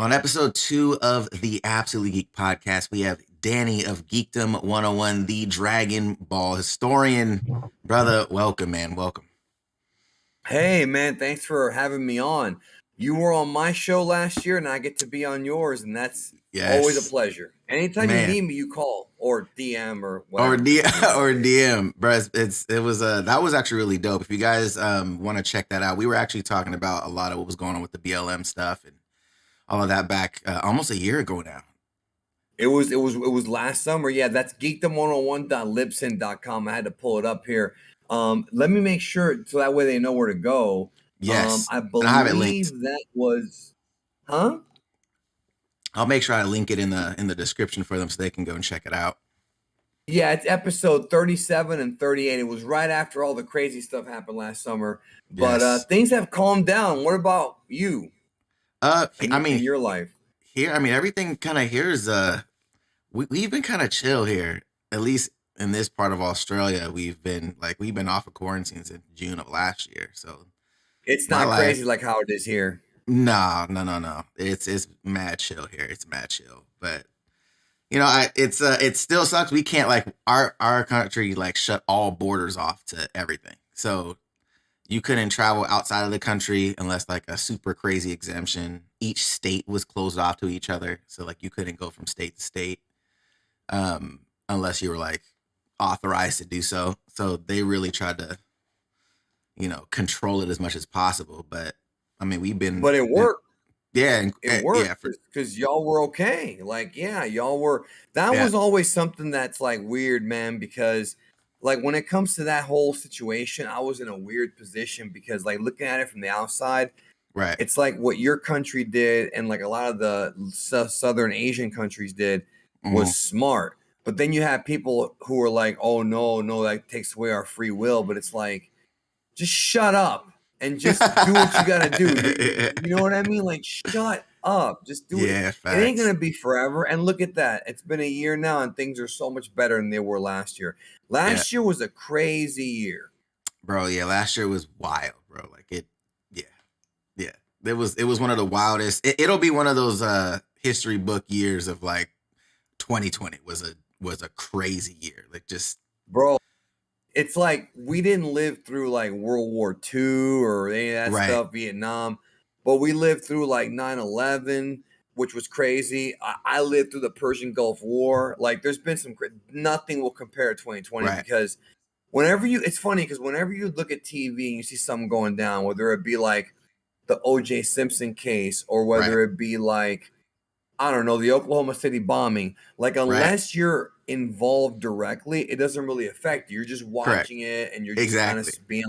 On episode 2 of the Absolutely Geek podcast, we have Danny of Geekdom 101, the Dragon Ball historian. Brother, welcome, man. Welcome. Hey, man, thanks for having me on. You were on my show last year, and I get to be on yours, and that's always a pleasure. Anytime you need me, you call or DM or whatever. Or DM, bro. That was actually really dope. If you guys want to check that out, we were actually talking about a lot of what was going on with the BLM stuff and all of that back almost a year ago now. It was last summer. Yeah, that's geekdom101.libsyn.com. I had to pull it up here. Let me make sure so that way they know where to go. Yes, I believe that was, huh? I'll make sure I link it in the description for them so they can go and check it out. Yeah, it's episode 37 and 38. It was right after all the crazy stuff happened last summer. But things have calmed down. What about you? In your life? Here, everything kind of here is we've been kind of chill here. At least in this part of Australia, we've been off of quarantine since June of last year. So it's not crazy like how it is here. No. It's mad chill here. It's mad chill. But you know, it still sucks. We can't our country shut all borders off to everything. So you couldn't travel outside of the country unless a super crazy exemption. Each state was closed off to each other. So you couldn't go from state to state unless you were authorized to do so. So they really tried to, control it as much as possible. But we've been. But it worked. It worked because y'all were okay. Y'all were. That was always something that's weird, man, because when it comes to that whole situation, I was in a weird position because looking at it from the outside, right? It's what your country did and a lot of the Southern Asian countries did was smart. But then you have people who are oh, no, that takes away our free will. But it's just shut up and just do what you got to do. You know what I mean? Shut up. Just do it. Facts. It ain't going to be forever. And look at that. It's been a year now and things are so much better than they were last year. Last year was a crazy year. Bro, last year was wild, bro. It was one of the wildest. It'll be one of those history book years of 2020 was a crazy year. Bro, it's we didn't live through World War II or any of that stuff, Vietnam, but we lived through 9/11, which was crazy. I lived through the Persian Gulf War. There's been nothing will compare to 2020 because it's funny because whenever you look at TV and you see something going down, whether it be the O.J. Simpson case or whether it be I don't know, the Oklahoma City bombing, unless you're involved directly, it doesn't really affect you. You're just watching it and you're just kind of being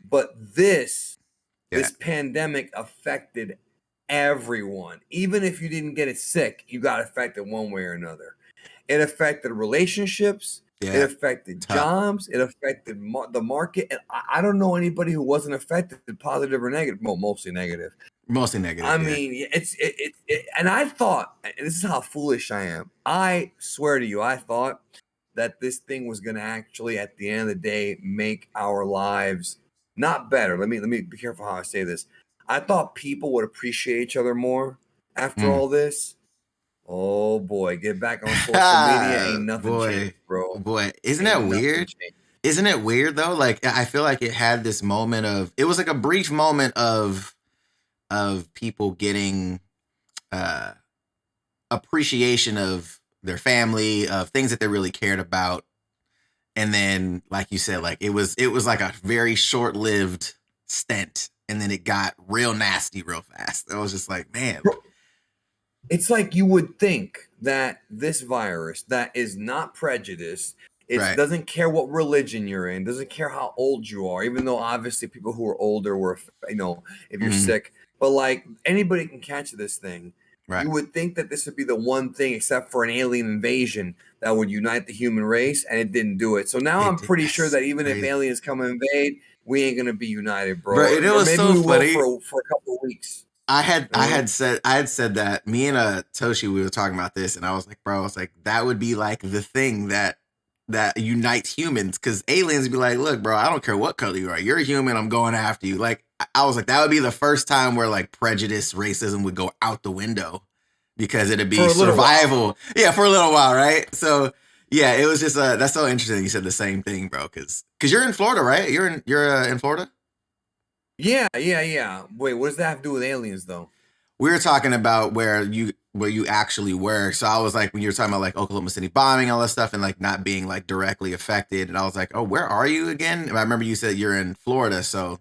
But this pandemic affected everyone. Even if you didn't get it sick, you got affected one way or another. It affected relationships. It affected jobs. It affected the market. And I don't know anybody who wasn't affected, positive or negative. Well, mostly negative. Mostly negative. And I thought, and this is how foolish I am. I swear to you, I thought that this thing was going to actually, at the end of the day, make our lives not better. Let me be careful how I say this. I thought people would appreciate each other more after all this. Oh boy, get back on social media. Ain't nothing changed, bro. Boy, isn't that weird? Isn't it weird though? I feel like it had this moment of, it was a brief moment of people getting appreciation of their family, of things that they really cared about. And then, like you said, it was a very short-lived stint. And then it got real nasty real fast. I was just man. It's you would think that this virus that is not prejudiced, it doesn't care what religion you're in, doesn't care how old you are, even though obviously people who are older were, if you're sick, but anybody can catch this thing. You would think that this would be the one thing, except for an alien invasion, that would unite the human race, and it didn't do it. So now I'm pretty sure that even if aliens come and invade, we ain't gonna be united, bro. It was maybe so funny for a couple of weeks. I had said that. Me and Toshi, we were talking about this, and I was bro, that would be the thing that that unites humans, because aliens be like, look, bro, I don't care what color you are. You're a human. I'm going after you. Like, I was like, that would be the first time where like prejudice, racism would go out the window because it'd be For a little survival. Yeah, for a little while, right? So yeah, it was just that's so interesting. You said the same thing, bro, because you're in Florida, right? You're in Florida. Yeah, yeah, yeah. Wait, what does that have to do with aliens, though? We were talking about where you actually were. So I was like, when you were talking about like Oklahoma City bombing, all that stuff, and like not being like directly affected, and I was like, oh, where are you again? And I remember you said you're in Florida. So,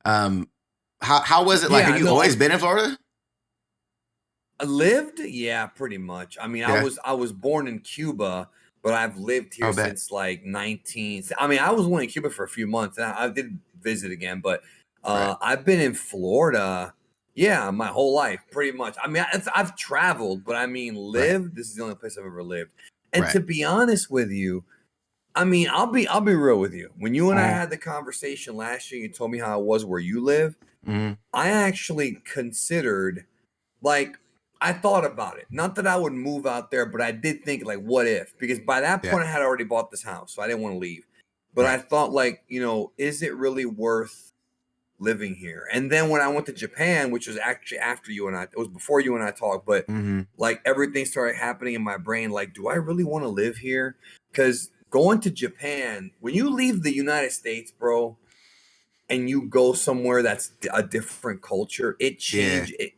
um, how was it like? Have Yeah, you no, always been in Florida? I lived. Yeah, pretty much. I mean, Yeah. I was born in Cuba, but I've lived here Oh, bet. since like 19. I mean, I was only in Cuba for a few months, and I did visit again, but Right. I've been in Florida. Yeah, my whole life, pretty much. I mean, I've traveled, but I mean, Right. lived. This is the only place I've ever lived. And Right. to be honest with you, I mean, I'll be real with you. When you and I Mm-hmm. had the conversation last year, you told me how it was where you live. Mm-hmm. I actually considered, like, I thought about it. Not that I would move out there, but I did think, like, what if? Because by that Yeah. point, I had already bought this house, so I didn't want to leave. But I Right. thought, like, is it really worth living here? And then when I went to Japan, which was actually after you and I, it was before you and I talked, but Mm-hmm. like everything started happening in my brain. Like, do I really want to live here? Because going to Japan, when you leave the United States, bro, and you go somewhere that's a different culture, it Yeah. change it.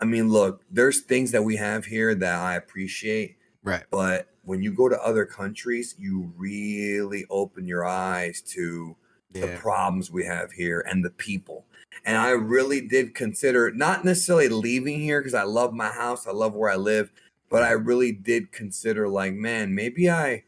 I mean, look, there's things that we have here that I appreciate, Right. but when you go to other countries, you really open your eyes to the Yeah. problems we have here and the people. And I really did consider not necessarily leaving here because I love my house, I love where I live, but I Right. really did consider like, man, maybe I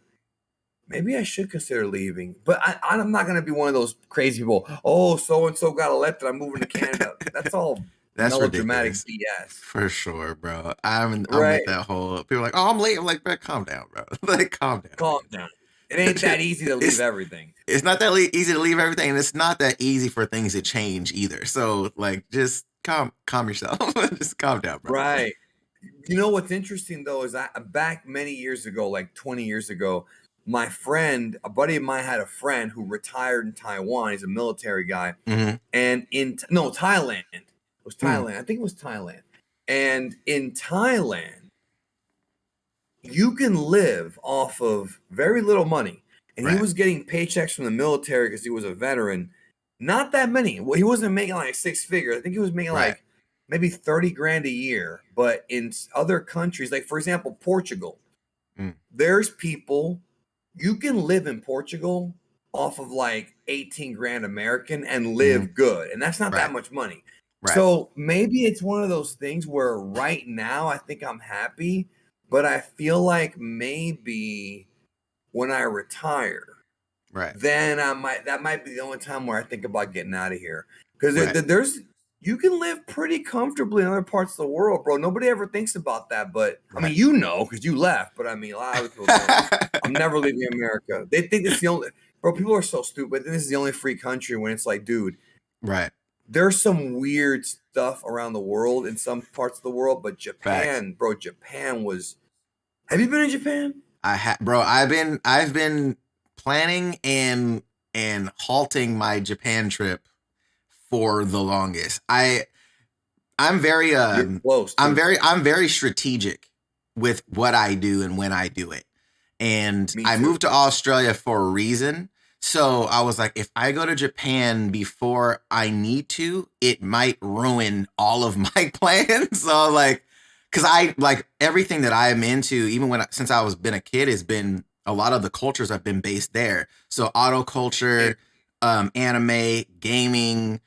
should consider leaving. But I'm not gonna be one of those crazy people. Oh, so and so got elected. I'm moving to Canada. That's all That's melodramatic ridiculous. BS, For sure, bro. I'm with right? that whole people are like, oh, I'm late. I'm like, man, calm down, bro. Like, calm down, Calm down. It ain't man. that easy to leave it's everything. it's not that easy to leave everything, and it's not that easy for things to change either. So like, just calm yourself. Just calm down, bro. Right. You know what's interesting though is I back many years ago, like 20 years ago, my friend, a buddy of mine had a friend who retired in Taiwan. He's a military guy. Mm-hmm. And no, Thailand. It was Mm, Thailand. I think it was Thailand. And in Thailand, you can live off of very little money. And he right. was getting paychecks from the military because he was a veteran. Not that many. Well, he wasn't making like six figures. I think he was making Right. like maybe 30 grand a year. But in other countries, like for example, Portugal, Mm, there's people you can live in Portugal off of like 18 grand American and mm-hmm. live good. And that's not that Right. much money. Right. So maybe it's one of those things where right now I think I'm happy, but I feel like maybe when I retire, Right. then that might be the only time where I think about getting out of here. Because Right. there's you can live pretty comfortably in other parts of the world, bro. Nobody ever thinks about that, but I Right. mean, because you left, but I mean, a lot of other people don't. I'm never leaving America. They think it's the only, bro. People are so stupid. This is the only free country when it's like, dude, Right. there's some weird stuff around the world in some parts of the world, but Facts. Japan, bro, Japan was. Have you been in Japan? Bro, I've been planning and halting my Japan trip for the longest. I'm very You're close too. I'm very strategic with what I do and when I do it. And Me I too. moved to Australia for a reason. So I was like, if I go to Japan before I need to, it might ruin all of my plans. So like, cause I like everything that I'm into, even since I was been a kid, has been a lot of the cultures have been based there. So auto culture, anime, gaming,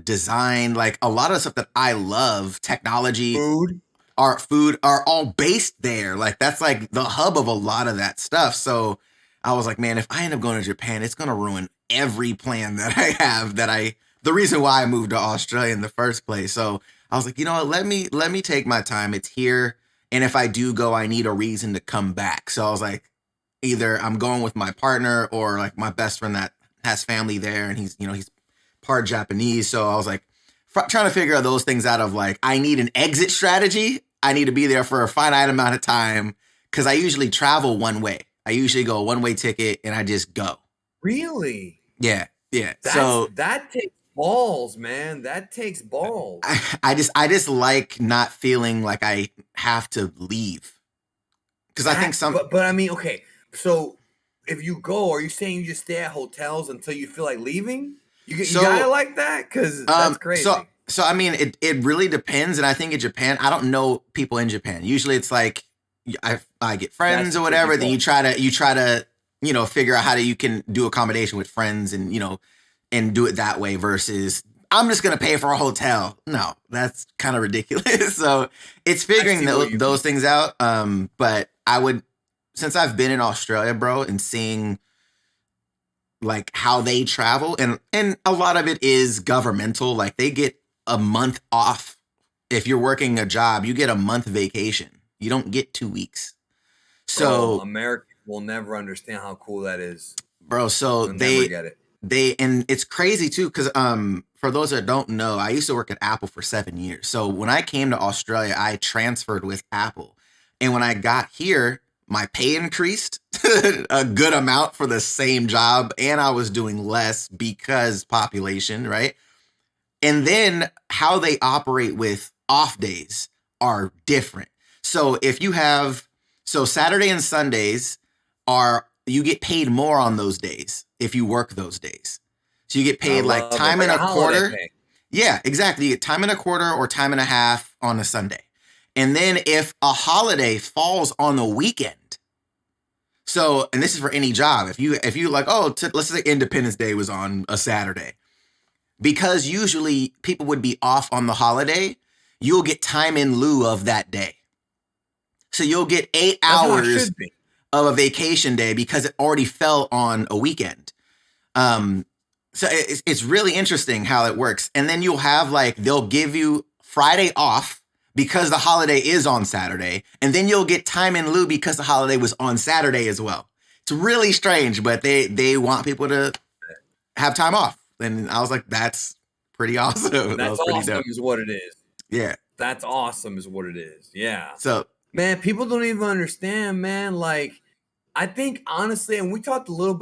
design, like a lot of stuff that I love, technology, Food. art, food are all based there. Like that's like the hub of a lot of that stuff. So I was like, man, if I end up going to Japan, it's gonna ruin every plan that I have. The reason why I moved to Australia in the first place. So I was like, you know what, let me take my time. It's here, and if I do go, I need a reason to come back. So I was like, either I'm going with my partner or like my best friend that has family there, and he's part Japanese. So I was like, trying to figure those things out of like, I need an exit strategy. I need to be there for a finite amount of time because I usually travel one way. I usually go a one-way ticket and I just go. Really? Yeah, yeah. So That takes balls, man. That takes balls. I just like not feeling like I have to leave because I think But I mean, okay. So if you go, are you saying you just stay at hotels until you feel like leaving? You got it so like that? Because that's um so crazy. so I mean it really depends, and I think in Japan I don't know people in Japan. Usually it's like I get That's friends or whatever. Then typical. you try to figure out how to you can do accommodation with friends and and do it that way versus I'm just gonna pay for a hotel. No, that's kind of ridiculous. So it's I figuring see what you those mean. things out. But I would, since I've been in Australia, bro, and seeing like how they travel, and a lot of it is governmental. Like they get a month off. If you're working a job, you get a month vacation. You don't get 2 weeks. Bro, So, Americans will never understand how cool that is. bro, so They'll never get it. and it's crazy too because for those that don't know, I used to work at Apple for 7 years. So when I came to Australia, I transferred with Apple, and when I got here, my pay increased a good amount for the same job, and I was doing less because population, right? And then how they operate with off days are different. So if you have, so Saturday and Sundays are, you get paid more on those days if you work those days. So you get I paid like love it. time Like and a a holiday quarter. pay. Yeah, exactly. You get time and a quarter or time and a half on a Sunday. And then if a holiday falls on the weekend, so, and this is for any job, if you like, oh, let's say Independence Day was on a Saturday, because usually people would be off on the holiday, you'll get time in lieu of that day. So you'll get eight That's how it hours should be. of a vacation day because it already fell on a weekend. Um, so it's really interesting how it works. And then you'll have like, they'll give you Friday off because the holiday is on Saturday. And then you'll get time in lieu because the holiday was on Saturday as well. It's really strange, but they want people to have time off. And I was like, that's pretty awesome. That That's was pretty awesome, dope. is what it is. Yeah. That's awesome, is what it is. Yeah. So, Man, people don't even understand, man. Like, I think honestly, and we talked a little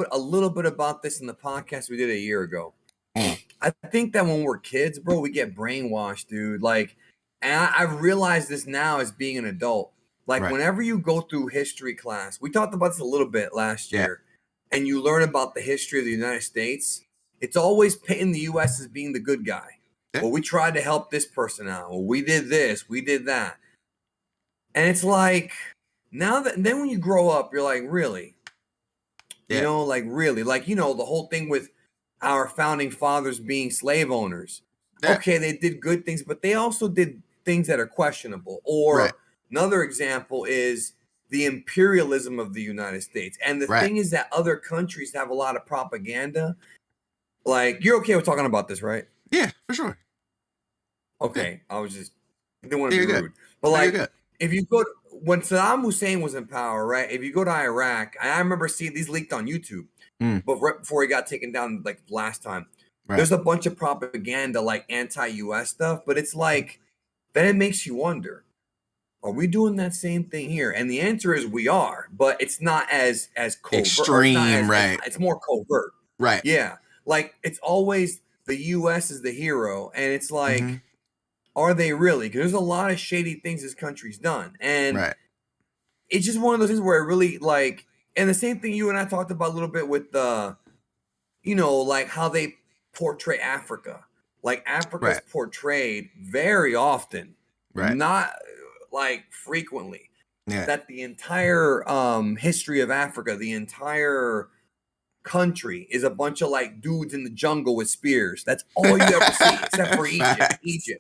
bit about this in the podcast we did a year ago. mm, I think that when we're kids, bro, we get brainwashed, dude. Like, and I've realized this now as being an adult. Like, right. whenever you go through history class, we talked about this a little bit last Yeah. year, and you learn about the history of the United States, it's always painting the US as being the good guy. Yeah. Well, we tried to help this person out. Well, we did this, we did that. And it's like, now that, then when you grow up, you're like, really? Yeah. Like really, like, the whole thing with our founding fathers being slave owners. Yeah. Okay, they did good things, but they also did things that are questionable. Right. Or another example is the imperialism of the United States. And the Right. thing is that other countries have a lot of propaganda. Like, you're okay with talking about this, right? Yeah, for sure. Yeah. Okay, I didn't want Yeah, to be you're good. rude. But No, you're like, good. if you go when Saddam Hussein was in power, right? If you go to Iraq, I remember seeing these leaked on YouTube. Mm, But right before he got taken down, like last time, right. there's a bunch of propaganda, like anti-US stuff, but it's like, then it makes you wonder, are we doing that same thing here? And the answer is we are, but it's not as covert, or it's not Extreme. as Right. it's more covert. Right. Yeah. Like, it's always the US is the hero, and it's Mm-hmm. like, are they really? Because there's a lot of shady things this country's done. And Right. it's just one of those things where it really, like, and the same thing you and I talked about a little bit with the, like how they portray Africa. Like, Africa's Right. portrayed very often, Right. not like frequently, Yeah. that the entire history of Africa, the entire country is a bunch of like dudes in the jungle with spears. That's all you ever see, except for Egypt. Facts.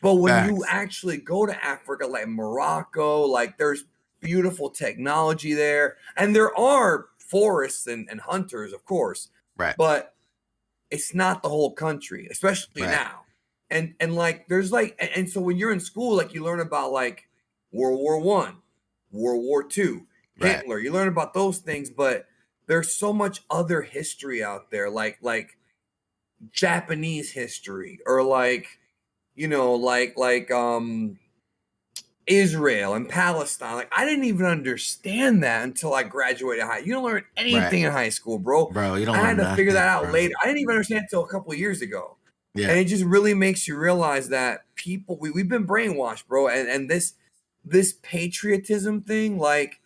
But when you Facts. actually go to Africa, like Morocco, like, there's beautiful technology there. And there are forests and hunters, of course, Right. but it's not the whole country, especially Right. now. And like, there's like, and so when you're in school, like, you learn about like World War I, World War II, Right. Hitler, you learn about those things, but there's so much other history out there, like Japanese history, or like, like Israel and Palestine. Like, I didn't even understand that until I graduated high. You don't learn anything in high school, bro. Bro, you don't I learn had to figure nothing, that out bro. later. I didn't even understand until a couple of years ago. Yeah. And it just really makes you realize that people, we've been brainwashed, bro. And this patriotism thing, like,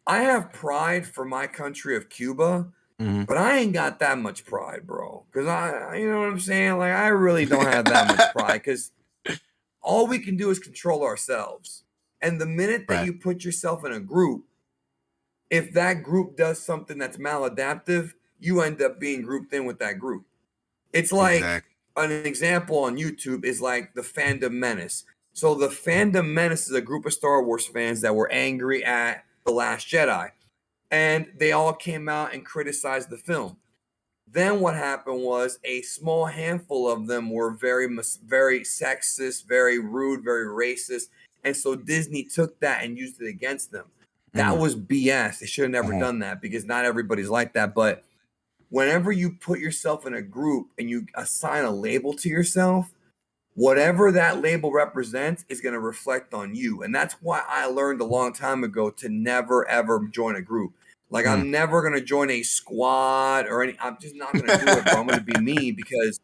I have pride for my country of Cuba, but I ain't got that much pride, bro. Because you know what I'm saying? Like, I really don't have that much pride because all we can do is control ourselves. And the minute that Right. you put yourself in a group, if that group does something that's maladaptive, you end up being grouped in with that group. It's like an example on YouTube is like the Fandom Menace. So the Fandom Menace is a group of Star Wars fans that were angry at The Last Jedi. And they all came out and criticized the film. Then what happened was a small handful of them were very sexist, very rude, very racist. And so Disney took that and used it against them. That was BS. They should have never done that because not everybody's like that. But whenever you put yourself in a group and you assign a label to yourself, whatever that label represents is going to reflect on you. And that's why I learned a long time ago to never, ever join a group. Like, I'm never going to join a squad or any, I'm just not going to do it, bro. I'm going to be me because,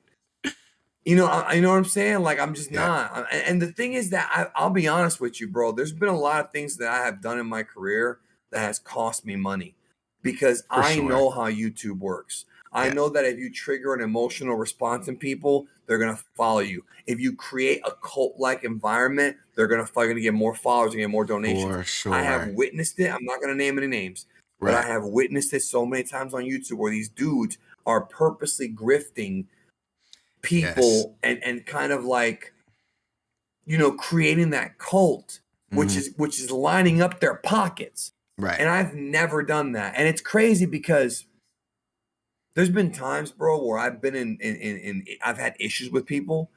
you know what I'm saying? Like, I'm just not. And the thing is that I'll be honest with you, bro. There's been a lot of things that I have done in my career that has cost me money because I know how YouTube works. I know that if you trigger an emotional response in people, they're going to follow you. If you create a cult-like environment, they're going to get more followers and get more donations. For sure. I have witnessed it. I'm not going to name any names, but I have witnessed it so many times on YouTube where these dudes are purposely grifting people and kind of like, you know, creating that cult, which is lining up their pockets. And I've never done that. And it's crazy because there's been times, bro, where I've been in I've had issues with people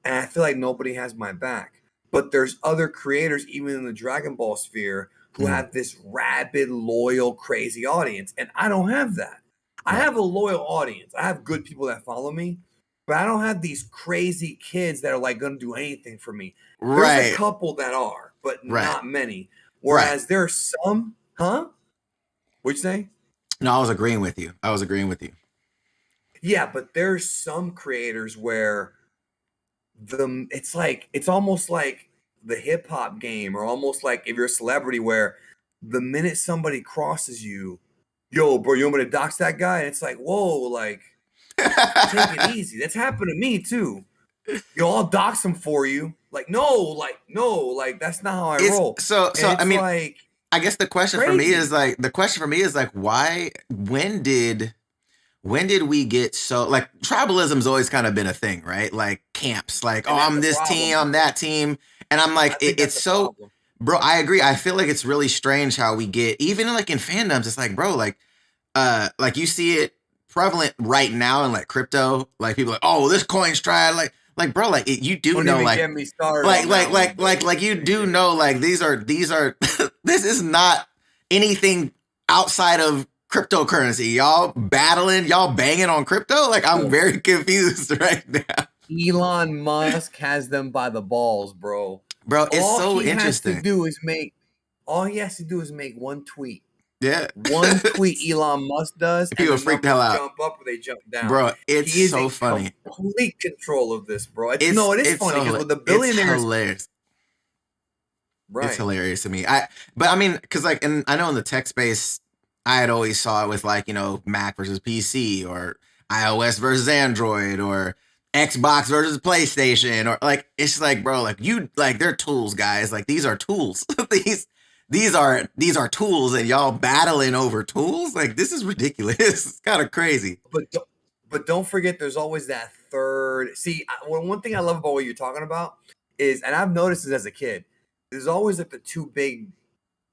and I feel like nobody has my back. But there's other creators, even in the Dragon Ball sphere, who have this rabid, loyal, crazy audience. And I don't have that. I have a loyal audience. I have good people that follow me, but I don't have these crazy kids that are like going to do anything for me. There's a couple that are, but not many. Whereas there are some, What'd you say? No, I was agreeing with you. Yeah, but there's some creators where it's almost like the hip hop game, or almost like if you're a celebrity where the minute somebody crosses you, yo, bro, you want me to dox that guy? And it's like, whoa, like, take it easy. That's happened to me too. Yo, I'll dox him for you. Like, no, that's not how I roll. So I mean, like, I guess the question for me is like, why, when did we get so, like, tribalism's always kind of been a thing, right? Like camps, like, oh, I'm this team, I'm that team. And I'm like, it's so problem. Bro, I agree. I feel like it's really strange how we get, even like in fandoms, it's like, bro, like you see it prevalent right now in like crypto, like people are like, oh, this coin's tried, like bro, like you do Don't know, even like get me started like you do know, like these are this is not anything outside of cryptocurrency. Y'all battling, y'all banging on crypto. Like, I'm very confused right now. Elon Musk has them by the balls, bro. Bro, it's all so he interesting. Has to do is all he has to do is make one tweet. Yeah. One tweet Elon Musk does, and people the freak the hell out. jump up or they jump down. Bro, it's he is so in funny. Complete control of this, bro. It is funny because with the billionaires, it's hilarious. Right. It's hilarious to me. But I mean, because like, and I know in the tech space, I had always saw it with like, you know, Mac versus PC, or iOS versus Android, or Xbox versus PlayStation, or like, it's just like, bro, like they're tools, guys. Like, these are tools. these are tools, and y'all battling over tools. Like, this is ridiculous. It's kind of crazy. But don't forget, there's always that third. See, one thing I love about what you're talking about is, and I've noticed this as a kid, there's always like the two big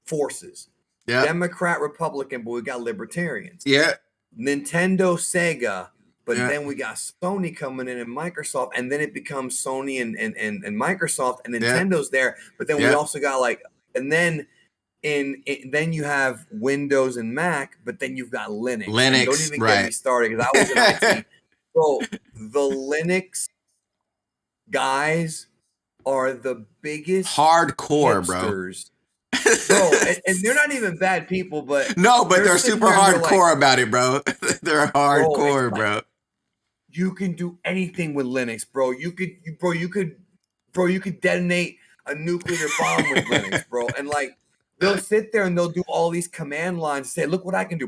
forces. Yeah. Democrat, Republican, but we got libertarians. Yeah. Nintendo, Sega, but then we got Sony coming in and Microsoft, and then it becomes Sony and Microsoft, and Nintendo's there. But then we also got like, and then then you have Windows and Mac, but then you've got Linux. And don't even get me started because I was in IT. Bro, the Linux guys are the biggest Hardcore, bro. hipsters, bro, and they're not even bad people, but No, but they're they're sitting super there and they're like, hardcore about it, bro. They're bro, it's hardcore, like bro. you can do anything with Linux, bro. You could detonate a nuclear bomb with Linux, bro. And like they'll sit there and they'll do all these command lines, say, look what I can do,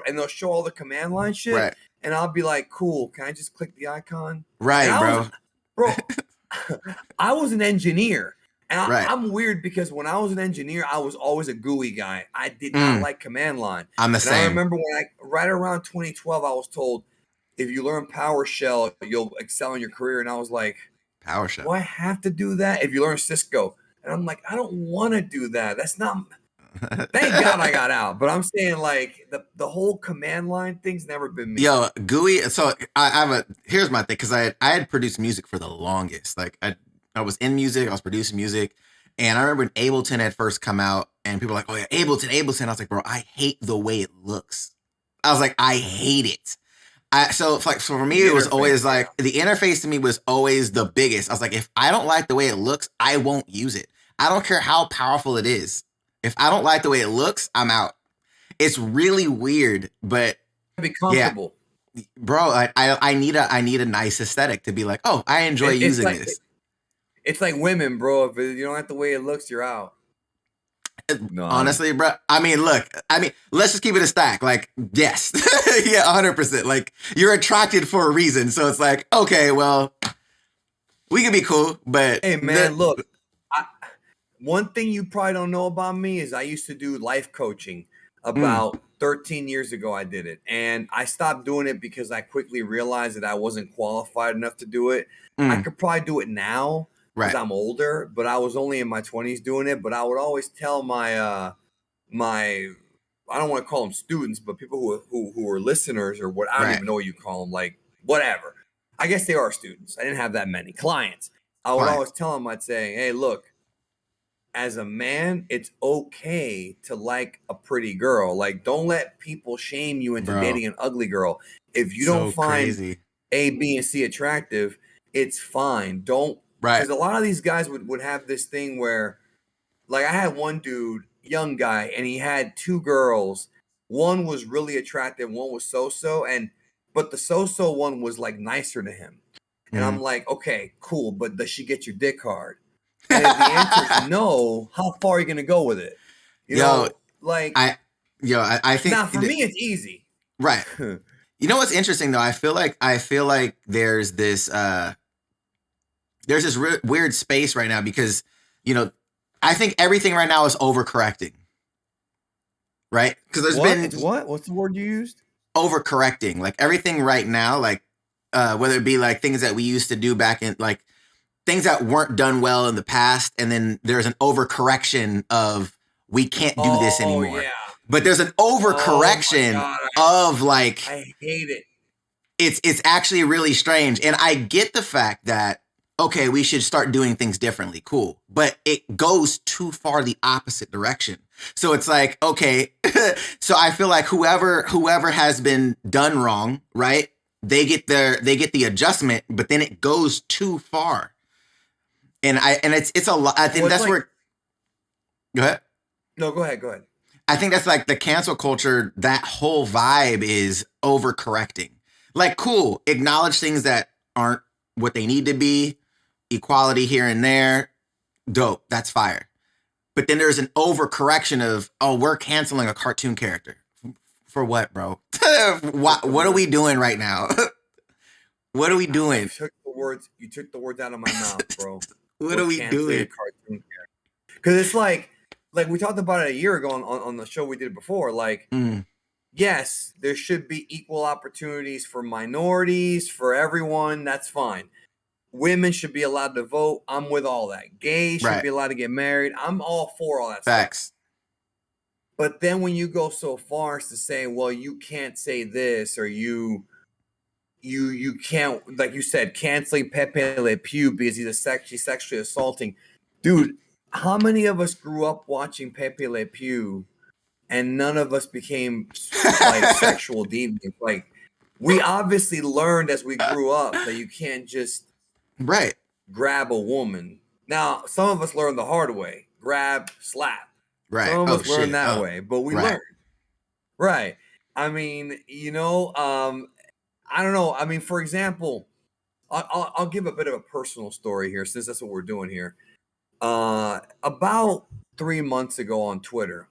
and they'll show all the command line shit, Right. and I'll be like, cool, can I just click the icon? And Right, I was, bro. bro, I was an engineer. And Right. I'm weird because when I was an engineer, I was always a GUI guy. I did not like command line. I'm the And I same. remember when right around 2012, I was told, if you learn PowerShell, you'll excel in your career. And I was like, do PowerShell. I have to do that? If you learn Cisco, and I'm like, I don't want to do that. That's not. Thank God I got out. But I'm saying like the whole command line thing's never been me. Yo, GUI. So I have here's my thing, because I had produced music for the longest. Like I was in music, I was producing music, and I remember when Ableton had first come out, and people were like, oh yeah, Ableton. I was like, bro, I hate the way it looks. I was like, I hate it. So for me, The it was interface, always like the interface to me was always the biggest. I was like, if I don't like the way it looks, I won't use it. I don't care how powerful it is. If I don't like the way it looks, I'm out. It's really weird, but be yeah, comfortable. bro, I need a nice aesthetic to be like, oh, I enjoy It's using like this. it's like women, bro. If you don't like the way it looks, you're out. No, Honestly, bro. I mean, look. I mean, let's just keep it a stack. Like, yes, yeah, 100%. Like, you're attracted for a reason, so it's like, okay, well, we can be cool, but hey man, look. One thing you probably don't know about me is I used to do life coaching. About 13 years ago, I did it, and I stopped doing it because I quickly realized that I wasn't qualified enough to do it. I could probably do it now because right, I'm older, but I was only in my 20s doing it. But I would always tell my I don't want to call them students, but people who were listeners or what I don't right. even know what you call them, like whatever. I guess they are students. I didn't have that many clients. I would Fine. always tell them, I'd say, hey, look, as a man, it's okay to like a pretty girl. Like, don't let people shame you into Bro, dating an ugly girl. If you don't so find crazy. A, B, and C attractive, it's fine. Don't, Right. because a lot of these guys would have this thing where, like, I had one dude, young guy, and he had two girls. One was really attractive, one was so-so, but the so-so one was like nicer to him. And I'm like, okay, cool, but does she get your dick hard? And if the answer is no, how far are you gonna go with it? You Yo, know, like I think now for me it's easy. right. You know what's interesting though? I feel like there's this weird space right now because, you know, I think everything right now is overcorrecting. Right? Because there's What? been It's what? What's the word you used? overcorrecting. Like everything right now, like whether it be like things that we used to do back in, like things that weren't done well in the past, and then there's an overcorrection of we can't do this Oh anymore. yeah. But there's an Oh my overcorrection god. of like I hate it. it's actually really strange. And I get the fact that okay, we should start doing things differently. Cool. But it goes too far the opposite direction. So it's like, okay, so I feel like whoever has been done wrong, right? They get the adjustment, but then it goes too far. And it's a lot. I think Well, it's that's like, where go ahead. no, go ahead, go ahead. I think that's like the cancel culture, that whole vibe is overcorrecting. Like, cool, acknowledge things that aren't what they need to be, equality here and there, dope, that's fire. But then there's an overcorrection of, oh, we're canceling a cartoon character. For what, bro? What are we doing right now? What are we doing? You took the words out of my mouth, bro. What are we doing? Because it's like we talked about it a year ago on the show we did before. Like, yes, there should be equal opportunities for minorities, for everyone. That's fine. Women should be allowed to vote. I'm with all that. Gays should Right. be allowed to get married. I'm all for all that Facts. stuff. But then when you go so far as to say, well, you can't say this, or you can't, like you said, canceling Pepe Le Pew because he's sexually assaulting. Dude, how many of us grew up watching Pepe Le Pew and none of us became like sexual deviants? Like, we obviously learned as we grew up that you can't just right grab a woman. Now, some of us learn the hard way, grab, slap. Right. Some of Oh us learn shit. that Oh. way, but we Right. learn. Right. I mean, I don't know. I mean, for example, I'll give a bit of a personal story here, since that's what we're doing here. About 3 months ago on Twitter,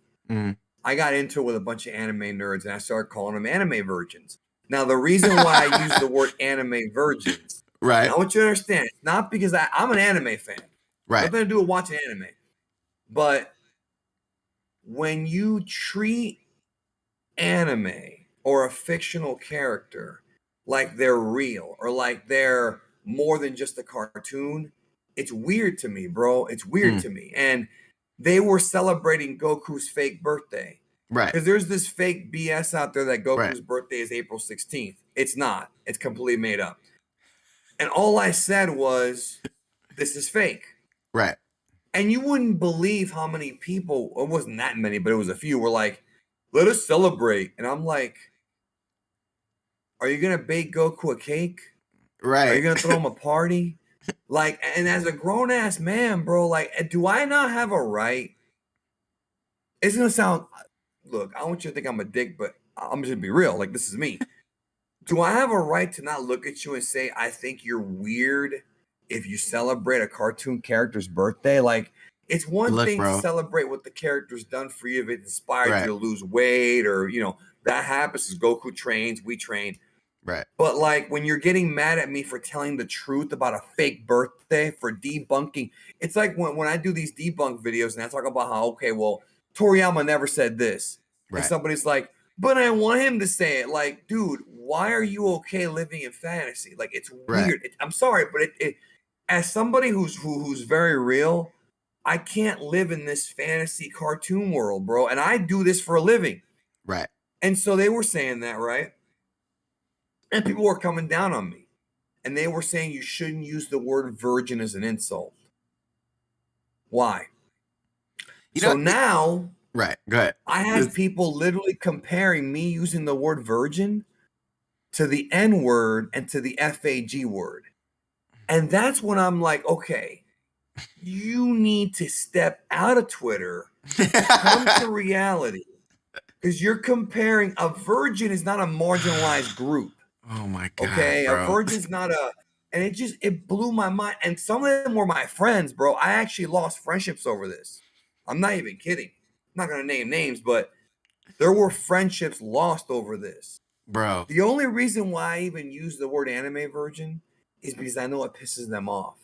I got into it with a bunch of anime nerds, and I started calling them anime virgins. Now, the reason why I use the word anime virgins, Right. and I want you to understand, it's not because I'm an anime fan. Right. Nothing to do with watching anime. But when you treat anime or a fictional character like they're real or like they're more than just a cartoon, it's weird to me, bro. It's weird to me. And they were celebrating Goku's fake birthday. Right. Because there's this fake BS out there that Goku's Right. birthday is April 16th. It's not. It's completely made up. And all I said was, this is fake. Right. And you wouldn't believe how many people, it wasn't that many, but it was a few, were like, let us celebrate. And I'm like, are you gonna bake Goku a cake? Right. Are you gonna throw him a party? Like, and as a grown ass man, bro, like, do I not have a right? It's gonna sound, look, I don't want you to think I'm a dick, but I'm just gonna be real. Like, this is me. Do I have a right to not look at you and say, I think you're weird if you celebrate a cartoon character's birthday? Like, it's one Look, thing to bro. celebrate what the character's done for you, if it inspired Right. you to lose weight, or, that happens as Goku trains, we train. Right. But like, when you're getting mad at me for telling the truth about a fake birthday, for debunking, it's like when I do these debunk videos and I talk about how, okay, well, Toriyama never said this. Right. And somebody's like, but I want him to say it. Like, dude, why are you okay living in fantasy? Like, it's weird. Right. I'm sorry, but it as somebody who's very real, I can't live in this fantasy cartoon world, bro. And I do this for a living. Right. And so they were saying that, right? And people were coming down on me. And they were saying you shouldn't use the word virgin as an insult. Why? Now, right. Go ahead. I have people literally comparing me using the word virgin to the N word and to the FAG word. And that's when I'm like, okay, you need to step out of Twitter, come to reality, because you're comparing, a virgin is not a marginalized group. Oh my God. Okay, bro. a virgin's not and it blew my mind. And some of them were my friends, bro. I actually lost friendships over this. I'm not even kidding. I'm not gonna name names, but there were friendships lost over this. Bro. The only reason why I even use the word anime virgin is because I know it pisses them off.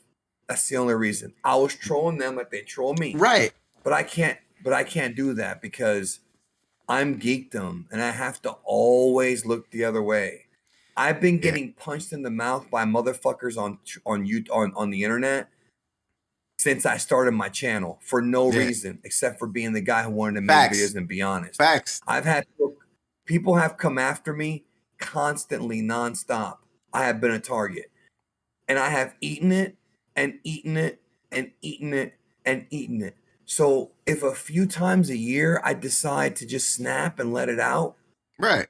That's the only reason. I was trolling them like they troll me. Right. But I can't do that because I'm geekdom and I have to always look the other way. I've been getting punched in the mouth by motherfuckers on the internet since I started my channel for no reason except for being the guy who wanted to make videos and be honest. Facts. I've had people have come after me constantly, nonstop. I have been a target, and I have eaten it and eaten it and eaten it and eaten it. So if a few times a year I decide to just snap and let it out, right?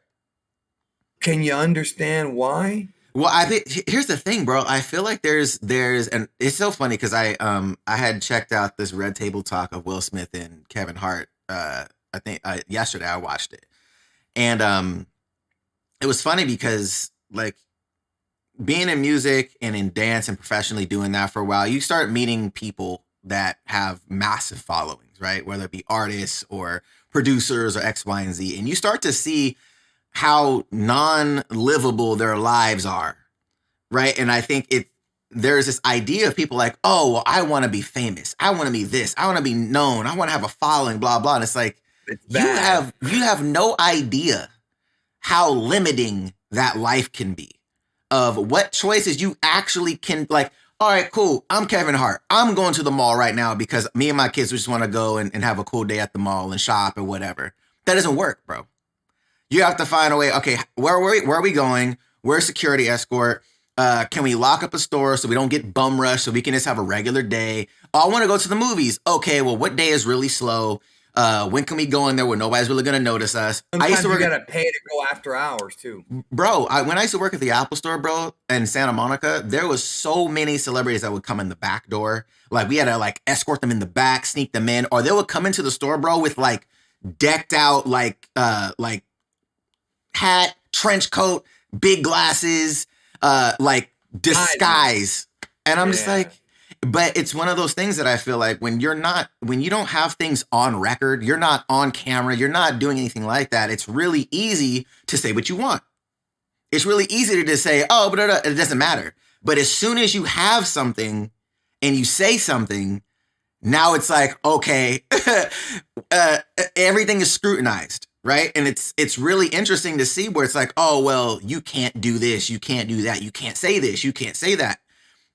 Can you understand why? Well, I think here's the thing, bro. I feel like there's and it's so funny because I had checked out this Red Table Talk of Will Smith and Kevin Hart. I think yesterday I watched it, and it was funny because like being in music and in dance and professionally doing that for a while, you start meeting people that have massive followings, right? Whether it be artists or producers or X, Y, and Z, and you start to see how non-livable their lives are, right? And I think there's this idea of people like, oh, well, I want to be famous. I want to be this. I want to be known. I want to have a following, blah, blah. And it's like, you have no idea how limiting that life can be, of what choices you actually can, like, all right, cool. I'm Kevin Hart. I'm going to the mall right now because me and my kids just want to go and have a cool day at the mall and shop or whatever. That doesn't work, bro. You have to find a way. Okay, where are we going? Where's security escort? Can we lock up a store so we don't get bum rushed, so we can just have a regular day? Oh, I want to go to the movies. Okay, well, what day is really slow? When can we go in there where nobody's really gonna notice us? I used Sometimes to you work gotta pay to go after hours too. bro, when I used to work at the Apple Store, bro, in Santa Monica, there was so many celebrities that would come in the back door. Like we had to like escort them in the back, sneak them in, or they would come into the store, bro, with like decked out like hat, trench coat, big glasses, like disguise. And I'm just like, but it's one of those things that I feel like when you don't have things on record, you're not on camera, you're not doing anything like that. It's really easy to say what you want. It's really easy to just say, oh, but it doesn't matter. But as soon as you have something and you say something, now it's like, okay, everything is scrutinized, right? And it's really interesting to see where it's like, oh, well, you can't do this, you can't do that, you can't say this, you can't say that.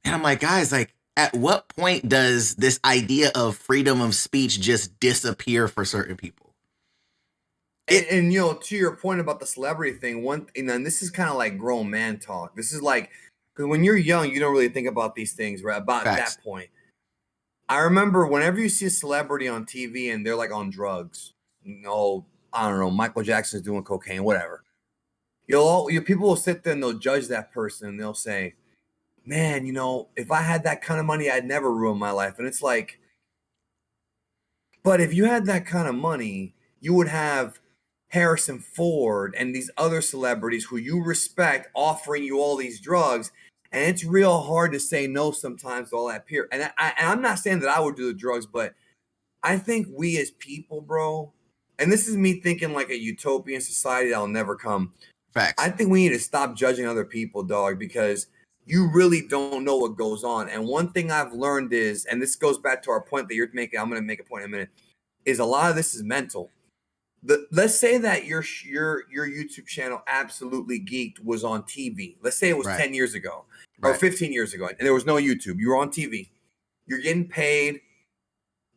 And I'm like, guys, like, at what point does this idea of freedom of speech just disappear for certain people? And you know, to your point about the celebrity thing, and this is kind of like grown man talk. This is like, because when you're young, you don't really think about these things, right? About Facts. that point. I remember whenever you see a celebrity on TV and they're like on drugs, I don't know, Michael Jackson's doing cocaine, whatever. People will sit there and they'll judge that person and they'll say, man, if I had that kind of money, I'd never ruin my life. And it's like, but if you had that kind of money, you would have Harrison Ford and these other celebrities who you respect offering you all these drugs. And it's real hard to say no sometimes to all that peer. And I'm not saying that I would do the drugs, but I think we as people, bro, and this is me thinking like a utopian society that'll never come. Facts. I think we need to stop judging other people, dog, because you really don't know what goes on. And one thing I've learned is, and this goes back to our point that you're making, I'm going to make a point in a minute, is a lot of this is mental. Let's say that your YouTube channel, Absolutely Geek'd, was on TV. Let's say it was 10 years ago or 15 years ago, and there was no YouTube. You were on TV. You're getting paid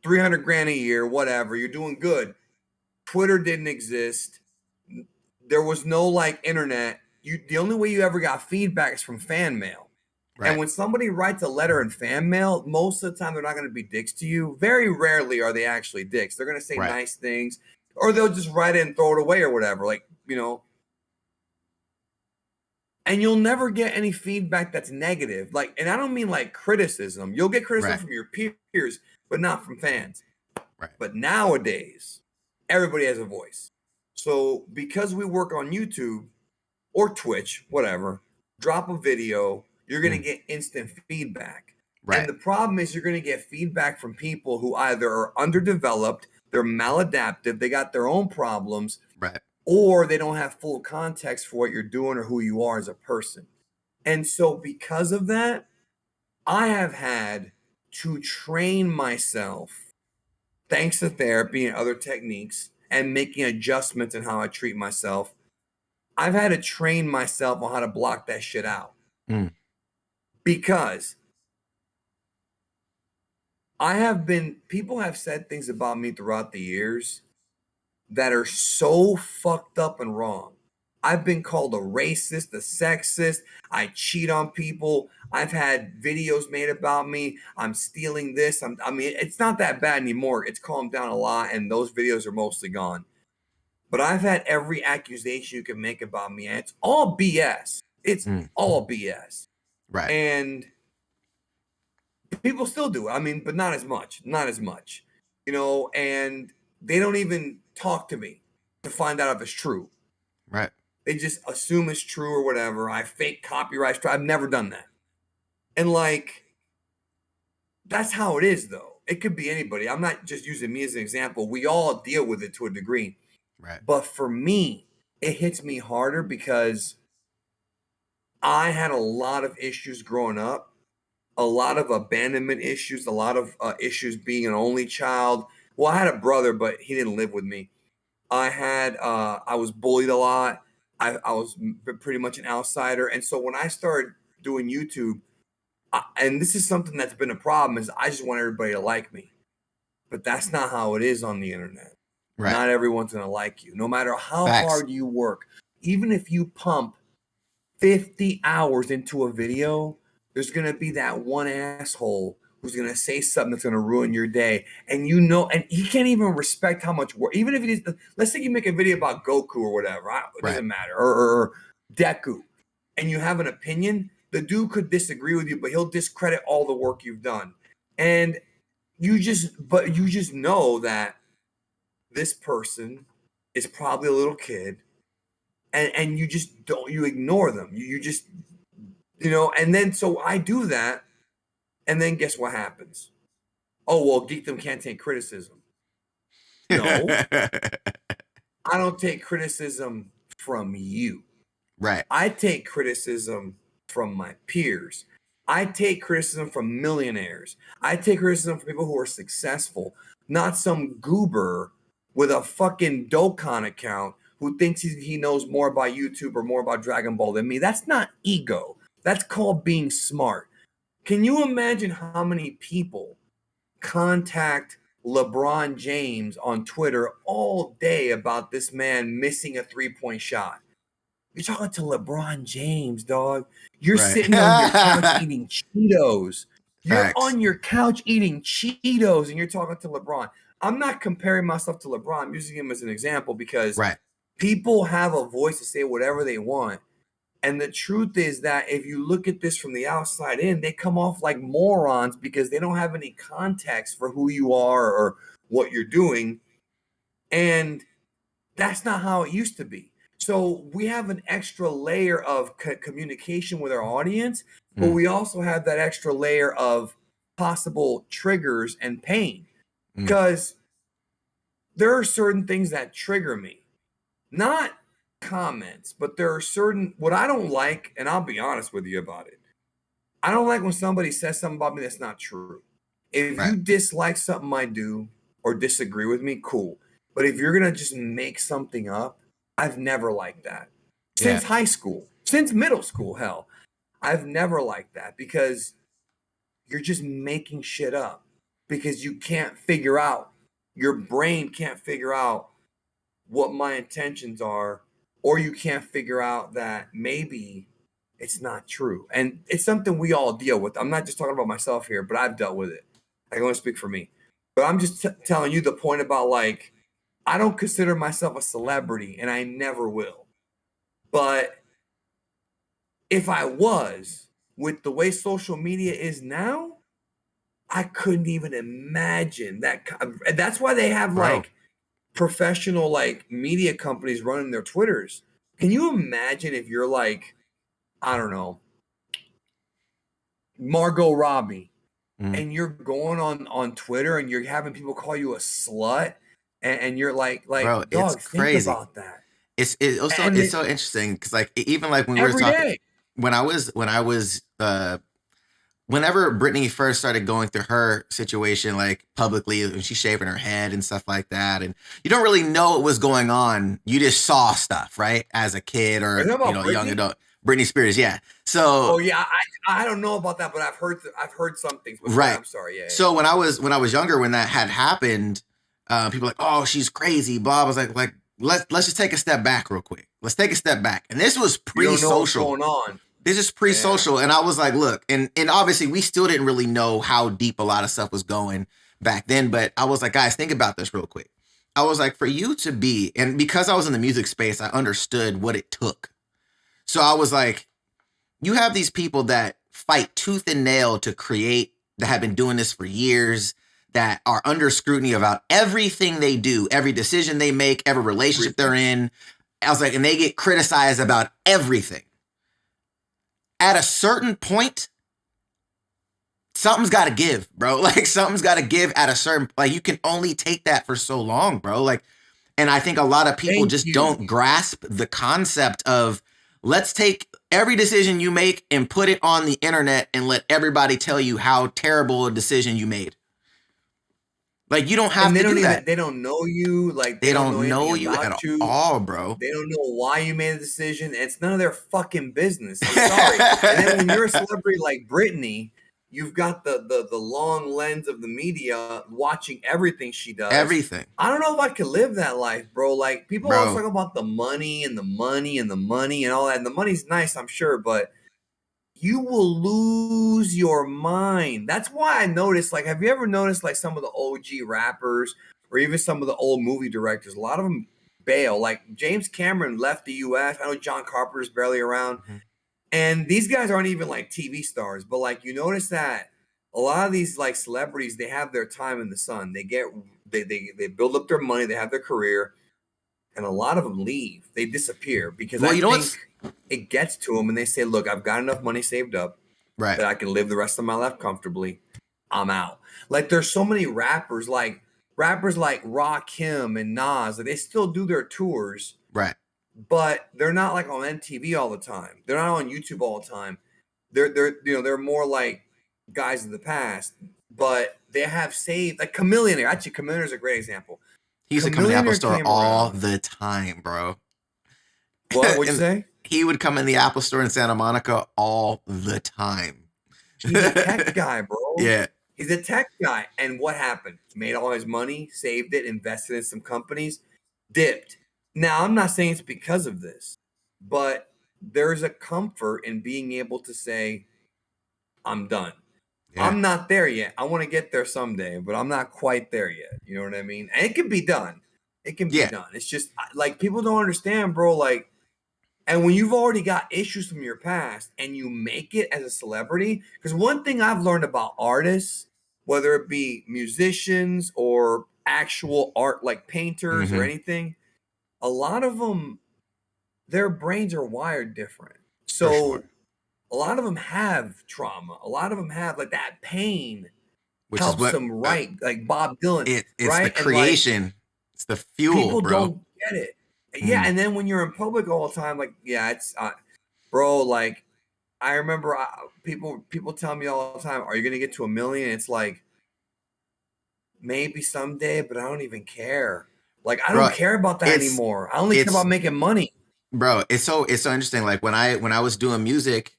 300 grand a year, whatever. You're doing good. Twitter didn't exist. There was no like internet. The only way you ever got feedback is from fan mail. And when somebody writes a letter in fan mail, most of the time they're not going to be dicks to you. Very rarely are they actually dicks. They're going to say nice things, or they'll just write it and throw it away or whatever. Like, and you'll never get any feedback that's negative. Like, and I don't mean like criticism. You'll get criticism from your peers, but not from fans. But nowadays, everybody has a voice. So because we work on YouTube or Twitch, whatever, drop a video, you're going to get instant feedback. And the problem is you're going to get feedback from people who either are underdeveloped, they're maladaptive, they got their own problems, or they don't have full context for what you're doing or who you are as a person. And so because of that, I have had to train myself, thanks to therapy and other techniques, and making adjustments in how I treat myself. I've had to train myself on how to block that shit out. Because people have said things about me throughout the years that are so fucked up and wrong. I've been called a racist, a sexist. I cheat on people. I've had videos made about me. I'm stealing this. I mean, it's not that bad anymore. It's calmed down a lot, and those videos are mostly gone. But I've had every accusation you can make about me, and it's all BS. It's all BS. And people still do it. I mean, but not as much. Not as much. And they don't even talk to me to find out if it's true. They just assume it's true or whatever. I fake copyright. I've never done that. And like, that's how it is, though. It could be anybody. I'm not just using me as an example. We all deal with it to a degree. But for me, it hits me harder because I had a lot of issues growing up, a lot of abandonment issues, a lot of issues being an only child. Well, I had a brother, but he didn't live with me. I was bullied a lot. I was pretty much an outsider. And so when I started doing YouTube, and this is something that's been a problem, is I just want everybody to like me. But that's not how it is on the internet. Not everyone's going to like you, no matter how hard you work. Even if you pump 50 hours into a video, there's going to be that one asshole who's going to say something that's going to ruin your day. And you know, and he can't even respect how much work, even if it is, let's say you make a video about Goku or whatever, it Right. doesn't matter, or Deku, and you have an opinion, the dude could disagree with you, but he'll discredit all the work you've done. And you just know that this person is probably a little kid, and you just don't, you ignore them. You just, and then so I do that, and then guess what happens? Oh, well, Geekdom can't take criticism. No, I don't take criticism from you. Right. I take criticism from my peers. I take criticism from millionaires. I take criticism from people who are successful, not some goober with a fucking Dokkan account who thinks he knows more about YouTube or more about Dragon Ball than me. That's not ego. That's called being smart. Can you imagine how many people contact LeBron James on Twitter all day about this man missing a 3-point shot? You're talking to LeBron James, dog. You're Right. sitting on your couch eating Cheetos. You're Facts. on your couch eating Cheetos and you're talking to LeBron. I'm not comparing myself to LeBron. I'm using him as an example because Right. people have a voice to say whatever they want. And the truth is that if you look at this from the outside in, they come off like morons because they don't have any context for who you are or what you're doing. And that's not how it used to be. So we have an extra layer of communication with our audience, but we also have that extra layer of possible triggers and pain because there are certain things that trigger me. Not comments, but there are certain, what I don't like, and I'll be honest with you about it. I don't like when somebody says something about me that's not true. If Right. you dislike something I do or disagree with me, cool. But if you're going to just make something up, I've never liked that. Since high school, since middle school, hell, I've never liked that because you're just making shit up because you can't figure out, your brain can't figure out what my intentions are, or you can't figure out that maybe it's not true. And it's something we all deal with. I'm not just talking about myself here, but I've dealt with it. I can only speak for me. But I'm just telling you the point about, like, I don't consider myself a celebrity and I never will. But if I was, with the way social media is now, I couldn't even imagine that. And that's why they have like professional like media companies running their Twitters. Can you imagine if you're like, I don't know, Margot Robbie, and you're going on Twitter and you're having people call you a slut, and you're like Bro, it's dog, think crazy. about that. It's so interesting because like even like when we were Every talking day. when I was whenever Brittany first started going through her situation, like publicly, when she's shaving her head and stuff like that, and you don't really know what was going on. You just saw stuff, right? As a kid or young adult. Britney Spears, yeah. So, oh yeah, I don't know about that, but I've heard some things. Before. Right. I'm sorry. Yeah. So when I was younger, when that had happened, people were like, oh, she's crazy. Blah. I was like, let's just take a step back real quick. Let's take a step back. And this was pre-social. You don't know what's going on. This is pre-social. And I was like, look, and obviously we still didn't really know how deep a lot of stuff was going back then. But I was like, guys, think about this real quick. I was like, for you to be, and because I was in the music space, I understood what it took. So I was like, you have these people that fight tooth and nail to create, that have been doing this for years, that are under scrutiny about everything they do, every decision they make, every relationship they're in. I was like, and they get criticized about everything. At a certain point, something's got to give, bro. Like something's got to give at a certain, like you can only take that for so long, bro. Like, and I think a lot of people don't grasp the concept of, let's take every decision you make and put it on the internet and let everybody tell you how terrible a decision you made. Like you don't have to do that. They don't know you. Like they don't know you at all, bro. They don't know why you made a decision. It's none of their fucking business. I'm sorry. And then when you're a celebrity like Britney, you've got the long lens of the media watching everything she does. Everything. I don't know if I could live that life, bro. Like people always talk about the money and the money and the money and all that. And the money's nice, I'm sure, but you will lose your mind. That's why I noticed, like, have you ever noticed, like, some of the OG rappers or even some of the old movie directors, a lot of them bail. Like, James Cameron left the US. I know John Carpenter's barely around. Mm-hmm. And these guys aren't even like TV stars, but like you notice that a lot of these like celebrities, they have their time in the sun. They build up their money, they have their career, and a lot of them leave. They disappear because Well, I you know think it gets to them and they say, "Look, I've got enough money saved up right. that I can live the rest of my life comfortably. I'm out." Like there's so many rappers like Rakim and Nas, that they still do their tours, Right. but they're not like on MTV all the time. They're not on YouTube all the time. They're more like guys of the past, but they have saved like Chameleonaire. Actually, Chameleonaire is a great example. He used to come in the Apple Chameleonaire store came all around. the time, bro. What'd you And say? he would come in the Apple store in Santa Monica all the time. He's a tech guy, bro. Yeah. He's a tech guy. And what happened? Made all his money, saved it, invested in some companies, dipped. Now, I'm not saying it's because of this, but there's a comfort in being able to say, I'm done. Yeah. I'm not there yet. I want to get there someday, but I'm not quite there yet. You know what I mean? And it can be done. It can be done. It's just like people don't understand, bro. Like, and when you've already got issues from your past and you make it as a celebrity, because one thing I've learned about artists, whether it be musicians or actual art like painters or anything, a lot of them, their brains are wired different. So sure. a lot of them have trauma. A lot of them have like that pain Which helps is what them write, like Bob Dylan. it's right? the creation. Like, it's the fuel, people bro. Don't get it. Yeah, and then when you're in public all the time, like, yeah, it's bro, like I remember people tell me all the time, are you gonna get to 1 million? It's like maybe someday, but I don't even care. Like I don't care about that anymore. I only care about making money. Bro, it's so interesting. Like when I was doing music,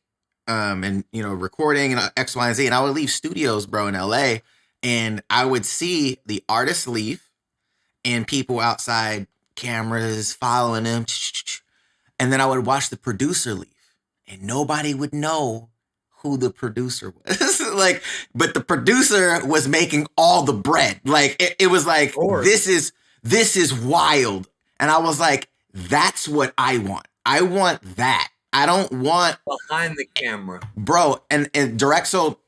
and you know, recording and X, Y, and Z, and I would leave studios, bro, in LA, and I would see the artists leave and people outside, cameras following them, and then I would watch the producer leave, and nobody would know who the producer was. Like, but the producer was making all the bread. Like it was like, this is wild. And I was like, that's what I want. I want that. I don't want behind the camera, bro. And direct. So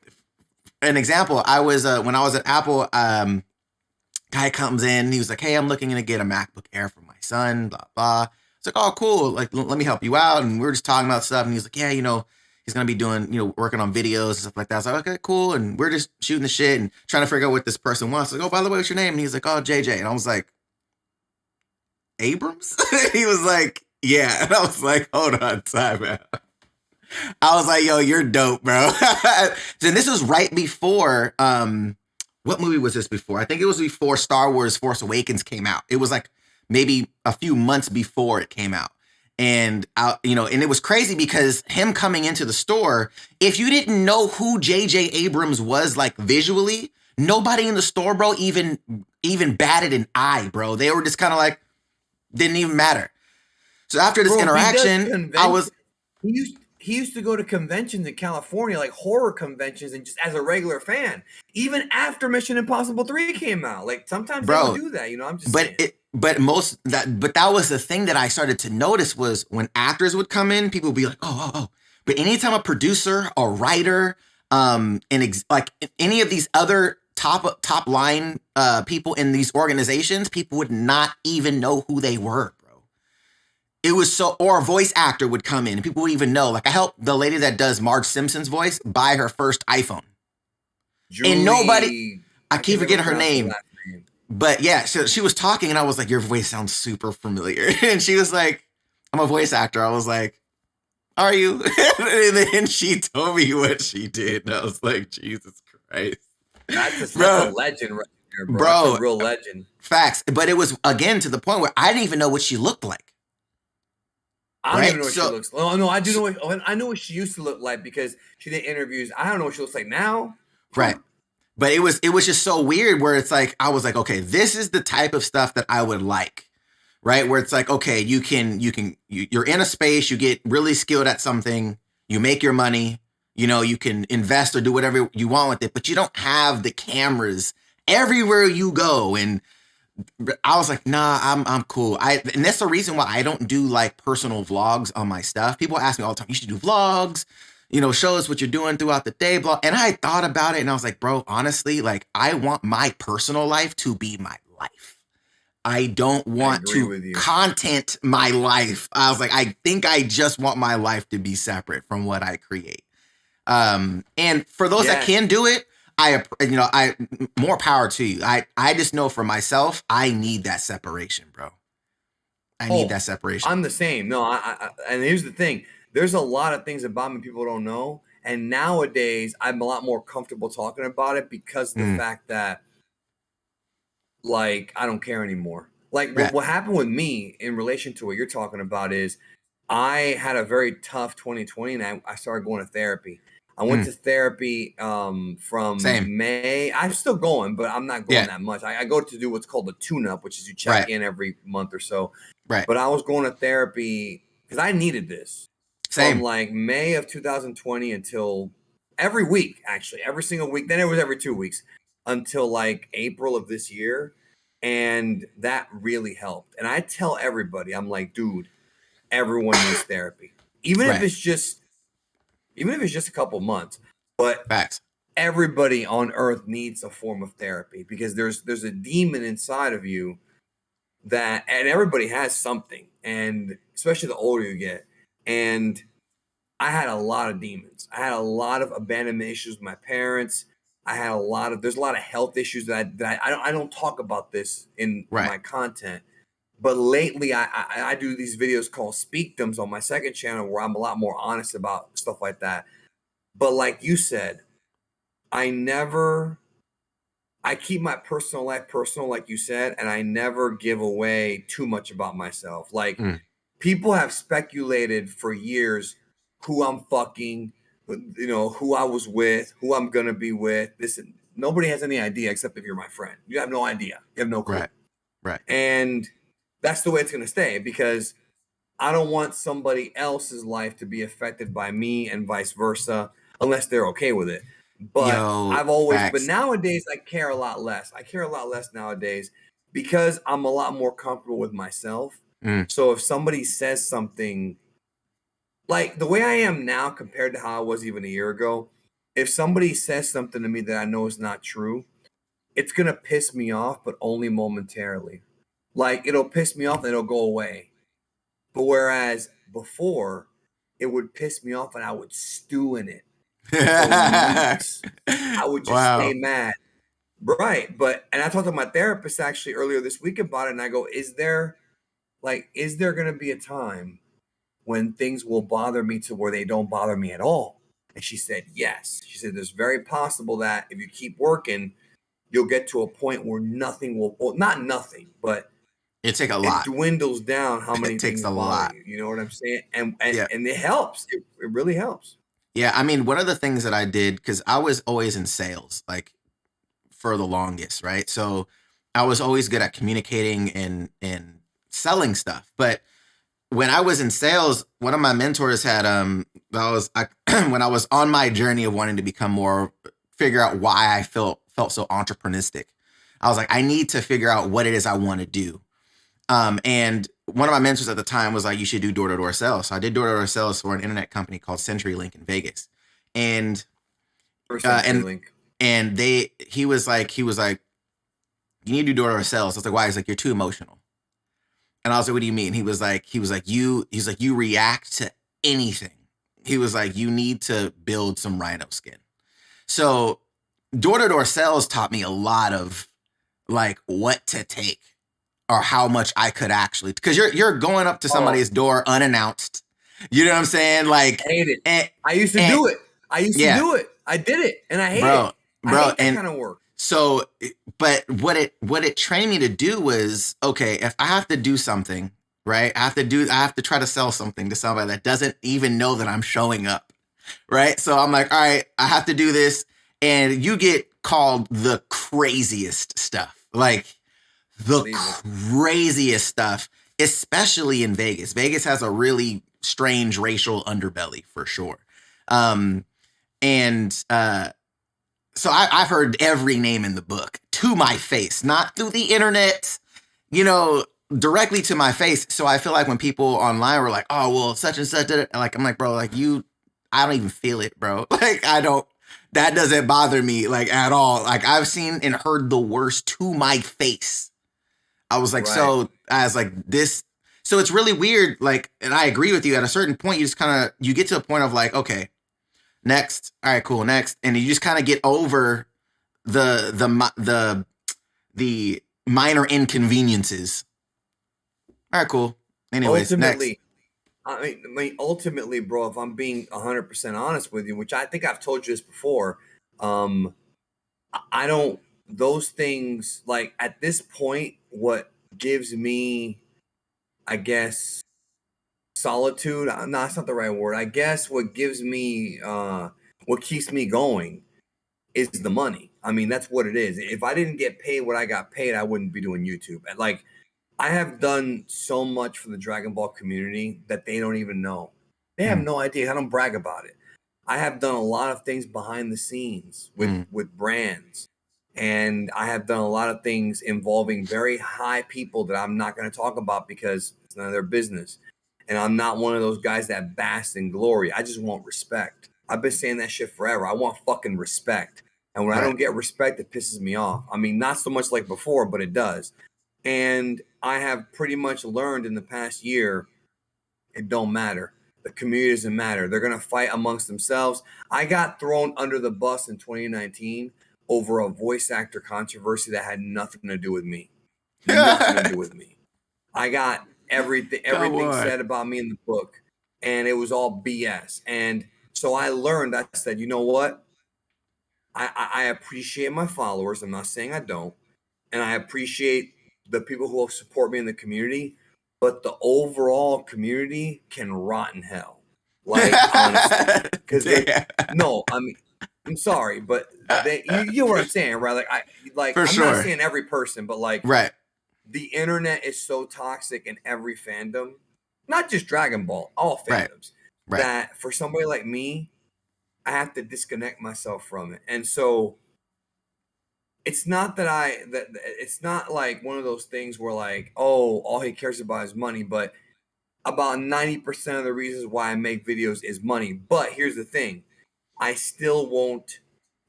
an example, I was, when I was at Apple, guy comes in, he was like, hey, I'm looking to get a MacBook Air for my son, blah, blah. It's like, oh, cool. Like, let me help you out. And we were just talking about stuff. And he's like, yeah, you know, he's going to be doing, you know, working on videos and stuff like that. I was like, okay, cool. And we're just shooting the shit and trying to figure out what this person wants. Like, oh, by the way, what's your name? And he's like, oh, JJ. And I was like, Abrams? He was like, yeah. And I was like, hold on, time out. I was like, yo, you're dope, bro. So this was right before, what movie was this before? I think it was before Star Wars Force Awakens came out. It was like maybe a few months before it came out. And, you know, and it was crazy because him coming into the store, if you didn't know who J.J. Abrams was, like visually, nobody in the store, bro, even batted an eye, bro. They were just kind of like, didn't even matter. So after this interaction, I was... He used to go to conventions in California, like horror conventions, and just as a regular fan, even after Mission Impossible 3 came out. Like sometimes they would do that, you know. I'm just saying. But that was the thing that I started to notice was when actors would come in, people would be like, oh. But anytime a producer, a writer, like any of these other top line people in these organizations, people would not even know who they were. It was so, or a voice actor would come in and people would even know. Like I helped the lady that does Marge Simpson's voice buy her first iPhone. And nobody, I keep forgetting her name. But yeah, so she was talking and I was like, your voice sounds super familiar. And she was like, I'm a voice actor. I was like, are you? And then she told me what she did. And I was like, Jesus Christ. That's a legend right there, bro. That's a real legend. Facts. But it was, again, to the point where I didn't even know what she looked like. I don't even know what she looks like. Oh, no, I do know I know what she used to look like because she did interviews. I don't know what she looks like now. Right. But it was just so weird where it's like, I was like, okay, this is the type of stuff that I would like, right? Where it's like, okay, you're in a space, you get really skilled at something, you make your money, You know, you can invest or do whatever you want with it, but you don't have the cameras everywhere you go. And I was like, nah, I'm cool. And that's the reason why I don't do like personal vlogs on my stuff. People ask me all the time, you should do vlogs, you know, show us what you're doing throughout the day, blah. And I thought about it and I was like, bro, honestly, like I want my personal life to be my life. I don't want to content my life. I was like, I think I just want my life to be separate from what I create. And for those that can do it, I more power to you. I just know for myself, I need that separation, bro. I need that separation. I'm the same. No, and here's the thing. There's a lot of things about me people don't know. And nowadays I'm a lot more comfortable talking about it because of the fact that like, I don't care anymore. Like what happened with me in relation to what you're talking about is I had a very tough 2020 and I started going to therapy. I went to therapy from May. I'm still going, but I'm not going that much. I go to do what's called a tune-up, which is you check in every month or so. Right. But I was going to therapy because I needed this. From like May of 2020 until every week, actually, every single week. Then it was every 2 weeks until like April of this year. And that really helped. And I tell everybody, I'm like, dude, everyone needs therapy. Even if it's just a couple months. But everybody on earth needs a form of therapy because there's a demon inside of you that, and everybody has something, and especially the older you get. And I had a lot of demons. I had a lot of abandonment issues with my parents. I had there's a lot of health issues that I don't talk about this in my content. But lately I do these videos called Speakdoms on my second channel where I'm a lot more honest about stuff like that. But like you said, I keep my personal life personal, like you said, and I never give away too much about myself. Like people have speculated for years who I'm fucking, you know, who I was with, who I'm gonna be with. Nobody has any idea except if you're my friend. You have no idea. You have no clue. Right. And that's the way it's gonna stay because I don't want somebody else's life to be affected by me and vice versa, unless they're okay with it. But but nowadays I care a lot less. I care a lot less nowadays because I'm a lot more comfortable with myself. So if somebody says something like the way I am now compared to how I was even a year ago, if somebody says something to me that I know is not true, it's going to piss me off, but only momentarily. Like it'll piss me off and it'll go away. But whereas before, it would piss me off and I would stew in it for weeks. I would just stay mad. Right. And I talked to my therapist actually earlier this week about it. And I go, is there going to be a time when things will bother me to where they don't bother me at all? And she said, yes. She said, there's very possible that if you keep working, you'll get to a point where nothing will, well, not nothing, but it dwindles down how many things bother you. You know what I'm saying? And it helps. It really helps. Yeah. I mean, one of the things that I did, because I was always in sales, like for the longest, right? So I was always good at communicating and selling stuff. But when I was in sales, one of my mentors had when I was on my journey of wanting to figure out why I felt so entrepreneuristic. I was like, I need to figure out what it is I want to do. And one of my mentors at the time was like, you should do door-to-door sales. So I did door-to-door sales for an internet company called CenturyLink in Vegas. And he was like, you need to do door-to-door sales. I was like, why? He's like, you're too emotional. And I was like, what do you mean? He was like, you react to anything. He was like, you need to build some rhino skin. So door-to-door sales taught me a lot of like what to take or how much I could actually, because you're going up to somebody's door unannounced. You know what I'm saying? Like, I hate it. I used to do it. I did it and I hate it. I hate that kind of work. So, but what it trained me to do was, okay, if I have to do something, right? I have to try to sell something to somebody that doesn't even know that I'm showing up, right? So I'm like, all right, I have to do this. And you get called the craziest stuff, like the craziest stuff, especially in Vegas. Vegas has a really strange racial underbelly for sure. And so I've heard every name in the book to my face, not through the internet, you know, directly to my face. So I feel like when people online were like, "Oh, well, such and such," like I'm like, bro, like I don't even feel it, bro. Like I don't. That doesn't bother me like at all. Like I've seen and heard the worst to my face. I was like, Right. so I was like, this. So it's really weird. Like, and I agree with you. At a certain point, you just kind of you get to a point of like, okay, next, all right, cool, next, and you just kind of get over the the minor inconveniences. All right, cool. Anyways, next. Ultimately, ultimately, bro, if I'm being 100% honest with you, which I think I've told you this before, um, I don't, those things, like at this point, what gives me, I guess, solitude, no, that's not the right word. I guess what gives me, what keeps me going is the money. I mean, that's what it is. If I didn't get paid what I got paid, I wouldn't be doing YouTube. And like, I have done so much for the Dragon Ball community that they don't even know. They have Mm, no idea. I don't brag about it. I have done a lot of things behind the scenes mm, with brands, and I have done a lot of things involving very high people that I'm not going to talk about because it's none of their business. And I'm not one of those guys that bask in glory. I just want respect. I've been saying that shit forever. I want fucking respect. And when I right. don't get respect, it pisses me off. I mean, not so much like before, but it does. And I have pretty much learned in the past year, it don't matter. The community doesn't matter. They're gonna fight amongst themselves. I got thrown under the bus in 2019 over a voice actor controversy that had nothing to do with me. Nothing to do with me. I got Come everything on. said about me in the book, and it was all BS. And so I learned, I said, you know what? I appreciate my followers. I'm not saying I don't. And I appreciate the people who support me in the community, but the overall community can rot in hell. Like, honestly. Because they're Damn. no, I mean, I'm sorry, but you know what I'm saying, right? For I'm not sure. saying every person, but like Right. the internet is so toxic in every fandom, not just Dragon Ball, all Right. fandoms, Right. that for somebody like me, I have to disconnect myself from it. And so it's not that it's not like one of those things where like, oh, all he cares about is money, but about 90% of the reasons why I make videos is money. But here's the thing, I still won't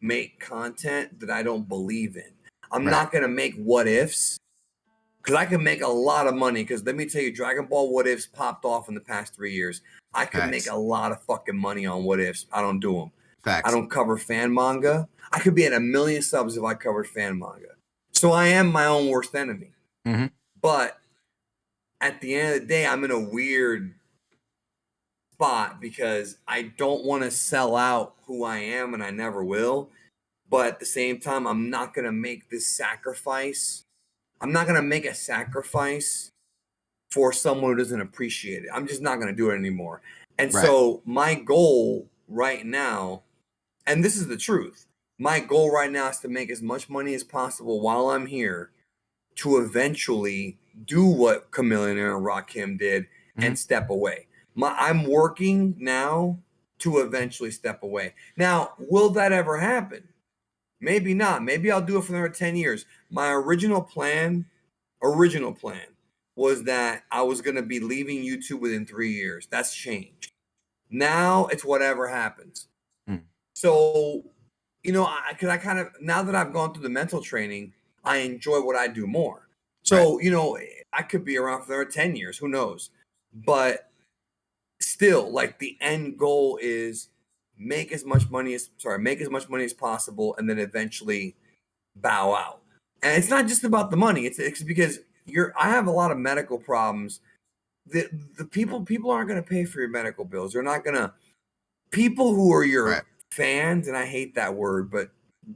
make content that I don't believe in. I'm Right. not going to make what ifs because I can make a lot of money. Because let me tell you, Dragon Ball what ifs popped off in the past 3 years. I could make Facts. a lot of fucking money on what ifs. I don't do them. I Facts. don't cover fan manga. I could be at 1 million subs if I covered fan manga. So I am my own worst enemy. Mm-hmm. But at the end of the day, I'm in a weird spot because I don't want to sell out who I am and I never will. But at the same time, I'm not going to make this sacrifice. I'm not going to make a sacrifice for someone who doesn't appreciate it. I'm just not going to do it anymore. And Right. so my goal right now, and this is the truth, my goal right now is to make as much money as possible while I'm here to eventually do what Chameleon and Rakim did Mm-hmm. and step away. I'm working now to eventually step away. Now, will that ever happen? Maybe not. Maybe I'll do it for another 10 years. My original plan was that I was going to be leaving YouTube within 3 years. That's changed. Now it's whatever happens. Mm. So, because I kind of, now that I've gone through the mental training, I enjoy what I do more. Right. So, I could be around for another 10 years, who knows? But still, like the end goal is make as much money as possible and then eventually bow out. And it's not just about the money. It's because I have a lot of medical problems. The people aren't going to pay for your medical bills. They're not going to people who are Right. your fans, and I hate that word, but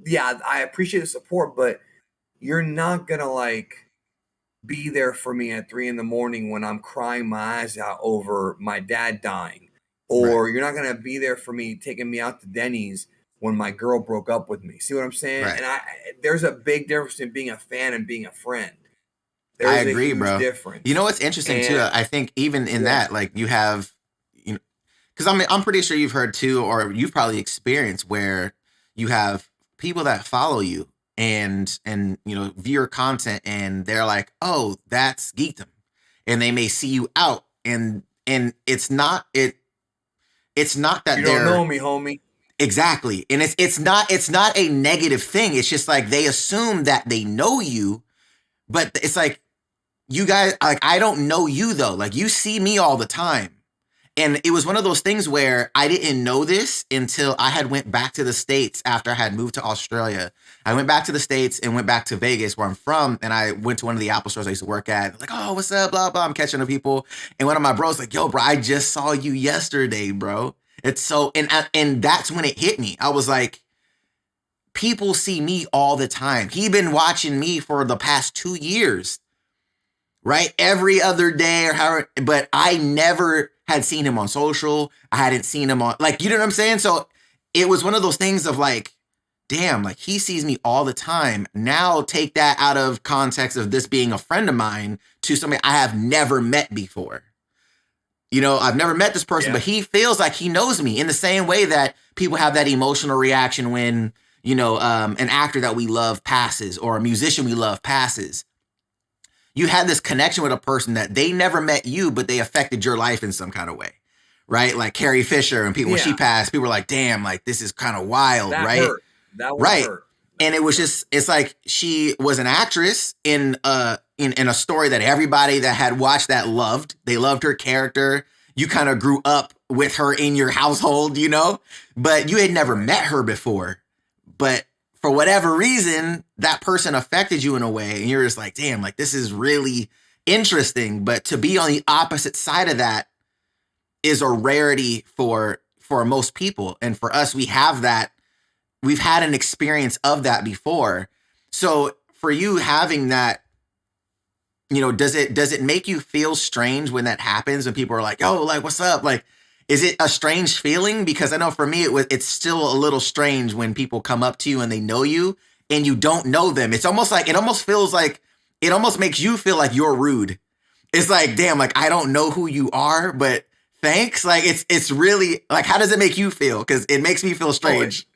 yeah, I appreciate the support, but you're not gonna like be there for me at 3 in the morning when I'm crying my eyes out over my dad dying, Right. or you're not gonna be there for me taking me out to Denny's when my girl broke up with me. See what I'm saying? Right. And there's a big difference in being a fan and being a friend. I There's a agree, huge bro. You difference. know what's interesting too? And I think even in yeah, that, like you have, you know, because I'm pretty sure you've heard too, or you've probably experienced where you have people that follow you and view your content and they're like, oh, that's Geekdom, and they may see you out and it's not that You don't they're know me, homie. exactly, and it's not a negative thing. It's just like they assume that they know you, but it's like you guys, like, I don't know you though. Like, you see me all the time. And it was one of those things where I didn't know this until I had went back to the States after I had moved to Australia. I went back to the States and went back to Vegas where I'm from. And I went to one of the Apple stores I used to work at. Like, oh, what's up? Blah, blah. I'm catching the people. And one of my bros like, yo, bro, I just saw you yesterday, bro. It's so, and that's when it hit me. I was like, people see me all the time. He been watching me for the past 2 years, right? Every other day or however, but I never had seen him on social. I hadn't seen him on, like, you know what I'm saying? So it was one of those things of like, damn, like, he sees me all the time. Now take that out of context of this being a friend of mine to somebody I have never met before. I've never met this person, but he feels like he knows me in the same way that people have that emotional reaction when, an actor that we love passes or a musician we love passes. You had this connection with a person that they never met you, but they affected your life in some kind of way, right? Like Carrie Fisher and people, when she passed, people were like, damn, like, this is kind of wild, that right? Hurt. That was right. Hurt. And it was just, it's like she was an actress in a story that everybody that had watched that loved. They loved her character. You kind of grew up with her in your household, but you had never met her before. But for whatever reason, that person affected you in a way. And you're just like, damn, like, this is really interesting. But to be on the opposite side of that is a rarity for most people. And for us, we have that. We've had an experience of that before. So for you having that, does it make you feel strange when that happens, when people are like, oh, like, what's up? Like, is it a strange feeling? Because I know for me, it's still a little strange when people come up to you and they know you and you don't know them. It's almost like, it almost makes you feel like you're rude. It's like, damn, like, I don't know who you are, but thanks. Like, it's really like, how does it make you feel? Because it makes me feel strange.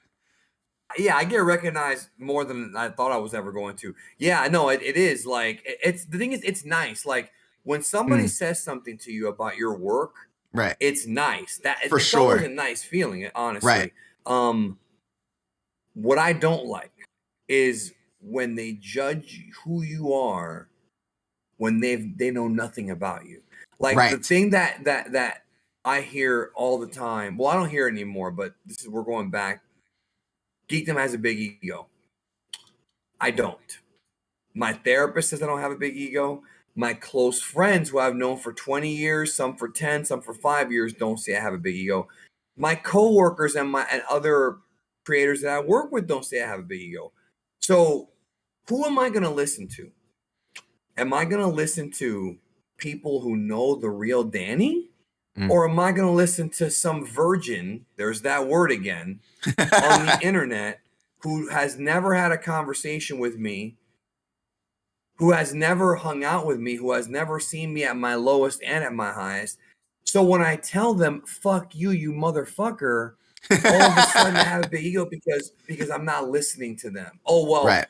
Yeah, I get recognized more than I thought I was ever going to. Yeah, I know it is like, it's the thing is, it's nice. Like, when somebody says something to you about your work, right, it's nice. For it's sure. always a nice feeling, honestly. Right. What I don't like is when they judge who you are when they know nothing about you. Like, right. The thing that I hear all the time. Well, I don't hear it anymore, but we're going back. Geekdom has a big ego. I don't. My therapist says I don't have a big ego. My close friends who I've known for 20 years, some for 10, some for 5 years, don't say I have a big ego. My coworkers and other creators that I work with don't say I have a big ego. So who am I going to listen to? Am I going to listen to people who know the real Danny? Or am I going to listen to some virgin, there's that word again, on the internet who has never had a conversation with me, who has never hung out with me, who has never seen me at my lowest and at my highest? So when I tell them, fuck you, you motherfucker, all of a sudden I have a big ego because I'm not listening to them. Oh, well, right.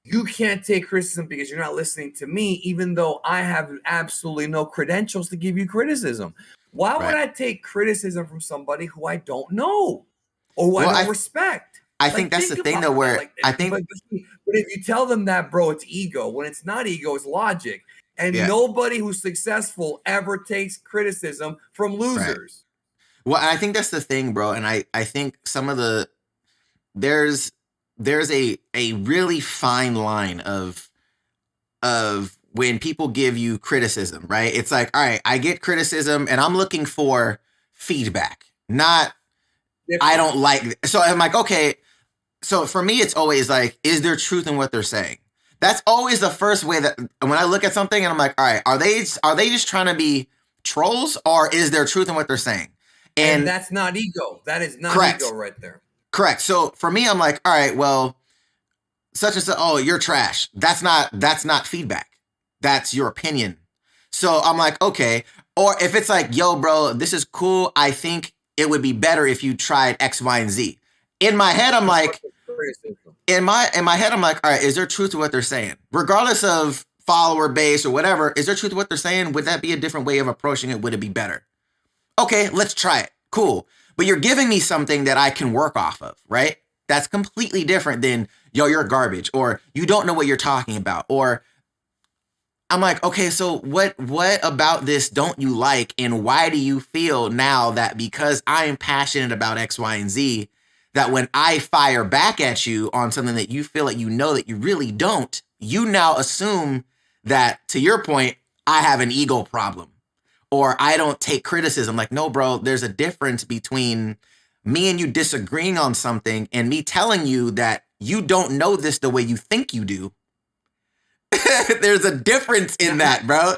You can't take criticism because you're not listening to me, even though I have absolutely no credentials to give you criticism. Why would I take criticism from somebody who I don't know or who I don't respect? I think that's the thing, though, where I think. But if you tell them that, bro, it's ego. When it's not ego, it's logic. And nobody who's successful ever takes criticism from losers. Right. Well, I think that's the thing, bro. And I think some of there's a really fine line of when people give you criticism, right? It's like, all right, I get criticism and I'm looking for feedback, not I don't like. So I'm like, okay. So for me, it's always like, is there truth in what they're saying? That's always the first way that when I look at something and I'm like, all right, are they just trying to be trolls, or is there truth in what they're saying? And that's not ego. That is not ego right there. Correct. So for me, I'm like, all right, well, such and such, oh, you're trash. That's not feedback. That's your opinion. So I'm like, okay. Or if it's like, yo, bro, this is cool. I think it would be better if you tried X, Y, and Z. In my head, I'm like, in my head, I'm like, all right, is there truth to what they're saying? Regardless of follower base or whatever, is there truth to what they're saying? Would that be a different way of approaching it? Would it be better? Okay, let's try it. Cool. But you're giving me something that I can work off of, right? That's completely different than, yo, you're garbage, or you don't know what you're talking about, or I'm like, okay, so what about this don't you like, and why do you feel now that because I am passionate about X, Y, and Z, that when I fire back at you on something that you feel like you know that you really don't, you now assume that, to your point, I have an ego problem or I don't take criticism. Like, no, bro, there's a difference between me and you disagreeing on something and me telling you that you don't know this the way you think you do. There's a difference in that, bro.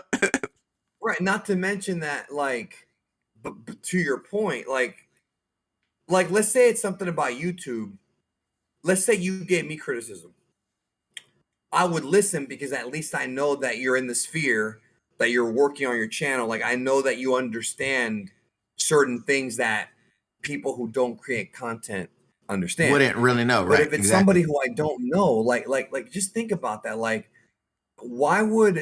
Right. Not to mention that, like, but to your point, like let's say it's something about YouTube. Let's say you gave me criticism. I would listen because at least I know that you're in the sphere, that you're working on your channel. Like, I know that you understand certain things that people who don't create content understand. Wouldn't really know, But right? if it's Exactly. somebody who I don't know, like just think about that. Like, why would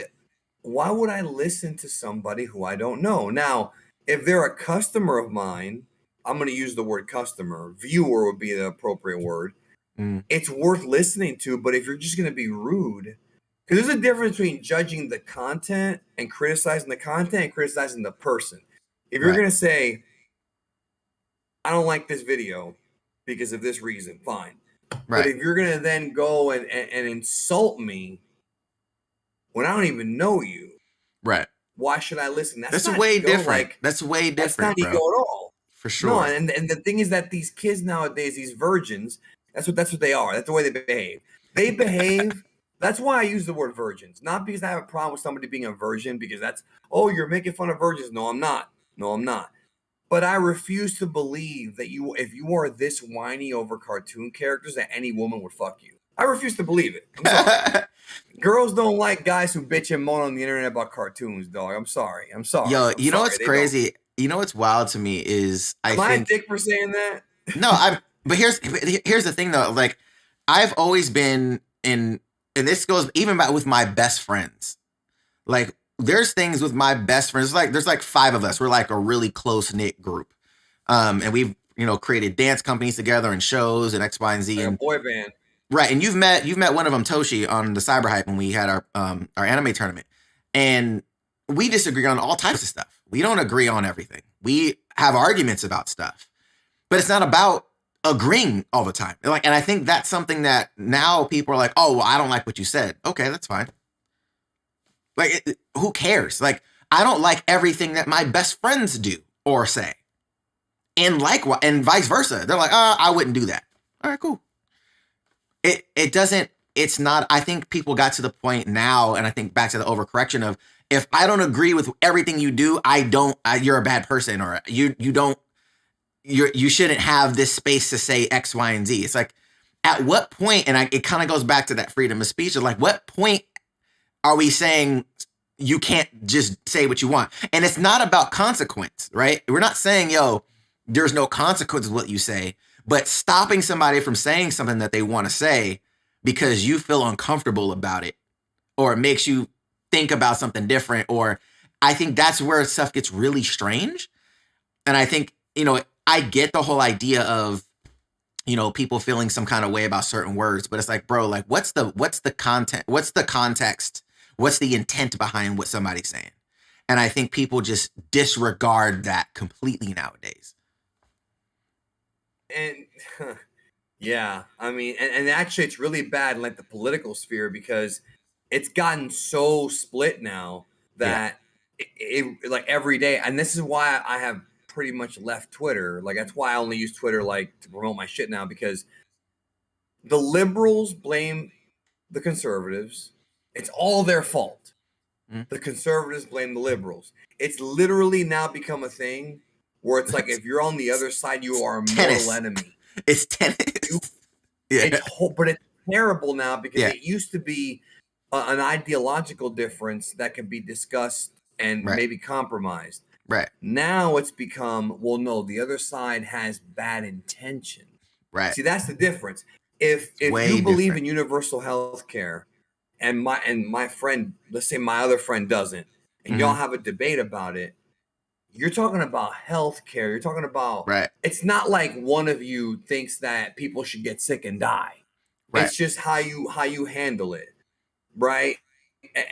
I listen to somebody who I don't know? Now, if they're a customer of mine, I'm going to use the word customer. Viewer would be the appropriate word. It's worth listening to. But if you're just going to be rude, because there's a difference between judging the content and criticizing the content and criticizing the person. If you're Right. going to say, I don't like this video because of this reason, fine. But Right. if you're going to then go and insult me when I don't even know you, Right. why should I listen? That's Not way ego. different. Like, That's way that's not different, ego bro. at all. For No, sure. and the thing is that these kids nowadays, these virgins, that's what they are. That's the way they behave. They behave. That's why I use the word virgins, not because I have a problem with somebody being a virgin, because that's, oh, you're making fun of virgins. No, I'm not. No, I'm not. But I refuse to believe that if you are this whiny over cartoon characters, that any woman would fuck you. I refuse to believe it. I'm sorry. Girls don't like guys who bitch and moan on the internet about cartoons, dog. I'm sorry. Yo, I'm you know sorry. what's They don't. crazy? You know what's wild to me is I Am I a think dick for saying that? no, but here's the thing though. Like, I've always been in, and this goes even back with my best friends. Like, there's things with my best friends. There's like 5 of us. We're like a really close knit group. And we've created dance companies together and shows and X, Y, and Z. Like a And boy band. right, and you've met one of them, Toshi, on the Cyber Hype when we had our anime tournament, and we disagree on all types of stuff. We don't agree on everything. We have arguments about stuff, but it's not about agreeing all the time. And I think that's something that now people are like, oh, well, I don't like what you said. Okay, that's fine. Like, who cares? Like, I don't like everything that my best friends do or say, and likewise, and vice versa. They're like, I wouldn't do that. All right, cool. It doesn't. It's not. I think people got to the point now, and I think back to the overcorrection of, if I don't agree with everything you do, you're a bad person, or you don't. You shouldn't have this space to say X, Y, and Z. It's like, at what point, and it kind of goes back to that freedom of speech. Of like, what point are we saying you can't just say what you want? And it's not about consequence, right? We're not saying, yo, there's no consequence with what you say, but stopping somebody from saying something that they want to say because you feel uncomfortable about it, or it makes you think about something different. Or I think that's where stuff gets really strange. And I think, I get the whole idea of, people feeling some kind of way about certain words, but it's like, bro, like, what's the content? What's the context? What's the intent behind what somebody's saying? And I think people just disregard that completely nowadays. And yeah, I mean, and actually, it's really bad in like the political sphere, because it's gotten so split now that like every day, and this is why I have pretty much left Twitter. Like, that's why I only use Twitter like to promote my shit now, because the liberals blame the conservatives. It's all their fault. The conservatives blame the liberals. It's literally now become a thing where it's like, if you're on the other side, you are a mortal enemy. It's tennis. But it's terrible now, because Yeah. it used to be an ideological difference that can be discussed and Right. maybe compromised. Right. Now it's become, well, no, the other side has bad intention. Right. See, that's the difference. If you Way believe different. in universal health care and my friend, let's say my other friend doesn't, and y'all Mm-hmm. have a debate about it, you're talking about healthcare. You're talking about, Right. it's not like one of you thinks that people should get sick and die. Right. It's just how you handle it, right?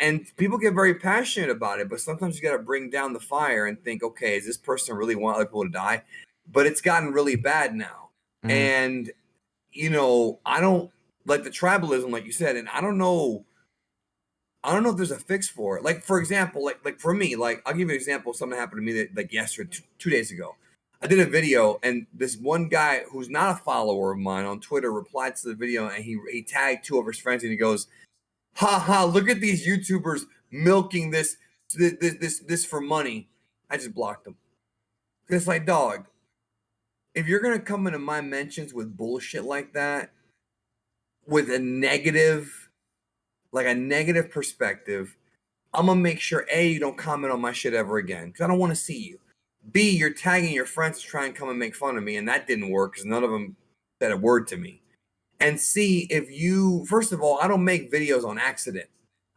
And people get very passionate about it, but sometimes you got to bring down the fire and think, okay, is this person really want other people to die? But it's gotten really bad now, Mm-hmm. and I don't like the tribalism, like you said, and I don't know. I don't know if there's a fix for it. Like, for example, like for me, like I'll give you an example of something that happened to me that like yesterday, 2 days ago. I did a video, and this one guy who's not a follower of mine on Twitter replied to the video, and he tagged two of his friends, and he goes, "Ha ha! Look at these YouTubers milking this for money." I just blocked them. It's like, dog, if you're gonna come into my mentions with bullshit like that, with a negative perspective, I'm gonna make sure A, you don't comment on my shit ever again because I don't want to see you. B, you're tagging your friends to try and come and make fun of me, and that didn't work because none of them said a word to me. And C, if you, first of all, I don't make videos on accident.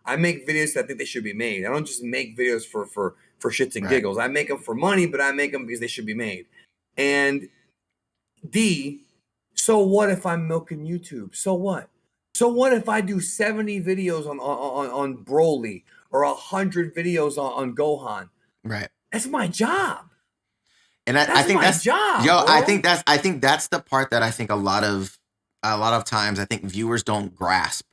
I make videos that I think they should be made. I don't just make videos for shits and Right. giggles. I make them for money, but I make them because they should be made. And D, so what if I'm milking YouTube? So what? So what if I do 70 videos on Broly or 100 videos on Gohan? Right. That's my job. And I That's think my that's job, yo. bro. I think that's the part that I think a lot of times I think viewers don't grasp.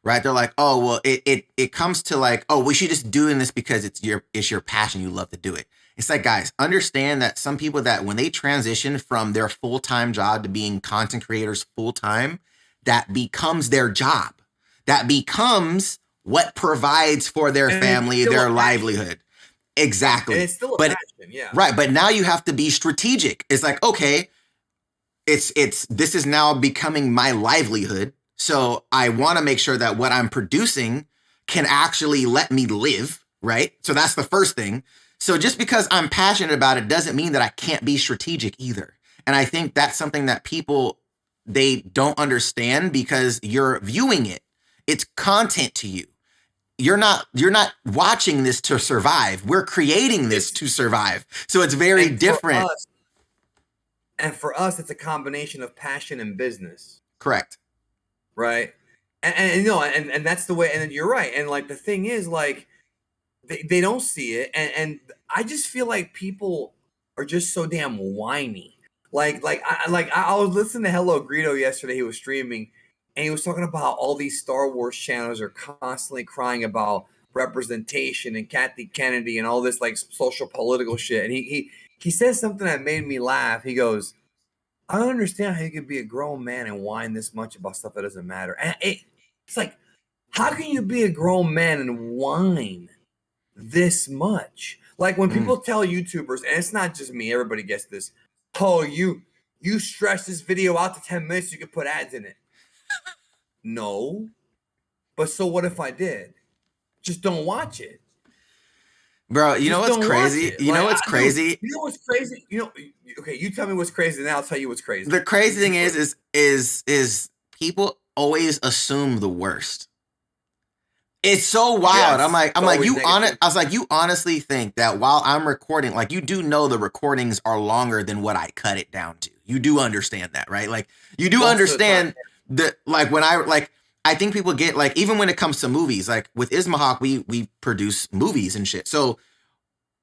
Right? They're like, oh well, it comes to like, oh, we should just doing this because it's your passion. You love to do it. It's like, guys, understand that some people that when they transition from their full time job to being content creators full time, that becomes their job. That becomes what provides for their And it's family, still a their passion. livelihood. And Exactly. it's still a But passion, yeah. right, but now you have to be strategic. It's like, okay, it's this is now becoming my livelihood. So I want to make sure that what I'm producing can actually let me live, right? So that's the first thing. So just because I'm passionate about it doesn't mean that I can't be strategic either. And I think that's something that people they don't understand because you're viewing it. It's content to you. You're not watching this to survive. We're creating this It's to survive. So it's very and for different. us, and for us, it's a combination of passion and business, Correct. right? And that's the way. And you're right. And like the thing is, like they don't see it, and I just feel like people are just so damn whiny. I was listening to Hello Greedo yesterday. He was streaming, and he was talking about all these Star Wars channels are constantly crying about representation and Kathy Kennedy and all this like social political shit. And he says something that made me laugh. He goes, "I don't understand how you could be a grown man and whine this much about stuff that doesn't matter." And it's like, how can you be a grown man and whine this much? Like when Mm. people tell YouTubers, and it's not just me, everybody gets this. Oh, you stretch this video out to 10 minutes, you can put ads in it. No, but so what if I did? Just don't watch it. Bro, you know Just what's don't watch crazy? it. You know Like, what's dude, crazy? you know what's crazy? Okay, you tell me what's crazy, and then I'll tell you what's The crazy. crazy thing is people always assume the worst. It's so wild. Yes, I'm it's like, always you honest negative. I was like, you honestly think that while I'm recording, like you do know the recordings are longer than what I cut it down to. You do understand that, right? Like you do Most of the time. understand that like when I think people get like even when it comes to movies, like with Ismahawk, we produce movies and shit. So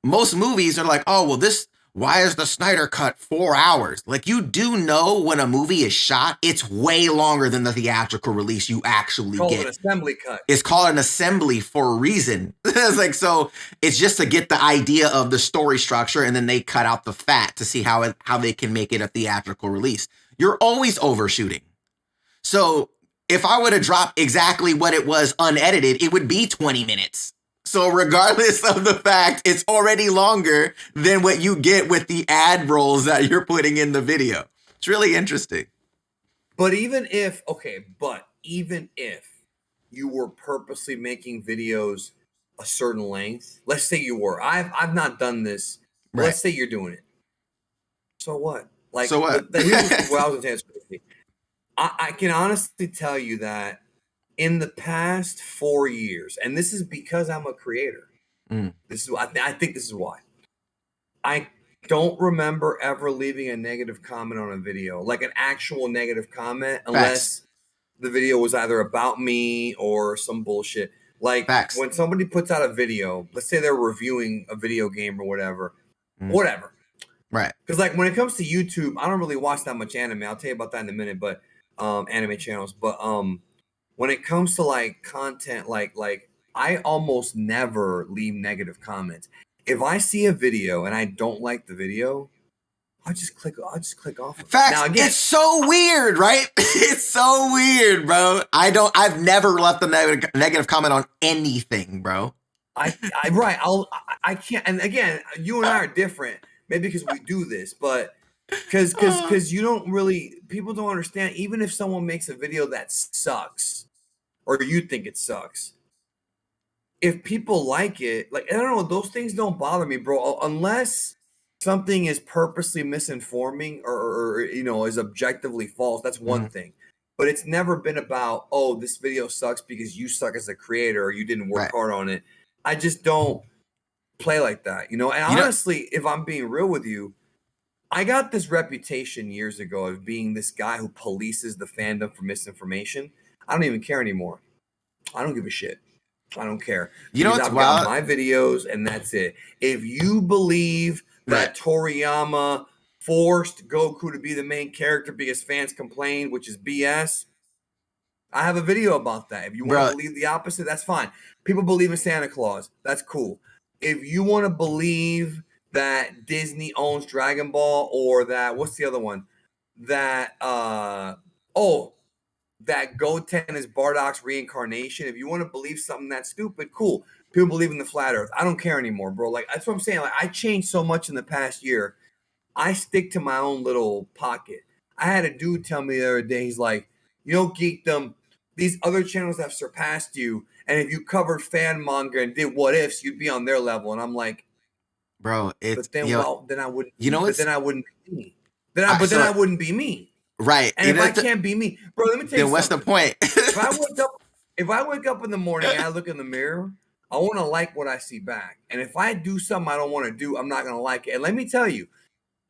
most movies are like, oh, well, why is the Snyder cut 4 hours? Like, you do know when a movie is shot, it's way longer than the theatrical release you actually Call it an get. assembly cut. It's called an assembly for a reason. It's like, so it's just to get the idea of the story structure, and then they cut out the fat to see how they can make it a theatrical release. You're always overshooting. So if I were to drop exactly what it was unedited, it would be 20 minutes. So regardless of the fact, it's already longer than what you get with the ad rolls that you're putting in the video. It's really interesting. But even if you were purposely making videos a certain length, let's say you were. I've not done this Right. Let's say you're doing it. So what? Like, So what? here's what I was going to say. I can honestly tell you that in the past 4 years, and this is because I'm a creator. This is I think this is why. I don't remember ever leaving a negative comment on a video, like an actual negative comment, Facts. unless the video was either about me or some bullshit. Like Facts. when somebody puts out a video, let's say they're reviewing a video game or whatever. Right. Because like when it comes to YouTube, I don't really watch that much anime. I'll tell you about that in a minute, but anime channels. But when it comes to like content, like I almost never leave negative comments. If I see a video and I don't like the video, I'll just click off of it. Facts. Now again, it's so weird, right? It's so weird, bro. I've never left a negative comment on anything, bro. I can't. And again, you and I are different. Maybe because we do this, but because you don't really, people don't understand. Even if someone makes a video that sucks, or you think it sucks, if people like it, like I don't know, those things don't bother me, bro. Unless something is purposely misinforming or is objectively false. That's one thing. But it's never been about, oh, this video sucks because you suck as a creator or you didn't work hard on it. I just don't play like that, And honestly, if I'm being real with you, I got this reputation years ago of being this guy who polices the fandom for misinformation. I don't even care anymore. I don't give a shit. I don't care. What's I've wild? got my videos and that's it. If you believe that Toriyama forced Goku to be the main character because fans complained, which is BS, I have a video about that. If you want to believe the opposite, that's fine. People believe in Santa Claus. That's cool. If you want to believe that Disney owns Dragon Ball or that, what's the other one? That, that Goten is Bardock's reincarnation. If you want to believe something that's stupid, cool. People believe in the flat earth. I don't care anymore, bro. Like, that's what I'm saying. Like, I changed so much in the past year. I stick to my own little pocket. I had a dude tell me the other day, he's like, Geekdom, these other channels have surpassed you. And if you covered fan manga and did what ifs, you'd be on their level. And I'm like, bro, it's then I wouldn't. Then I wouldn't be me. Then I wouldn't be me. Right. And if I can't be me, bro, let me tell you something. Then what's the point? If I wake up in the morning and I look in the mirror, I want to like what I see back. And if I do something I don't want to do, I'm not going to like it. And let me tell you,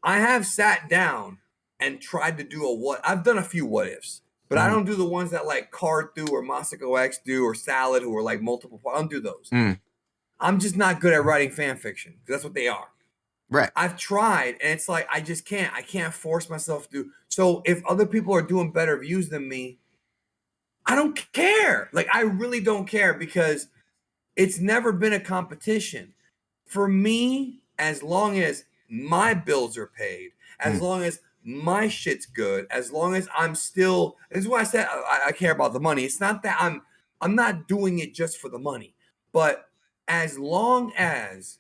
I have sat down and tried to do I've done a few what ifs, but I don't do the ones that like Card do or Masako X do or Salad who are like multiple. I don't do those. I'm just not good at writing fan fiction because that's what they are. Right. I've tried and it's like I just can't. I can't force myself to do. So if other people are doing better views than me, I don't care. Like I really don't care because it's never been a competition. For me, as long as my bills are paid, as long as my shit's good, as long as I'm still, this is why I said I care about the money. It's not that I'm not doing it just for the money, but as long as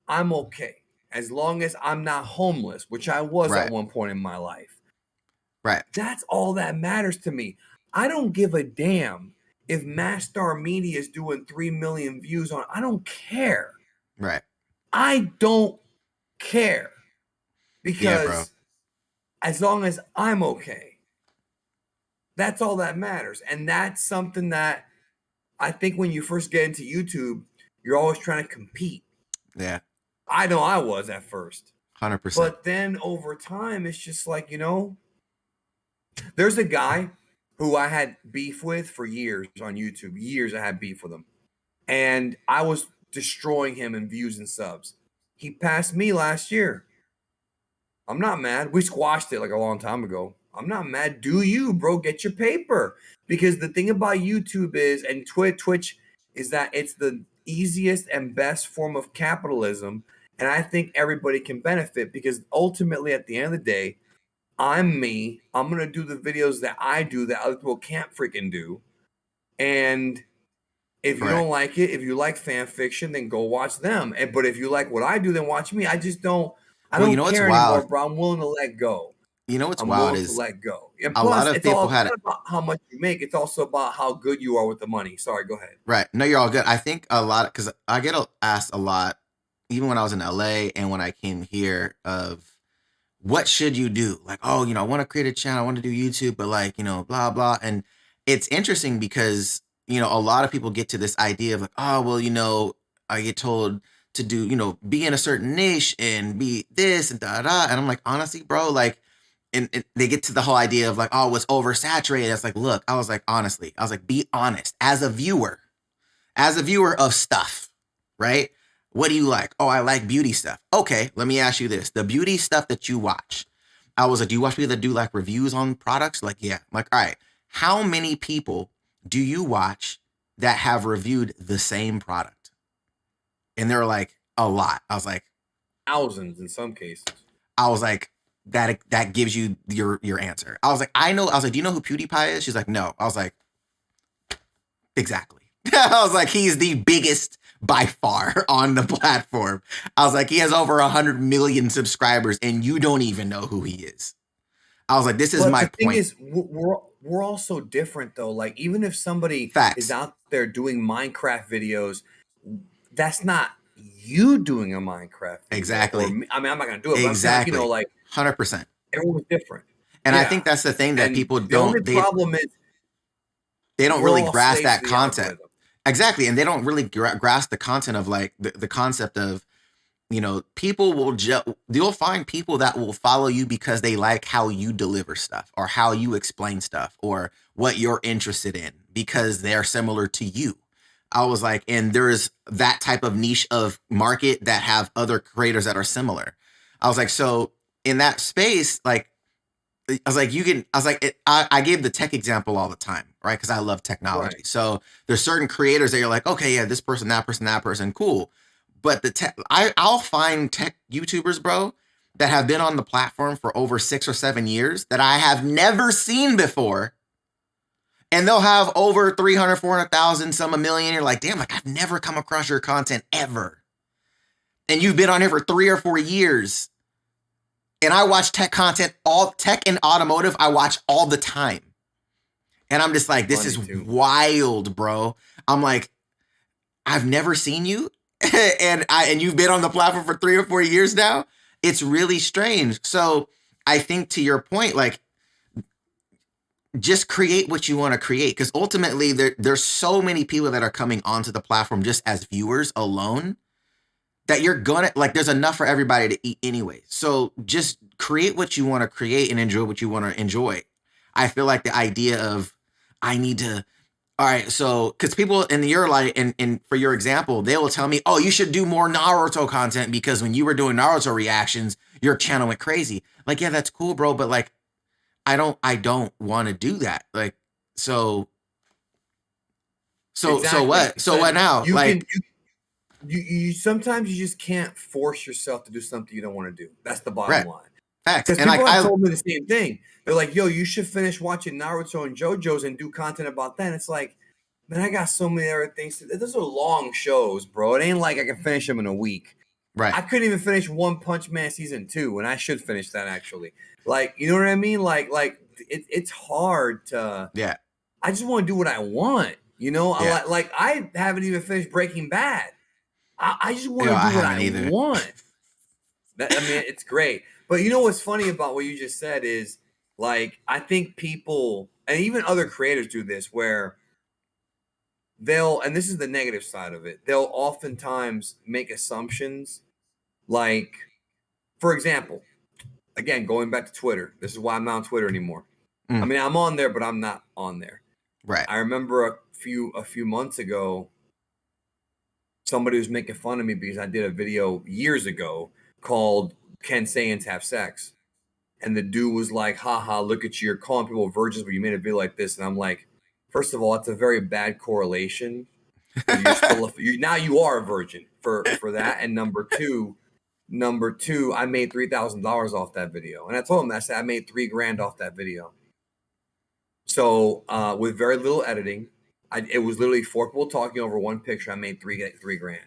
I'm okay, as long as I'm not homeless, which I was at one point in my life, that's all that matters to me. I don't give a damn if Mastar Media is doing 3 million views on. I don't care. Right. I don't care because as long as I'm okay, that's all that matters. And that's something that I think when you first get into YouTube, you're always trying to compete. Yeah. I know I was at first. 100%. But then over time, it's just like, there's a guy who I had beef with for years on YouTube. Years I had beef with him. And I was destroying him in views and subs. He passed me last year. I'm not mad. We squashed it like a long time ago. I'm not mad. Do you, bro? Get your paper. Because the thing about YouTube is, and Twitch is that it's the easiest and best form of capitalism. And I think everybody can benefit because ultimately at the end of the day, I'm me. I'm going to do the videos that I do that other people can't freaking do. And if you don't like it, if you like fan fiction, then go watch them. But if you like what I do, then watch me. I just don't. I don't care anymore, bro. I'm willing to let go. What's wild is to let go. And plus, it's all not about how much you make. It's also about how good you are with the money. Sorry, go ahead. Right. No, you're all good. I think a lot because I get asked a lot, even when I was in LA and when I came here, of what should you do? Like, oh, I want to create a channel, I want to do YouTube, but like, blah, blah. And it's interesting because, a lot of people get to this idea of like, oh, well, I get told to do, be in a certain niche and be this and da da. And I'm like, honestly, bro, like, and they get to the whole idea of like, oh, it's oversaturated. It's like, look, I was like, honestly, I was like, be honest as a viewer of stuff, right? What do you like? Oh, I like beauty stuff. Okay, let me ask you this. The beauty stuff that you watch, I was like, do you watch people that do like reviews on products? Like, yeah. I'm like, all right, how many people do you watch that have reviewed the same product? And they're like, a lot. I was like, thousands in some cases. I was like, that gives you your answer. I was like, I know. I was like, do you know who PewDiePie is? She's like, no. I was like, exactly. I was like, he's the biggest by far on the platform. I was like, he has over 100 million subscribers and you don't even know who he is. I was like, this is my point. The thing is, we're all so different though. Like, even if somebody is out there doing Minecraft videos, that's not you doing a Minecraft video. Exactly. I mean, I'm not going to do it, but exactly. I'm saying, like 100%. Everyone's different. And I think that's the thing that people don't. The only problem is they don't really grasp that concept. Exactly. And they don't really grasp the content of like the concept of, people will you'll find people that will follow you because they like how you deliver stuff or how you explain stuff or what you're interested in because they're similar to you. I was like, and there's that type of niche of market that have other creators that are similar. I was like, so in that space, like, I was like, I gave the tech example all the time, right? Because I love technology. Right. So there's certain creators that you're like, okay, yeah, this person, that person, cool. But I'll find tech YouTubers, bro, that have been on the platform for over 6 or 7 years that I have never seen before. And they'll have over 300, 400,000, some a million. You're like, damn, like I've never come across your content ever. And you've been on here for 3 or 4 years. And I watch tech content, all tech and automotive, I watch all the time. And I'm just like, this is wild, bro. I'm like, I've never seen you. and you've been on the platform for 3 or 4 years now. It's really strange. So I think to your point, like, just create what you want to create. Because ultimately there's so many people that are coming onto the platform just as viewers alone that you're gonna like, there's enough for everybody to eat anyway. So just create what you want to create and enjoy what you want to enjoy. I feel like the idea of I need to, all right, so because people in your life and for your example, they will tell me, oh, you should do more Naruto content because when you were doing Naruto reactions, your channel went crazy. Like, yeah, that's cool, bro, but like I don't want to do that. Like, so what? So what now? You sometimes you just can't force yourself to do something you don't want to do. That's the bottom line. Facts. Because people have told me the same thing. They're like, yo, you should finish watching Naruto and JoJo's and do content about that. And it's like, man, I got so many other things. Those are long shows, bro. It ain't like I can finish them in a week. Right. I couldn't even finish One Punch Man season 2, and I should finish that actually. Like, you know what I mean? Like it's hard to. Yeah. I just want to do what I want. You know, yeah. I haven't even finished Breaking Bad. I just want to do what I want. I mean, it's great. But you know what's funny about what you just said is, like, I think people, and even other creators do this, where and this is the negative side of it, they'll oftentimes make assumptions. Like, for example, again, going back to Twitter, this is why I'm not on Twitter anymore. I mean, I'm on there, but I'm not on there. Right. I remember a few months ago, somebody was making fun of me because I did a video years ago called Can Saiyans Have Sex? And the dude was like, haha, look at you, you're calling people virgins, but you made a video like this. And I'm like, first of all, it's a very bad correlation. You're still now you are a virgin for that. And number two, I made $3,000 off that video. And I told him, I said, I made $3,000 off that video. So with very little editing, it was literally 4 people talking over one picture. I made $3,000.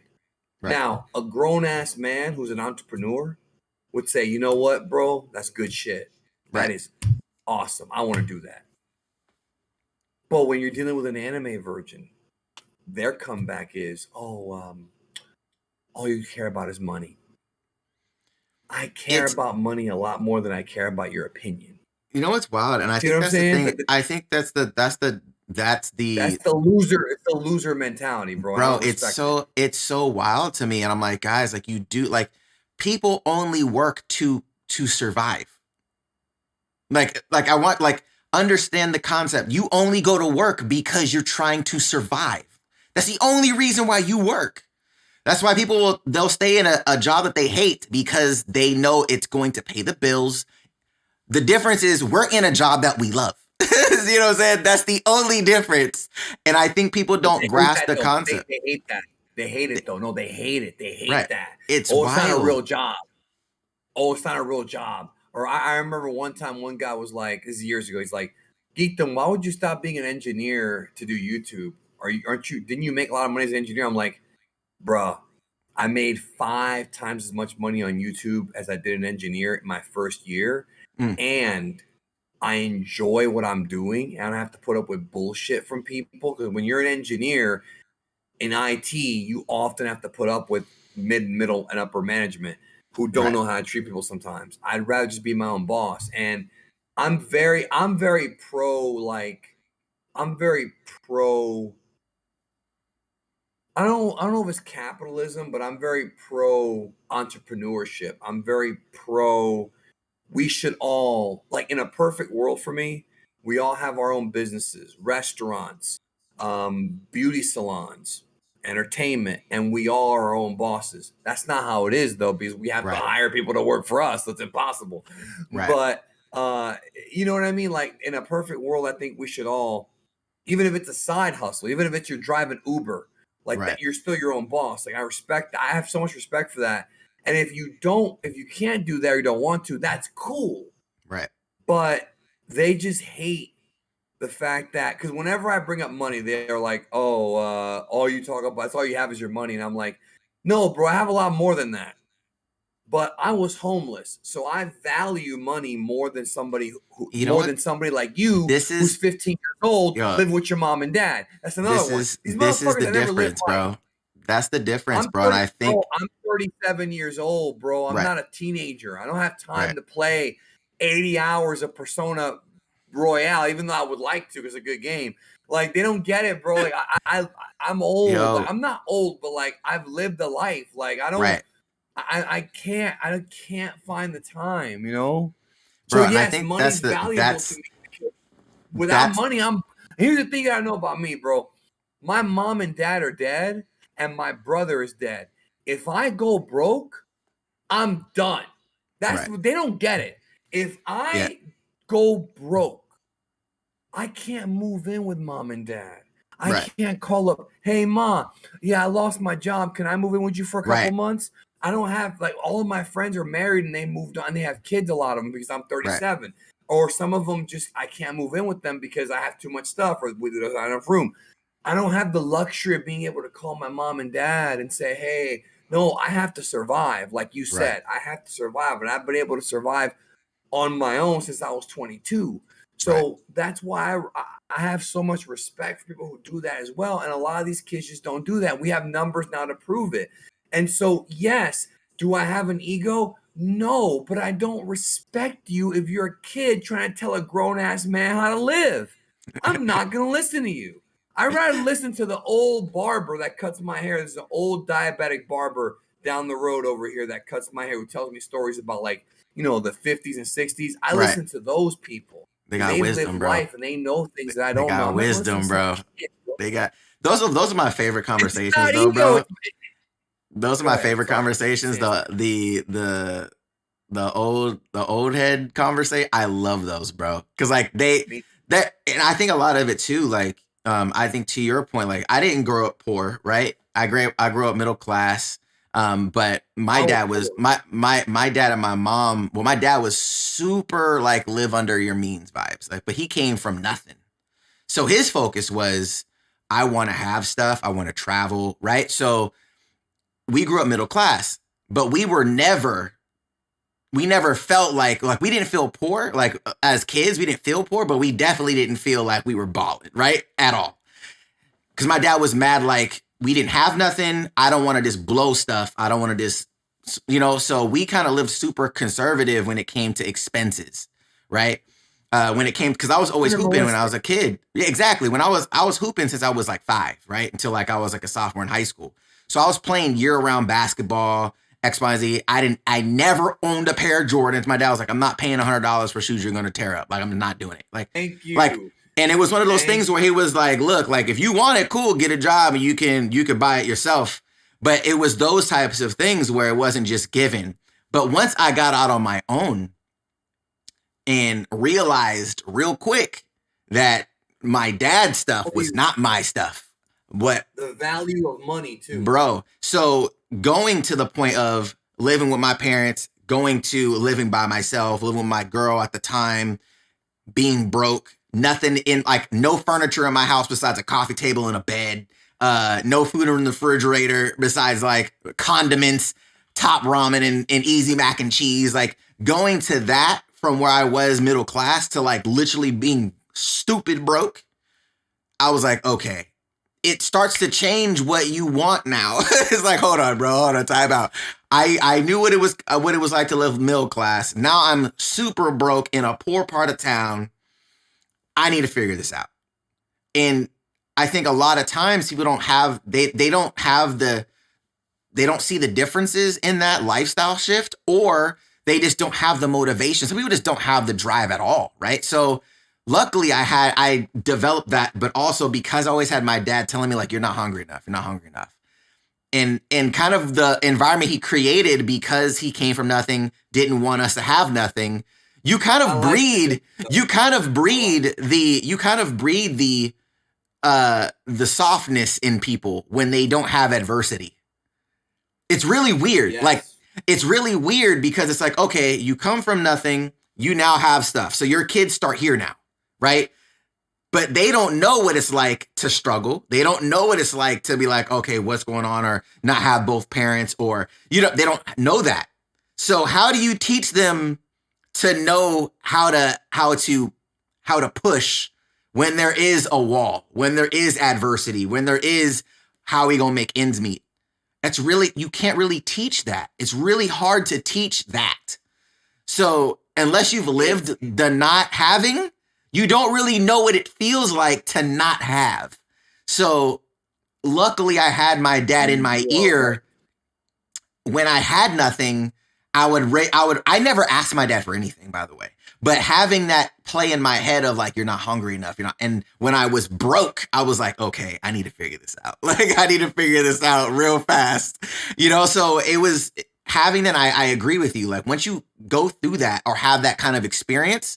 Right. Now, a grown ass man who's an entrepreneur would say, you know what, bro, that's good shit. That is awesome. I want to do that. But when you're dealing with an anime virgin, their comeback is, all you care about is money. I care It's, about money a lot more than I care about your opinion. you know what's wild, and I See what think I'm that's the saying? thing. I think that's That's the the loser. It's the loser mentality, bro. And I bro. don't respect it. It's so wild to me, and I'm like, guys, like you do like people only work to survive. Like I want like understand the concept. You only go to work because you're trying to survive. That's the only reason why you work. That's why they'll stay in a job that they hate because they know it's going to pay the bills. The difference is we're in a job that we love. You know what I'm saying? That's the only difference. And I think people But don't they hate grasp that the though. concept. They hate that. They hate it though. No, they hate it. They hate Right. that. It's Oh, it's not a real wild. job. Oh, it's not a real job. Or I remember one time one guy was like, this is years ago, he's like, Geekdom, why would you stop being an engineer to do YouTube? Didn't you make a lot of money as an engineer? I'm like, bruh, I made 5 times as much money on YouTube as I did an engineer in my first year. Mm, And I enjoy what I'm doing. And I don't have to put up with bullshit from people. Because when you're an engineer in IT, you often have to put up with middle, and upper management who don't right. know how to treat people sometimes. I'd rather just be my own boss. And I'm very pro, like, I'm very pro. I don't know if it's capitalism, but I'm very pro entrepreneurship. I'm very pro. We should all, like, in a perfect world for me, we all have our own businesses, restaurants, beauty salons, entertainment, and we all are our own bosses. That's not how it is though, because we have to Right. hire people to work for us. That's impossible. Right. But you know what I mean? Like, in a perfect world, I think we should all, even if it's a side hustle, even if it's you're driving Uber, like Right. that, you're still your own boss. Like, I have so much respect for that. And if you can't do that or you don't want to, that's cool. Right. But they just hate the fact that, because whenever I bring up money, they're like, oh, all you talk about, that's all you have is your money. And I'm like, no, bro, I have a lot more than that. But I was homeless, so I value money more than somebody You know what? like you, This who's is 15 years old, yo, living with your mom and dad. That's another one. These this is motherfuckers the that never lived difference, life. bro. That's the difference, I'm bro. And 30, I bro. think I'm 37 years old, bro. I'm right. not a teenager. I don't have time Right. to play 80 hours of Persona Royale, even though I would like to, because it's a good game. Like, they don't get it, bro. Like, I'm old. Like, Yo, I'm not old, but like, I've lived a life. Like, right. I can't find the time, you know? So Bro, and I yes, think money's valuable to me because without that's money, here's the thing I know about me, bro. My mom and dad are dead, and my brother is dead. If I go broke, I'm done. right. They don't get it. If Yeah. I go broke, I can't move in with mom and dad. I Right. can't call up, hey, mom, yeah, I lost my job. Can I move in with you for a couple Right. months? I don't have, like, all of my friends are married and they moved on. They have kids, a lot of them, because I'm Right. 37. Or some of them just, I can't move in with them because I have too much stuff or there's not enough room. I don't have the luxury of being able to call my mom and dad and say, hey, no, I have to survive. Like you Right. said, I have to survive. And I've been able to survive on my own since I was 22. Right. So that's why I have so much respect for people who do that as well. And a lot of these kids just don't do that. We have numbers now to prove it. And so, yes, do I have an ego? No, but I don't respect you if you're a kid trying to tell a grown ass man how to live. I'm not going to listen to you. I'd rather listen to the old barber that cuts my hair. There's an old diabetic barber down the road over here that cuts my hair, who tells me stories about, like, the 50s and 60s. I Right. listen to those people. They And got they've lived wisdom, bro. life and they know things that I They don't know. got I'm not listening wisdom, to some bro. shit, bro. They got those are my favorite It's conversations not though, ego. bro. Those are Go my ahead. favorite Sorry. conversations. The old head conversation. I love those, bro. Cause like and I think a lot of it too, like, I think to your point, like I didn't grow up poor, right? I grew up middle class. But my Oh, dad was my dad and my mom. Well, my dad was super like live under your means vibes. Like, but he came from nothing. So his focus was, I want to have stuff. I want to travel, right? So we grew up middle class, but we never felt like we didn't feel poor. Like as kids, we didn't feel poor, but we definitely didn't feel like we were balling, right? At all. Because my dad was mad, like we didn't have nothing. I don't want to just blow stuff. I don't want to just, so we kind of lived super conservative when it came to expenses, right? When it came, because I was always hooping when I was a kid. Yeah, exactly. When I was hooping since I was like 5, right? Until like I was like a sophomore in high school. So I was playing year-round basketball, X, Y, Z. I never owned a pair of Jordans. My dad was like, I'm not paying $100 for shoes you're going to tear up. Like, I'm not doing it. Thank Like, you. and it was one of those things where he was like, look, like if you want it, cool, get a job and you can buy it yourself. But it was those types of things where it wasn't just given. But once I got out on my own and realized real quick that my dad's stuff was not my stuff. What the value of money too, bro. So going to the point of living with my parents, going to living by myself, living with my girl at the time, being broke, nothing in, like no furniture in my house besides a coffee table and a bed, no food in the refrigerator besides like condiments, top ramen and easy mac and cheese. Like going to that from where I was middle class to like literally being stupid broke, I was like, okay, it starts to change what you want now. It's like, hold on, bro, hold on, time out. I knew what it was like to live middle class. Now I'm super broke in a poor part of town. I need to figure this out. And I think a lot of times people don't have they don't have they don't see the differences in that lifestyle shift, or they just don't have the motivation. Some people just don't have the drive at all, right? So luckily I developed that, but also because I always had my dad telling me like, you're not hungry enough, you're not hungry enough. And kind of the environment he created because he came from nothing, didn't want us to have nothing. You kind of breed the softness in people when they don't have adversity. It's really weird. Yes. Like, it's really weird because it's like, okay, you come from nothing, you now have stuff. So your kids start here now, right? But they don't know what it's like to struggle. They don't know what it's like to be like, okay, what's going on, or not have both parents, or they don't know that. So how do you teach them to know how to push when there is a wall, when there is adversity, when there is how we gonna make ends meet? You can't really teach that. It's really hard to teach that. So unless you've lived the not having, you don't really know what it feels like to not have. So luckily I had my dad in my ear when I had nothing. I never asked my dad for anything, by the way, but having that play in my head of like, you're not hungry enough, and when I was broke, I was like, okay, I need to figure this out. Like, I need to figure this out real fast, so it was having that. I agree with you. Like, once you go through that or have that kind of experience,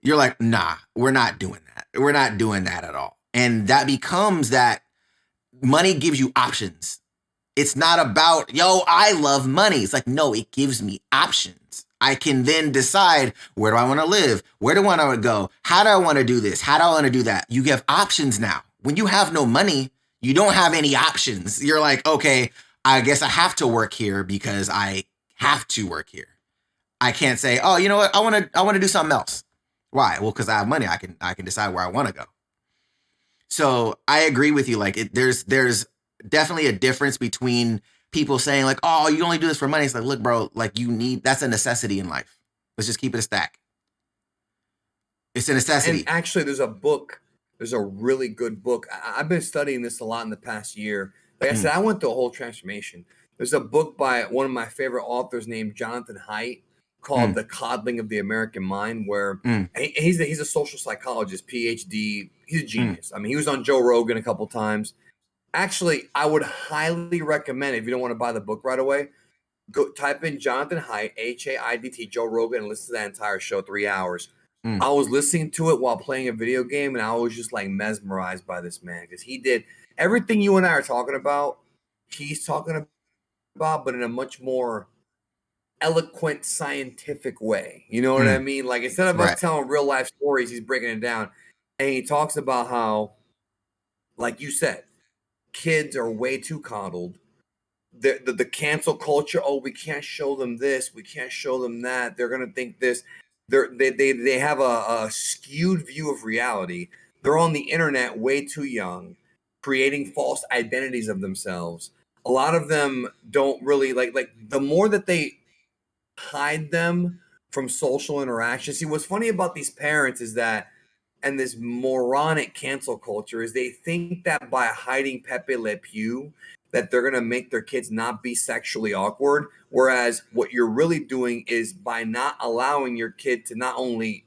you're like, nah, we're not doing that. We're not doing that at all. And that becomes that money gives you options. It's not about, yo, I love money. It's like, no, it gives me options. I can then decide, where do I want to live? Where do I want to go? How do I want to do this? How do I want to do that? You have options now. When you have no money, you don't have any options. You're like, okay, I guess I have to work here because I have to work here. I can't say, oh, you know what? I want to do something else. Why? Well, because I have money. I can decide where I want to go. So I agree with you. Like, there's definitely a difference between people saying like, oh, you only do this for money. It's like, look, bro, like that's a necessity in life. Let's just keep it a stack. It's a necessity. And actually, there's a really good book. I've been studying this a lot in the past year. Like I said, I went through a whole transformation. There's a book by one of my favorite authors named Jonathan Haidt called The Coddling of the American Mind, where he's a social psychologist, PhD. He's a genius. I mean, he was on Joe Rogan a couple times. Actually, I would highly recommend, if you don't want to buy the book right away, go type in Jonathan Haidt, Haidt, Joe Rogan, and listen to that entire show, 3 hours. I was listening to it while playing a video game, and I was just like mesmerized by this man because he did everything you and I are talking about. He's talking about, but in a much more eloquent, scientific way. You know what I mean? Like, instead of us telling real life stories, he's breaking it down, and he talks about how, like you said, kids are way too coddled. The cancel culture. Oh, we can't show them this. We can't show them that. They're gonna think this. They have a skewed view of reality. They're on the internet way too young. creating false identities of themselves. A lot of them don't really like the more that they hide them from social interaction. See, what's funny about these parents is that, and this moronic cancel culture, is they think that by hiding Pepe Le Pew, that they're gonna make their kids not be sexually awkward. Whereas what you're really doing is by not allowing your kid to not only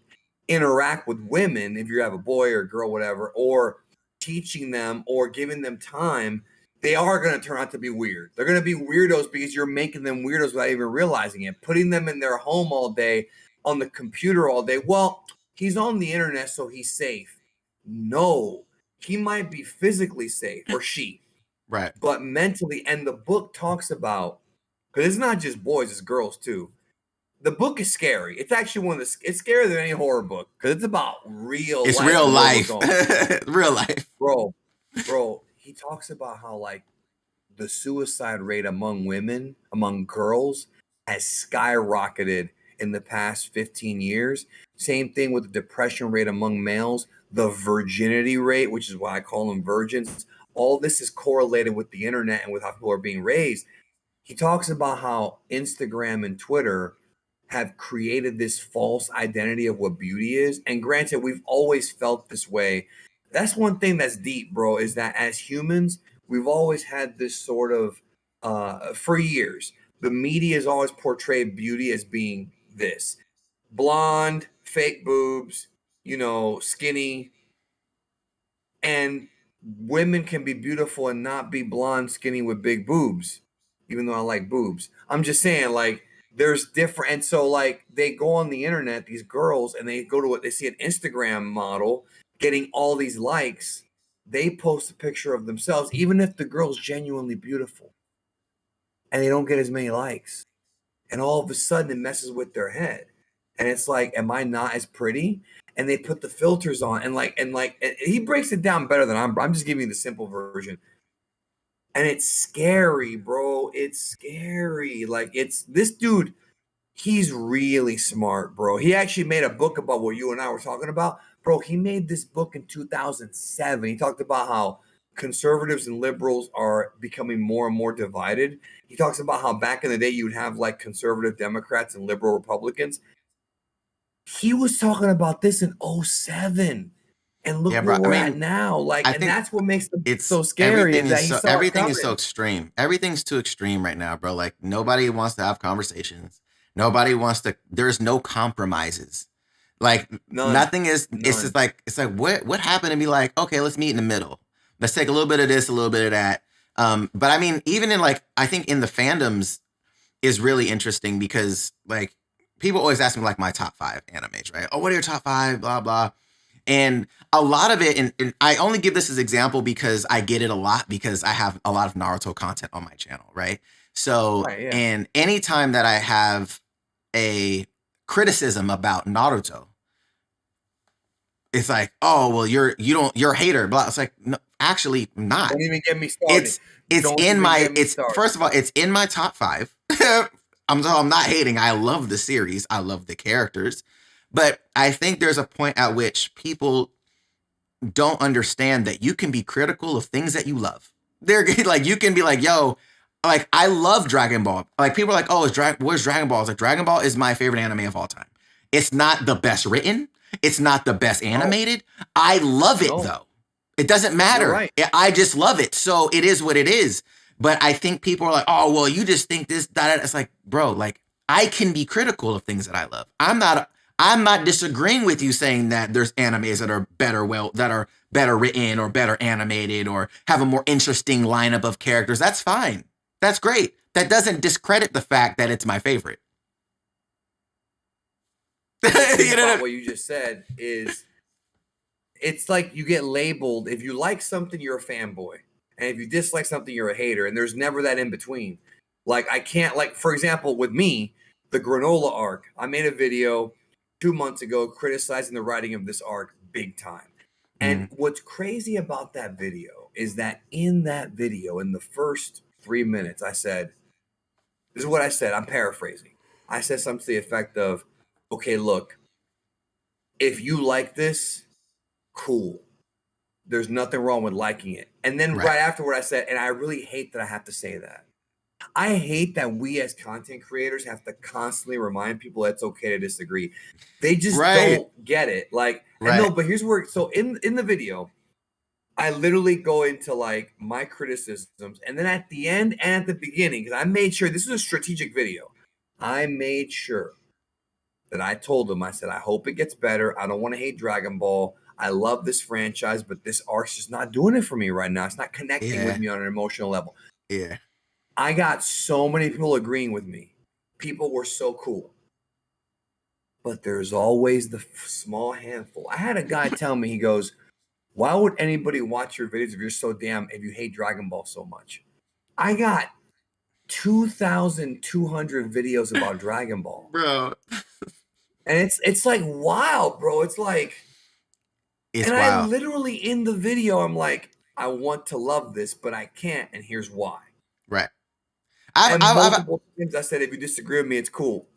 interact with women, if you have a boy or a girl, whatever, or teaching them or giving them time, they are going to turn out to be weird. They're going to be weirdos because you're making them weirdos without even realizing it. Putting them in their home all day, on the computer all day. Well, he's on the internet, so he's safe. No, he might be physically safe, or she, Right. but mentally. And the book talks about, because it's not just boys, it's girls too. The book is scary. It's actually it's scarier than any horror book because it's about real It's life real and where we're life. going. Real life. Bro, he talks about how like the suicide rate among women, among girls, has skyrocketed in the past 15 years. Same thing with the depression rate among males, the virginity rate, which is why I call them virgins. All this is correlated with the internet and with how people are being raised. He talks about how Instagram and Twitter have created this false identity of what beauty is. And granted, we've always felt this way. That's one thing that's deep, bro, is that as humans, we've always had this sort of, for years, the media has always portrayed beauty as being this blonde, fake boobs, skinny. And women can be beautiful and not be blonde, skinny with big boobs, even though I like boobs. I'm just saying, like, there's different. And so, like, they go on the internet, these girls, and they go to what they see an Instagram model getting all these likes. They post a picture of themselves, even if the girl's genuinely beautiful, and they don't get as many likes. And all of a sudden, it messes with their head. And it's like, am I not as pretty? And they put the filters on, and he breaks it down better than I'm just giving you the simple version. And it's scary, bro. It's scary. Like, it's this dude, he's really smart, bro. He actually made a book about what you and I were talking about. Bro, he made this book in 2007. He talked about how conservatives and liberals are becoming more and more divided. He talks about how back in the day you would have like conservative Democrats and liberal Republicans. He was talking about this in '07. And look Yeah, bro. where I we're at mean, now. Like, I and think that's what makes the book it's so scary, is that he saw it everything is so coming. extreme. Everything's too extreme right now, bro. Like nobody wants to have conversations. Nobody wants to. There's no compromises. Like None. nothing is. It's just None. like what happened to be like. Okay, let's meet in the middle. Let's take a little bit of this, a little bit of that. But I mean, even in like, I think in the fandoms is really interesting because like people always ask me like my top 5 animes, right? Oh, what are your top 5? Blah blah. And a lot of it, and I only give this as example because I get it a lot because I have a lot of Naruto content on my channel, right? So, Right, yeah. and anytime that I have a criticism about Naruto, it's like, oh, well, you're a hater, blah. It's like, no, actually, I'm not. Don't even get me started. It's Don't in even my, get me it's started. first of all, it's in my top 5. I'm not hating. I love the series. I love the characters. But I think there's a point at which people don't understand that you can be critical of things that you love. They're like, you can be like, yo, like, I love Dragon Ball. Like, people are like, oh, where's Dragon Ball? It's like, Dragon Ball is my favorite anime of all time. It's not the best written. It's not the best No, animated. I love it, no, though. It doesn't you're matter. right. I just love it. So it is what it is. But I think people are like, oh, well, you just think this, that. It's like, bro, like, I can be critical of things that I love. I'm not disagreeing with you saying that there's animes that are better written or better animated or have a more interesting lineup of characters. That's fine. That's great. That doesn't discredit the fact that it's my favorite. The thing You know about what you just said is, it's like you get labeled. If you like something, you're a fanboy. And if you dislike something, you're a hater. And there's never that in between. Like, I can't, like, for example, with me, the granola arc, I made a video 2 months ago criticizing the writing of this arc big time. And Mm. what's crazy about that video is that in that video, in the first 3 minutes, I said, this is what I said. I'm paraphrasing. I said something to the effect of, okay, look, if you like this, cool. there's nothing wrong with liking it. And then right afterward, I said, and I really hate that I have to say that. I hate that we as content creators have to constantly remind people it's okay to disagree. They just don't get it. Like, and no, but here's where, so in the video, I literally go into like my criticisms, and then at the end and at the beginning, because I made sure this is a strategic video. I made sure that I told them, I said, I hope it gets better. I don't want to hate Dragon Ball. I love this franchise, but this arc's just not doing it for me right now. It's not connecting with me on an emotional level. Yeah. I got so many people agreeing with me. People were so cool. But there's always the small handful. I had a guy tell me, he goes, why would anybody watch your videos if you hate Dragon Ball so much? I got 2,200 videos about Dragon Ball. Bro. And it's like, wow, bro. It's like, wild. I literally in the video, I'm like, I want to love this, but I can't. And here's why. Right. Multiple times I said, if you disagree with me, it's cool.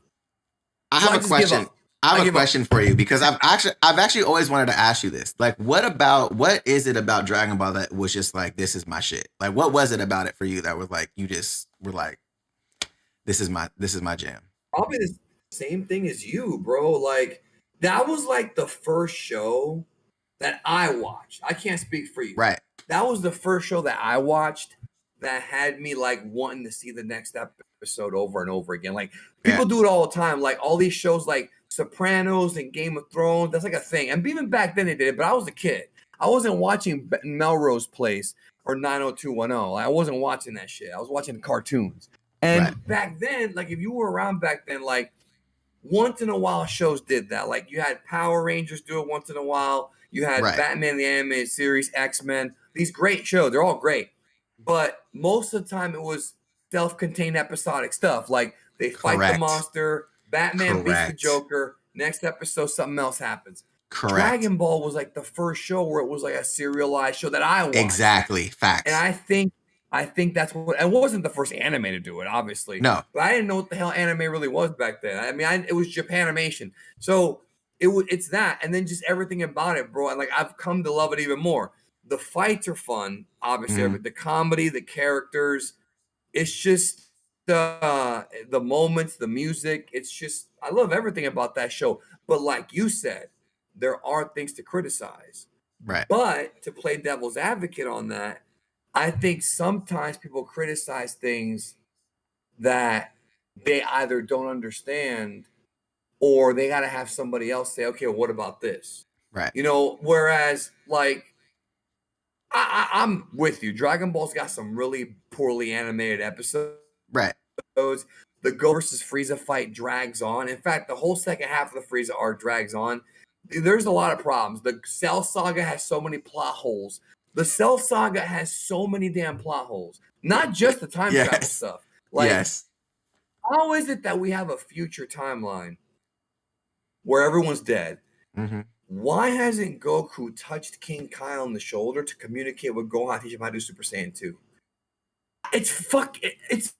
I have a question. I have a question for you, because I've actually always wanted to ask you this. Like, what is it about Dragon Ball that was just like, this is my shit? Like, what was it about it for you that was like, you just were like, this is my jam? Probably the same thing as you, bro. Like, that was like the first show that I watched. I can't speak for you. Right. That was the first show that I watched that had me like wanting to see the next episode over and over again. Like, people do it all the time. Like, all these shows like Sopranos and Game of Thrones, that's like a thing. And even back then they did it, but I was a kid. I wasn't watching Melrose Place or 90210. I wasn't watching that shit. I was watching cartoons. And back then, like, if you were around back then, like, once in a while shows did that. Like, you had Power Rangers do it once in a while. You had Batman the Animated Series, X-Men. These great shows. They're all great. But most of the time it was self-contained episodic stuff. Like, they fight the monster, Batman beats the Joker, next episode something else happens. Dragon Ball was like the first show where it was like a serialized show that I watched. Exactly. Facts. And I think that's what, and it wasn't the first anime to do it, obviously. No. But I didn't know what the hell anime really was back then. I mean, it was Japanimation. So it's that, and then just everything about it, bro. And like, I've come to love it even more. The fights are fun, obviously. The comedy, the characters, it's just the moments, the music. It's just, I love everything about that show. But like you said, there are things to criticize. Right. But to play devil's advocate on that, I think sometimes people criticize things that they either don't understand, or they got to have somebody else say, okay, well, what about this? Right. You know, whereas like, I'm with you. Dragon Ball's got some really poorly animated episodes. Right. The Goku versus Frieza fight drags on. In fact, the whole second half of the Frieza arc drags on. There's a lot of problems. The Cell Saga has so many plot holes. The Cell Saga has so many damn plot holes. Not just the time travel stuff. Like, how is it that we have a future timeline where everyone's dead? Why hasn't Goku touched King Kai on the shoulder to communicate with Gohan, teach him how to do Super Saiyan 2? It's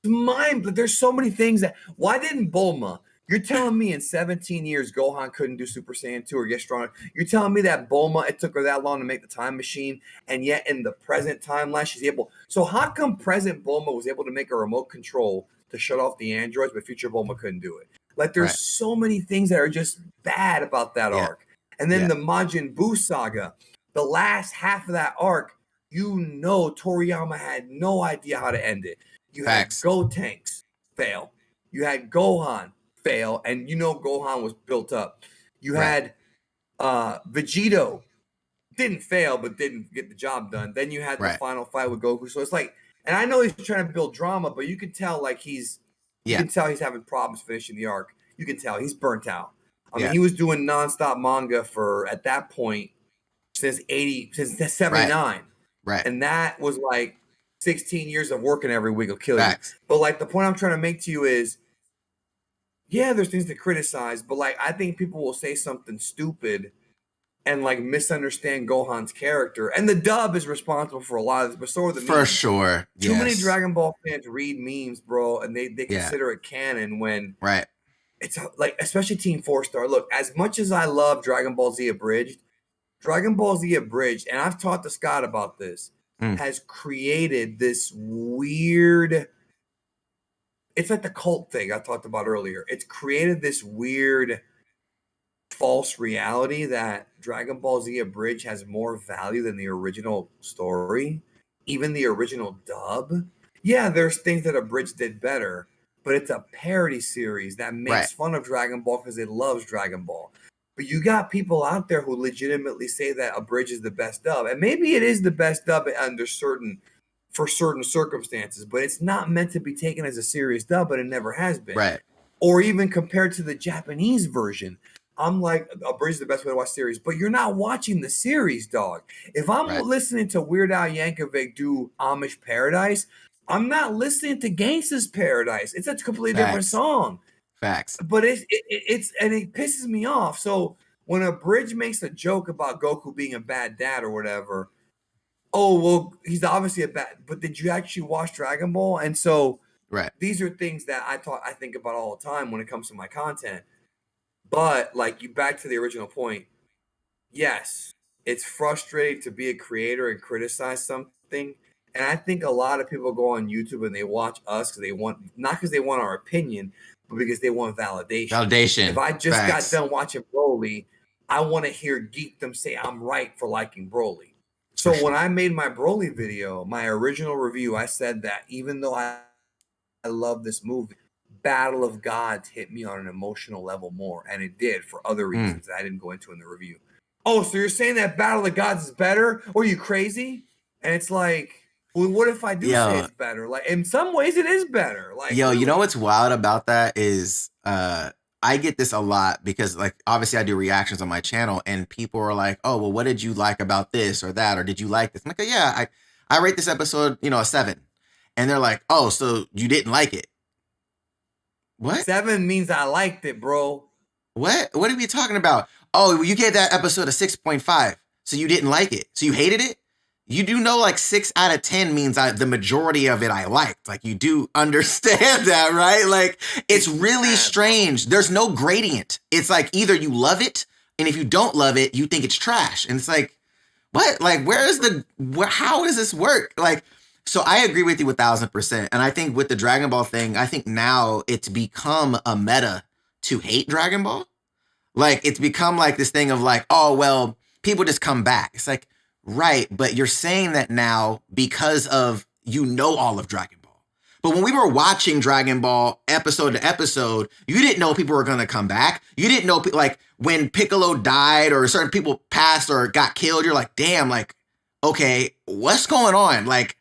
mind. There's so many things that. Why didn't Bulma? You're telling me in 17 years Gohan couldn't do Super Saiyan 2 or get stronger? You're telling me that Bulma, it took her that long to make the time machine, and yet in the present timeline she's able. So how come present Bulma was able to make a remote control to shut off the androids, but future Bulma couldn't do it? Like, there's so many things that are just bad about that arc. And then the Majin Buu saga, the last half of that arc, Toriyama had no idea how to end it. You had Gotenks fail. You had Gohan fail, and Gohan was built up. You had Vegito didn't fail, but didn't get the job done. Then you had the final fight with Goku. So it's like, and I know he's trying to build drama, but you can tell like you can tell he's having problems finishing the arc. You can tell he's burnt out. I mean, he was doing nonstop manga for, at that point, since 79. Right. And that was like 16 years of working every week will kill you. But like, the point I'm trying to make to you is, there's things to criticize, but like, I think people will say something stupid and like misunderstand Gohan's character. And the dub is responsible for a lot of this, but so are the memes. For sure. Too many Dragon Ball fans read memes, bro, and they consider it canon when it's like, especially Team 4 Star. Look, as much as I love Dragon Ball Z Abridged, Dragon Ball Z Abridged, and I've talked to Scott about this, Mm. has created this weird. It's like the cult thing I talked about earlier. It's created this weird false reality that Dragon Ball Z Abridged has more value than the original story, even the original dub. Yeah, there's things that Abridged did better, but it's a parody series that Right. makes fun of Dragon Ball because it loves Dragon Ball. But you got people out there who legitimately say that Abridged is the best dub, and maybe it is the best dub under certain for certain circumstances, but it's not meant to be taken as a serious dub, but it never has been. Right. Or even compared to the Japanese version, I'm like, Abridged is the best way to watch series, but you're not watching the series, dog. If I'm Right. listening to Weird Al Yankovic do Amish Paradise, I'm not listening to Gangsta's Paradise. It's a completely different Facts. song. Facts. But it's and it pisses me off. So when Abridged makes a joke about Goku being a bad dad or whatever, oh well, he's obviously a bad. But did you actually watch Dragon Ball? And so Right. these are things that I think about all the time when it comes to my content. But like you back to the original point, yes, it's frustrating to be a creator and criticize something. And I think a lot of people go on YouTube and they watch us because they want not because they want our opinion, but because they want validation. If Validation. I just got Facts. done watching Broly, I want to hear Geekdom say I'm right for liking Broly. For So when sure. I made my Broly video, my original review, I said that even though I love this movie, Battle of Gods hit me on an emotional level more, and it did for other Mm. reasons that I didn't go into in the review. Oh, so you're saying that Battle of the Gods is better? Or are you crazy? And it's like, well, what if I do say Yo, it's better? Like, in some ways, it is better. Like, you know really. what's wild about that is I get this a lot because like obviously I do reactions on my channel and people are like, "Oh, well what did you like about this or that or did you like this?" I'm like, "Oh, yeah, I rate this episode, a 7." And they're like, "Oh, so you didn't like it." What? 7 means I liked it, bro. What are we talking about? Oh, well, you gave that episode a 6.5. So you didn't like it. So you hated it? You do know like 6 out of 10 means the majority of it I liked. Like you do understand that, right? Like it's It's really bad, bro. strange. There's no gradient. It's like either you love it, and if you don't love it, you think it's trash. And it's like, what? Like, how does this work? Like, so I agree with you 1,000%. And I think with the Dragon Ball thing, I think now it's become a meta to hate Dragon Ball. Like it's become like this thing of like, oh, well, people just come back. It's like, right, but you're saying that now because of all of Dragon Ball. But when we were watching Dragon Ball episode to episode, you didn't know people were going to come back. You didn't know, like, when Piccolo died or certain people passed or got killed, you're like, damn, like, okay, what's going on? Like,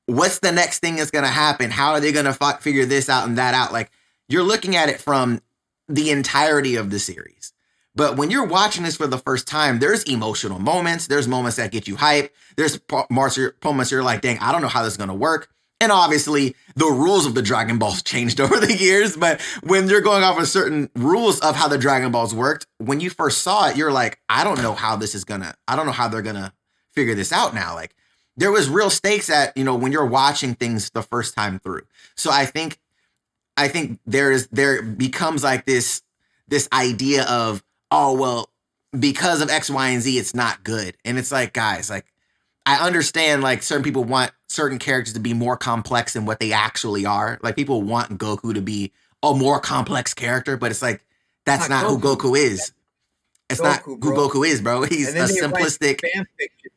what's the next thing that's going to happen? How are they going to figure this out and that out? Like, you're looking at it from the entirety of the series. But when you're watching this for the first time, there's emotional moments. There's moments that get you hyped. There's moments you're like, dang, I don't know how this is going to work. And obviously, the rules of the Dragon Balls changed over the years. But when you're going off of certain rules of how the Dragon Balls worked, when you first saw it, you're like, I don't know how they're going to figure this out now. Like, there was real stakes at, when you're watching things the first time through. So I think there becomes like this idea of, oh, well, because of X, Y, and Z, it's not good. And it's like, guys, like, I understand like certain people want certain characters to be more complex than what they actually are. Like people want Goku to be a more complex character, but it's like, that's Not not who Goku. Goku is. It's not Goku, who bro. Goku is, bro. He's And a then they write simplistic. fan fiction.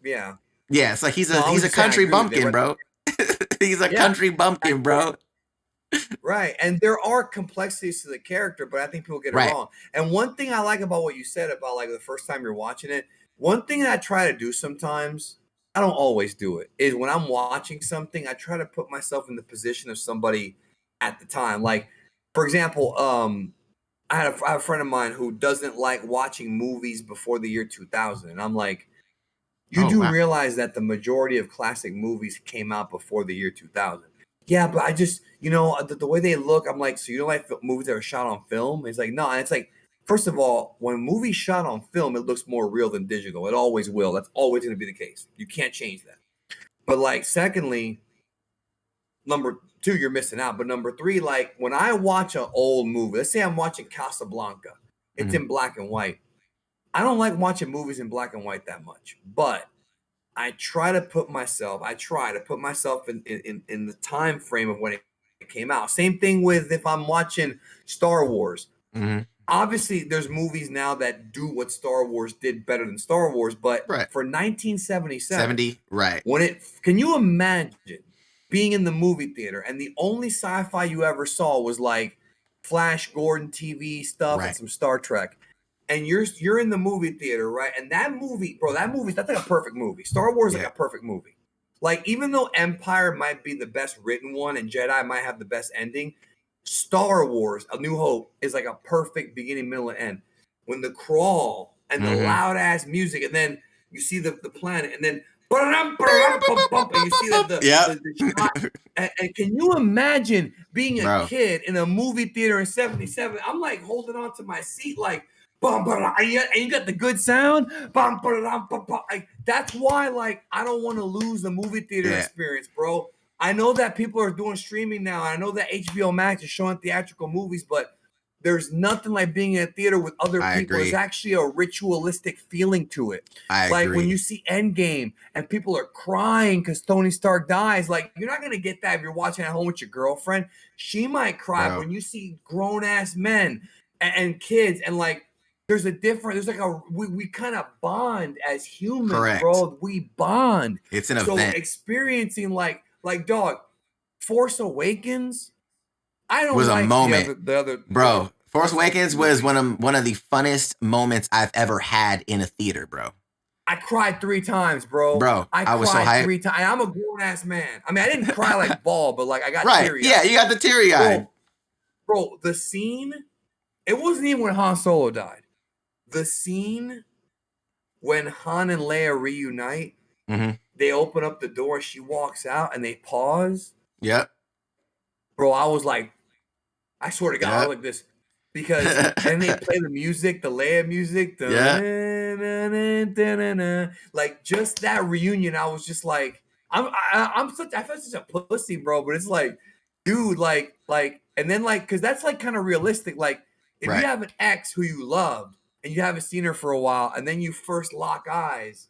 Yeah. Yeah, it's like he's No, I was a just saying I country agree with you. They bumpkin, write bro. He's a yeah. country bumpkin, bro. Right. And there are complexities to the character, but I think people get it Right. wrong. And one thing I like about what you said about like the first time you're watching it, one thing that I try to do sometimes, I don't always do it, is when I'm watching something, I try to put myself in the position of somebody at the time. Like, for example, I have a friend of mine who doesn't like watching movies before the year 2000. And I'm like, you Oh, do wow. realize that the majority of classic movies came out before the year 2000. Yeah, but I just, the way they look, I'm like, so you don't like movies that are shot on film? It's like, no. And it's like, first of all, when movies shot on film, it looks more real than digital. It always will. That's always going to be the case. You can't change that. But like, secondly, number two, you're missing out. But number three, like when I watch an old movie, let's say I'm watching Casablanca, it's Mhm. in black and white. I don't like watching movies in black and white that much, but I try to put myself in the time frame of when it came out. Same thing with if I'm watching Star Wars. Mm-hmm. Obviously, there's movies now that do what Star Wars did better than Star Wars, but Right. for 1977, 70. Right. can you imagine being in the movie theater and the only sci-fi you ever saw was like Flash Gordon TV stuff and Right. some Star Trek, and you're in the movie theater, right? And that movie, bro, that's like a perfect movie. Star Wars is Yeah. like a perfect movie. Like, even though Empire might be the best written one and Jedi might have the best ending, Star Wars, A New Hope, is like a perfect beginning, middle, and end. When the crawl and the Mm-hmm. loud ass music, and then you see the planet, and then and you see Yep. the shot. And can you imagine being a Bro. kid in a movie theater in 77? I'm like holding on to my seat, like, and you got the good sound. Like, that's why, like, I don't want to lose the movie theater experience, bro. I know that people are doing streaming now. I know that HBO Max is showing theatrical movies, but there's nothing like being in a theater with other I people. There's agree. actually a ritualistic feeling to it. I Like when agree. you see Endgame and people are crying because Tony Stark dies, like, you're not going to get that if you're watching at home with your girlfriend. She might cry. Bro. When you see grown ass men and kids, and like, there's we kind of bond as humans, Correct. bro. We bond. It's an So event. experiencing like dog, Force Awakens, I don't Was a like moment. the other Bro, Force Awakens was movies. one of the funnest moments I've ever had in a theater, bro. I cried 3 times, bro. Bro, I I was so cried hyped. 3 times. I'm a grown ass man. I mean, I didn't cry like ball, but like I got Right. teary Yeah, eyed. you got the teary eyed. Bro, the scene, it wasn't even when Han Solo died. The scene when Han and Leia reunite, Mm-hmm. they open up the door, she walks out, and they pause. Yep. Bro, I was like, I swear to God, I was Yep. like this. Because then they play the music, the Leia music, Yeah. like just that reunion. I was just like, I felt such a pussy, bro. But it's like, dude, and then like, because that's like kind of realistic. Like, if you Right. have an ex who you loved and you haven't seen her for a while, and then you first lock eyes,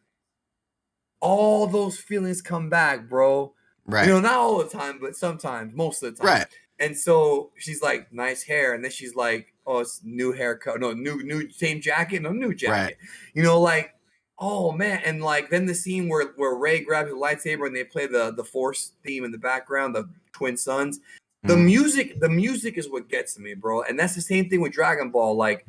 all those feelings come back, bro. Right. Not all the time, but sometimes, most of the time. Right. And so she's like, nice hair. And then she's like, oh, it's new haircut. No, new, same jacket. No, new jacket. Right. Like, oh man. And like, then the scene where Rey grabs the lightsaber and they play the Force theme in the background, the twin sons. The music is what gets to me, bro. And that's the same thing with Dragon Ball. Like,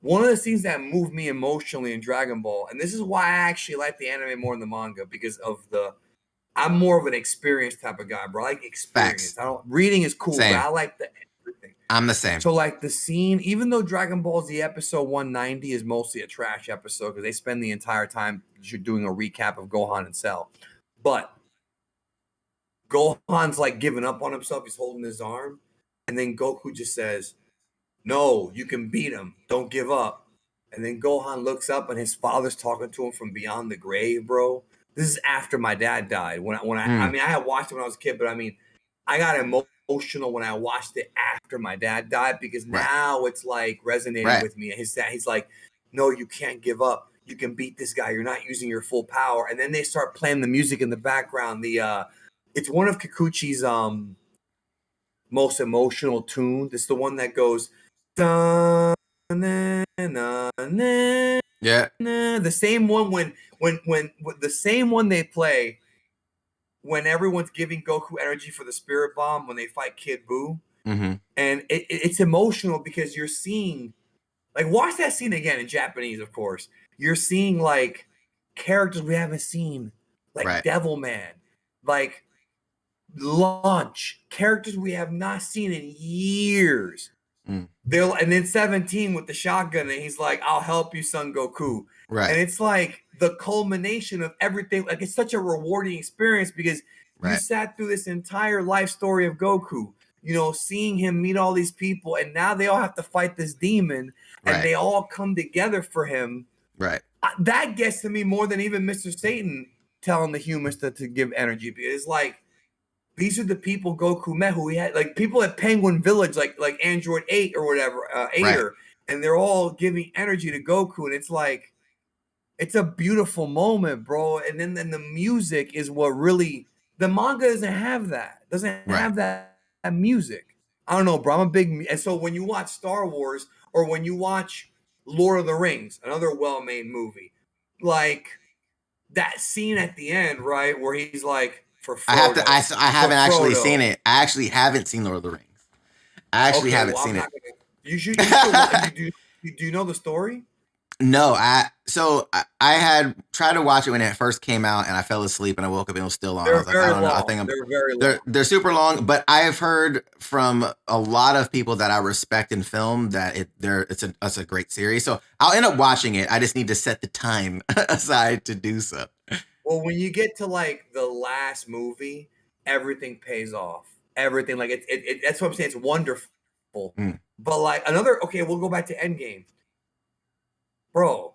one of the scenes that moved me emotionally in Dragon Ball, and this is why I actually like the anime more than the manga, because I'm more of an experience type of guy, bro. I like experience. Facts. Reading is cool, Same. but I like everything. I'm the same. So like the scene, even though Dragon Ball Z episode 190 is mostly a trash episode because they spend the entire time doing a recap of Gohan and Cell, but Gohan's like giving up on himself. He's holding his arm, and then Goku just says, "No, you can beat him. Don't give up." And then Gohan looks up, and his father's talking to him from beyond the grave, bro. This is after my dad died. I mean, I had watched it when I was a kid, but I mean, I got emotional when I watched it after my dad died because now it's like resonating with me. And he's like, "No, you can't give up. You can beat this guy. You're not using your full power." And then they start playing the music in the background. It's one of Kikuchi's most emotional tunes. It's the one that goes, da, na, na, na, Yeah. na. The same one when the same one they play when everyone's giving Goku energy for the Spirit Bomb when they fight Kid Buu. Mm-hmm. And it's emotional because you're seeing, like, watch that scene again in Japanese, of course. You're seeing like characters we haven't seen, like Devilman, like Launch, characters we have not seen in years. And then 17 with the shotgun, and he's like, "I'll help you, Son Goku." Right. And it's like the culmination of everything. Like, it's such a rewarding experience because you sat through this entire life story of Goku, seeing him meet all these people, and now they all have to fight this demon, and they all come together for him. Right. That gets to me more than even Mr. Satan telling the humans to give energy. Because it's like, these are the people Goku met who he had, like people at Penguin Village, like Android 8 or whatever, Ader. and they're all giving energy to Goku, and it's like it's a beautiful moment, bro. And then the music is what really the manga doesn't have that. Doesn't Right. have that music. I don't know, bro. I'm a big and so when you watch Star Wars or when you watch Lord of the Rings, another well-made movie, like that scene at the end, right, where he's like for Frodo. I haven't actually seen it. I actually haven't seen Lord of the Rings. I actually Okay, haven't well, I'm seen not it. gonna. You should watch. Do you know the story? No, I had tried to watch it when it first came out, and I fell asleep, and I woke up and it was still on. I They're was like, I very don't know. I long. think They're very long. they're super long, but I have heard from a lot of people that I respect in film that it's a great series. So I'll end up watching it. I just need to set the time aside to do so. Well, when you get to like the last movie, everything pays off. Everything like that's what I'm saying. It's wonderful. Mm. But like another, okay, we'll go back to Endgame, bro.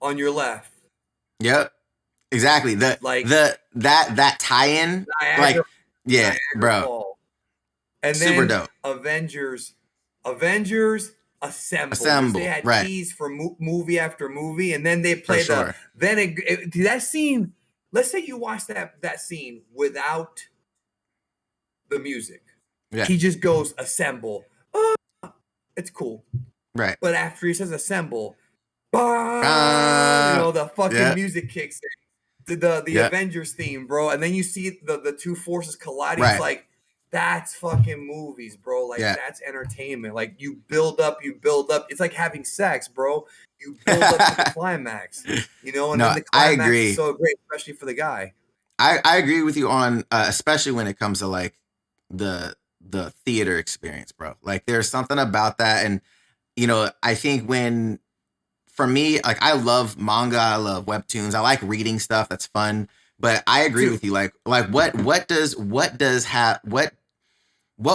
On your left, Yep, exactly. like That tie-in, Niagara, like, yeah, Niagara bro, Falls. And super then dope. Avengers Assemble, which they Assemble, had right, teased for movie after movie, and then they for play sure. that scene. Let's say you watch that scene without the music. Yeah, He just goes assemble. It's cool. right. But after he says assemble, the fucking Yeah, music kicks in. The yeah, Avengers theme, bro. And then you see the two forces colliding. It's right. like that's fucking movies, bro. Like Yeah. that's entertainment. Like you build up. It's like having sex, bro. You build up to the climax, and No, then the I climax is agree. so great, especially for the guy. I agree with you on especially when it comes to like the theater experience, bro. Like there's something about that, and I think when for me, like I love manga, I love webtoons, I like reading stuff that's fun. But I agree Dude, with you. Like what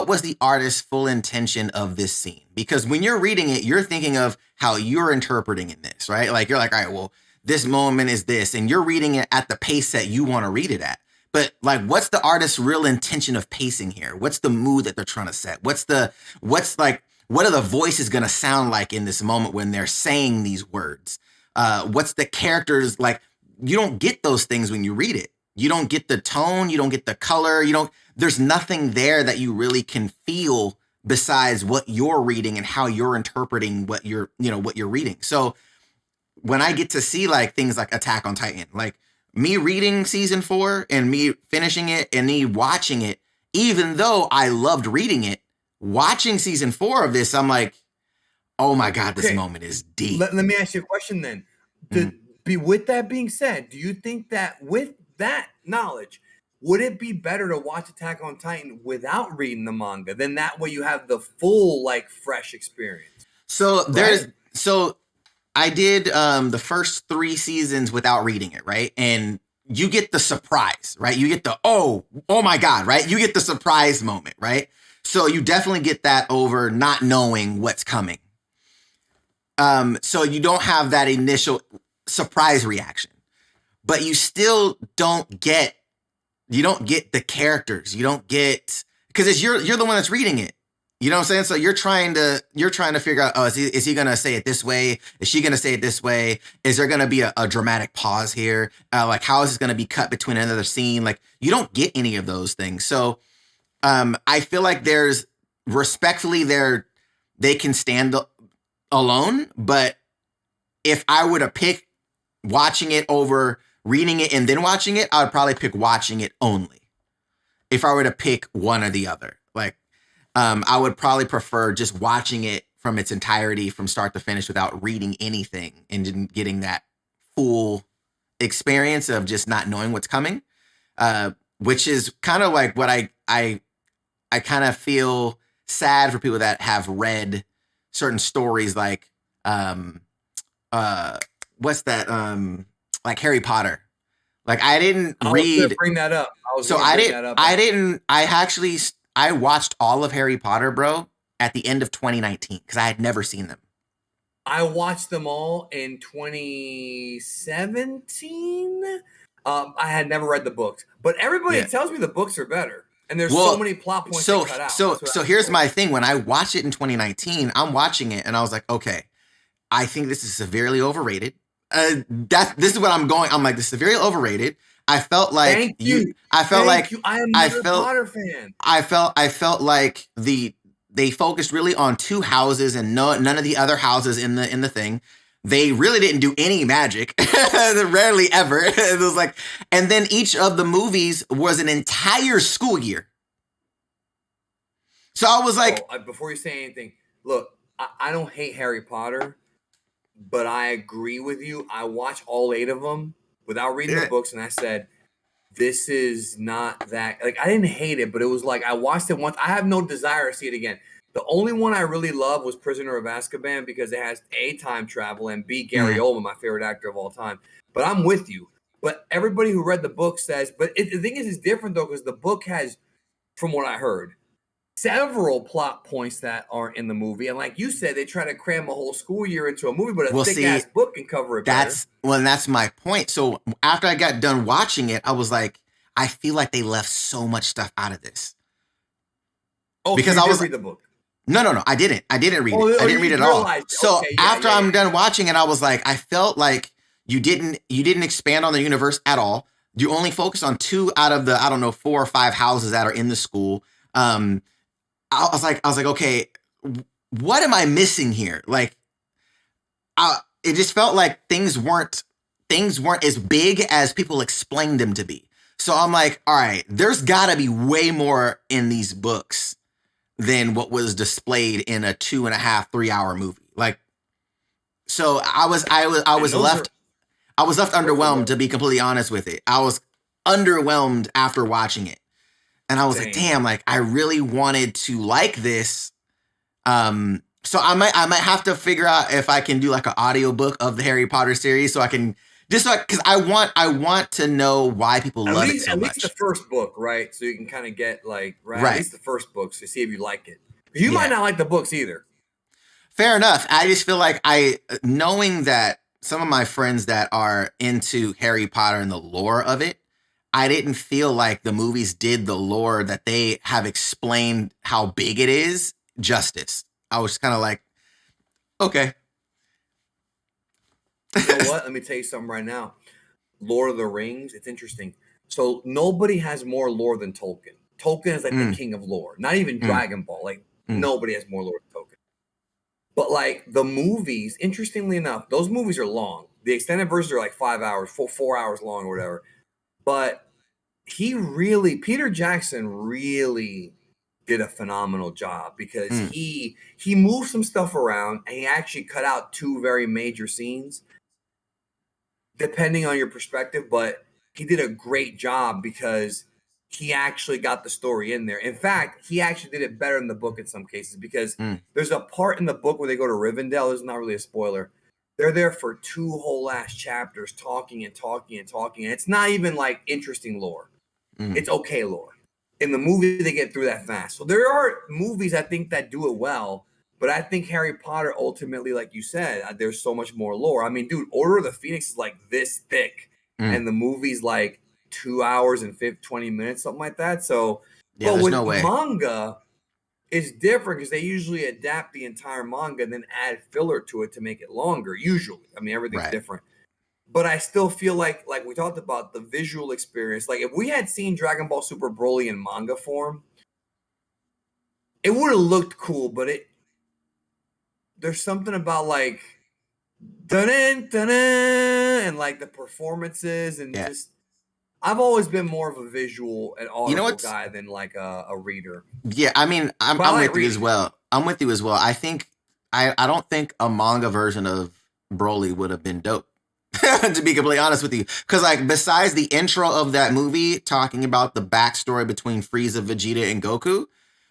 was the artist's full intention of this scene? Because when you're reading it, you're thinking of how you're interpreting in this, right? Like you're like, all right, well, this moment is this, and you're reading it at the pace that you want to read it at. But like, what's the artist's real intention of pacing here? What's the mood that they're trying to set? What are the voices gonna sound like in this moment when they're saying these words? What's the characters like? You don't get those things when you read it. You don't get the tone, you don't get the color, there's nothing there that you really can feel besides what you're reading and how you're interpreting what you're reading. So when I get to see like things like Attack on Titan, like me reading season 4 and me finishing it and me watching it, even though I loved reading it, watching season 4 of this, I'm like, oh my God, this moment is deep. Let me ask you a question then. With that being said, do you think that with that knowledge, would it be better to watch Attack on Titan without reading the manga? Then that way you have the full like fresh experience. So I did the first 3 seasons without reading it, right? And you get the surprise, right? You get the oh my God, right? You get the surprise moment, right? So you definitely get that over not knowing what's coming. So you don't have that initial surprise reaction, but you still don't get the characters. You don't get, because you're the one that's reading it. You know what I'm saying? So you're trying to figure out, oh, is he gonna say it this way? Is she gonna say it this way? Is there gonna be a dramatic pause here? Like how is this gonna be cut between another scene? Like you don't get any of those things. So I feel like there's respectfully they can stand alone, but if I were to pick watching it over reading it and then watching it, I would probably pick watching it only. If I were to pick one or the other, like I would probably prefer just watching it from its entirety, from start to finish, without reading anything and getting that full experience of just not knowing what's coming, which is kind of like what I kind of feel sad for people that have read certain stories like what's that like Harry Potter. Like I didn't read. Bring that up. I watched all of Harry Potter, bro, at the end of 2019 because I had never seen them. I watched them all in 2017. I had never read the books, but everybody tells me the books are better. And there's so Well, many plot points they cut out. So here's my thing. When I watched it in 2019, I'm watching it and I was like, okay, I think this is severely overrated. This is what I'm going. I'm like, this is severely overrated. I felt like Thank you. I felt Thank like you. I am I not a felt Potter fan. I felt like they focused really on two houses and none of the other houses in the thing. They really didn't do any magic, rarely ever. It was like, and then each of the movies was an entire school year. So I was like, before you say anything, look, I don't hate Harry Potter, but I agree with you. I watched all 8 of them without reading the books, and I said, this is not that. Like, I didn't hate it, but it was like I watched it once. I have no desire to see it again. The only one I really loved was Prisoner of Azkaban because it has A, time travel, and B, Gary Oldman, my favorite actor of all time. But I'm with you. But everybody who read the book says, the thing is, it's different though, because the book has, from what I heard, several plot points that aren't in the movie. And like you said, they try to cram a whole school year into a movie, but a thick-ass book can cover it better. That's my point. So after I got done watching it, I was like, I feel like they left so much stuff out of this. Oh, because I was read the book. No, I didn't. I didn't read it. I didn't read it at all. So after I'm done watching it, I was like, I felt like you didn't expand on the universe at all. You only focus on 2 out of the, I don't know, 4 or 5 houses that are in the school. I was like, okay, what am I missing here? Like, it just felt like things weren't as big as people explained them to be. So I'm like, all right, there's gotta be way more in these books than what was displayed in a 2.5, 3-hour movie. Like, so I was left underwhelmed, to be completely honest with it. I was underwhelmed after watching it. And I was like, damn, like I really wanted to like this. So I might have to figure out if I can do like an audiobook of the Harry Potter series so I can just like, because I want to know why people love it so much. At least the first book, right? So you can kind of get like at least the first book to see if you like it. You might not like the books either. Fair enough. I just feel like knowing that some of my friends that are into Harry Potter and the lore of it, I didn't feel like the movies did the lore that they have explained how big it is justice. I was kind of like, okay. You know what? Let me tell you something right now. Lord of the Rings, it's interesting. So nobody has more lore than Tolkien. Tolkien is like the king of lore. Not even Dragon Ball. Like nobody has more lore than Tolkien. But like the movies, interestingly enough, those movies are long. The extended versions are like 5 hours, 4 hours long or whatever. But Peter Jackson really did a phenomenal job because he moved some stuff around and he actually cut out 2 very major scenes depending on your perspective, but he did a great job because he actually got the story in there. In fact, he actually did it better in the book in some cases because there's a part in the book where they go to Rivendell. This is not really a spoiler. They're there for 2 whole last chapters talking and talking and talking. And it's not even like interesting lore. It's okay lore. In the movie, they get through that fast. So there are movies I think that do it well, but I think Harry Potter ultimately, like you said, there's so much more lore. I mean, dude, Order of the Phoenix is like this thick, and the movie's like 2 hours and 20 minutes, something like that. So, yeah, but with no way. manga, it's different because they usually adapt the entire manga and then add filler to it to make it longer. Usually, I mean, everything's different. But I still feel like we talked about the visual experience. Like if we had seen Dragon Ball Super Broly in manga form, it would have looked cool. But there's something about like dun dun and like the performances and just. I've always been more of a visual and audible guy than like a reader. Yeah, I mean, I'm with you as well. I'm with you as well. I think I don't think a manga version of Broly would have been dope. To be completely honest with you, because like besides the intro of that movie talking about the backstory between Frieza, Vegeta, and Goku,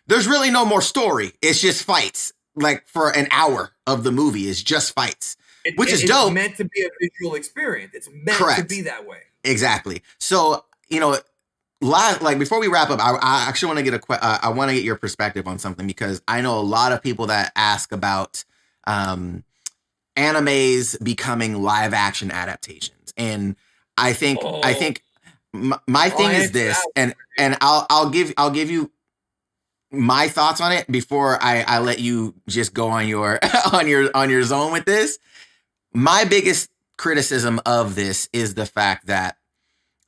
there's really no more story. It's just fights. Like for an hour of the movie is just fights, which is dope. It's meant to be a visual experience. It's meant to be that way. Exactly. So like before we wrap up, I actually want to get I want to get your perspective on something because I know a lot of people that ask about animes becoming live action adaptations. And I think my I'll thing is answer this, that. and I'll give you my thoughts on it before I let you just go on your on your zone with this. My biggest criticism of this is the fact that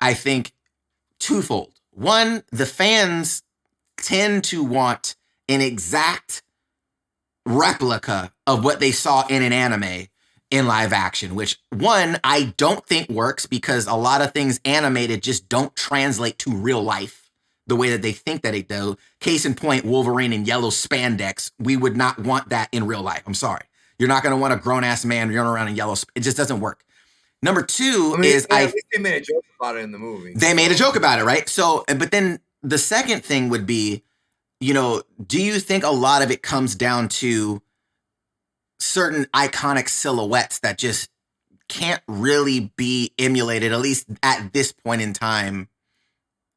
I think twofold. One, the fans tend to want an exact replica of what they saw in an anime in live action, which one, I don't think works because a lot of things animated just don't translate to real life the way that they think that it do. Case in point, Wolverine in yellow spandex. We would not want that in real life. I'm sorry. You're not going to want a grown ass man running around in yellow. It just doesn't work. Number two I mean, is at least they made a joke about it in the movie. they made a joke about it, right? So, but then the second thing would be, do you think a lot of it comes down to certain iconic silhouettes that just can't really be emulated, at least at this point in time,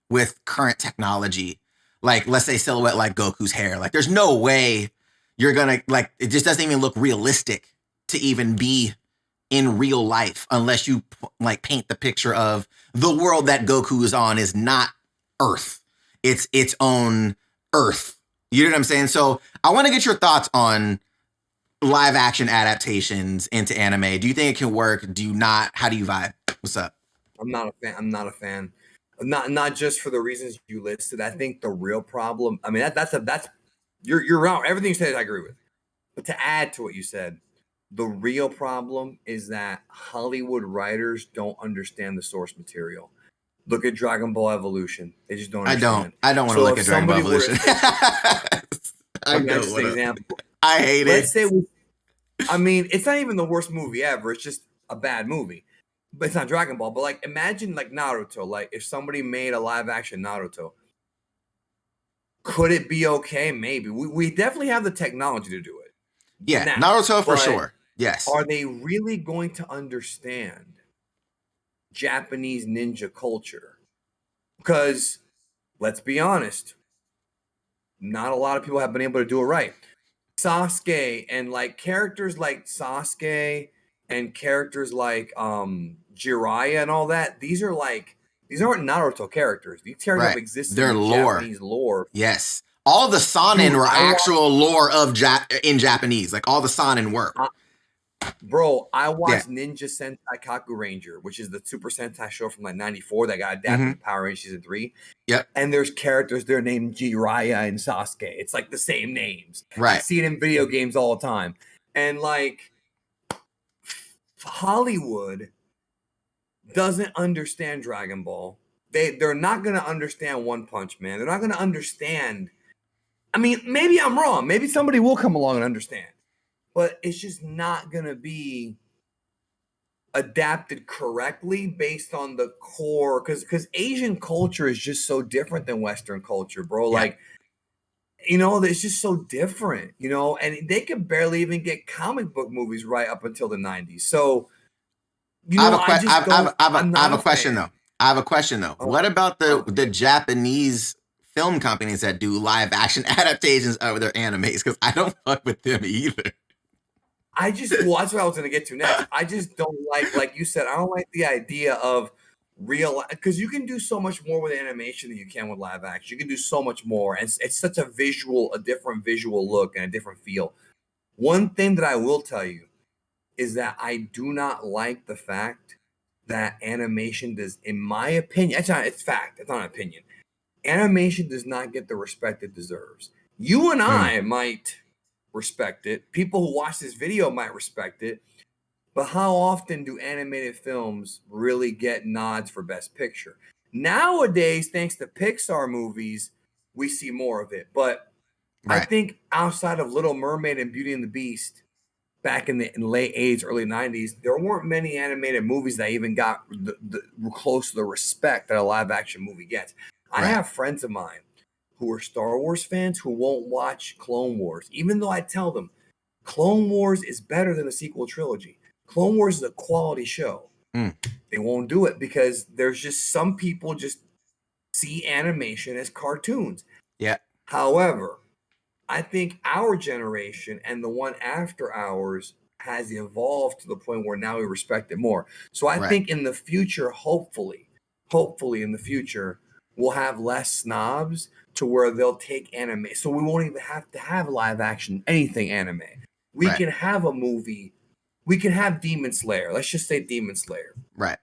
with current technology? Like, let's say silhouette like Goku's hair. Like, there's no way you're gonna like. It just doesn't even look realistic to even be in real life unless you like paint the picture of the world that Goku is on is not Earth. It's its own Earth. You know what I'm saying? So I want to get your thoughts on live action adaptations into anime. Do you think it can work? Do you not? How do you vibe? What's up? I'm not a fan. I'm not a fan. Not just for the reasons you listed. I think the real problem. I mean, that's you're wrong. Everything you said, I agree with. But to add to what you said, the real problem is that Hollywood writers don't understand the source material. Look at Dragon Ball Evolution. They just don't I don't. understand. I don't want to So look if at Dragon Ball somebody were Evolution. to say, I let me don't just an want to. example. I hate Let's it. say I mean, it's not even the worst movie ever. It's just a bad movie. But it's not Dragon Ball. But like, imagine like Naruto. Like, if somebody made a live action Naruto, could it be okay? Maybe. We definitely have the technology to do it Yeah, now. Naruto for But sure. Yes. are they really going to understand Japanese ninja culture? Because let's be honest, not a lot of people have been able to do it right. Sasuke and like characters like Sasuke and characters like Jiraiya and all that, these aren't Naruto characters. These characters have Right. existed Their in lore. Japanese lore. Yes. All the Sonnen Dude, were actual lore of in Japanese. Like all the Sonnen were. bro, I Yeah. watched Ninja Sentai Kaku Ranger, which is the Super Sentai show from like 94 that got adapted Mm-hmm. to Power Rangers season 3. Yep. And there's characters there named Jiraiya and Sasuke. It's like the same names. I Right. see it in video games all the time. And like Hollywood doesn't understand Dragon Ball. They're not gonna understand One Punch Man. They're not gonna understand. I mean, maybe I'm wrong. Maybe somebody will come along and understand. But it's just not gonna be adapted correctly based on the core because Asian culture is just so different than Western culture, bro. Yeah. Like, it's just so different, and they could barely even get comic book movies right up until the 90s. So, I have a I question. just don't. I'm I have not a a question fan. though. I have a question though. Oh, What about oh. the Japanese film companies that do live action adaptations of their animes? Because I don't fuck with them either. Well, that's what I was going to get to next. I just don't like you said, I don't like the idea of because you can do so much more with animation than you can with live action. You can do so much more. And it's such a different visual look and a different feel. One thing that I will tell you is that I do not like the fact that animation does, in my opinion, it's fact, it's not an opinion. Animation does not get the respect it deserves. You and I might respect it. People who watch this video might respect it. But how often do animated films really get nods for Best Picture? Nowadays, thanks to Pixar movies, we see more of it. But I Right. think outside of Little Mermaid and Beauty and the Beast, back in the late 80s, early 90s, there weren't many animated movies that even got close to the respect that a live action movie gets. I Right. have friends of mine who are Star Wars fans who won't watch Clone Wars, even though I tell them Clone Wars is better than the sequel trilogy. Clone Wars is a quality show. Mm. They won't do it because there's just some people just see animation as cartoons. Yeah. However, I think our generation and the one after ours has evolved to the point where now we respect it more. So I Right. think in the future, hopefully, hopefully in the future, we'll have less snobs to where they'll take anime. So we won't even have to have live action, anything anime. We Right. can have a movie. We can have Demon Slayer. Let's just say Demon Slayer. Right.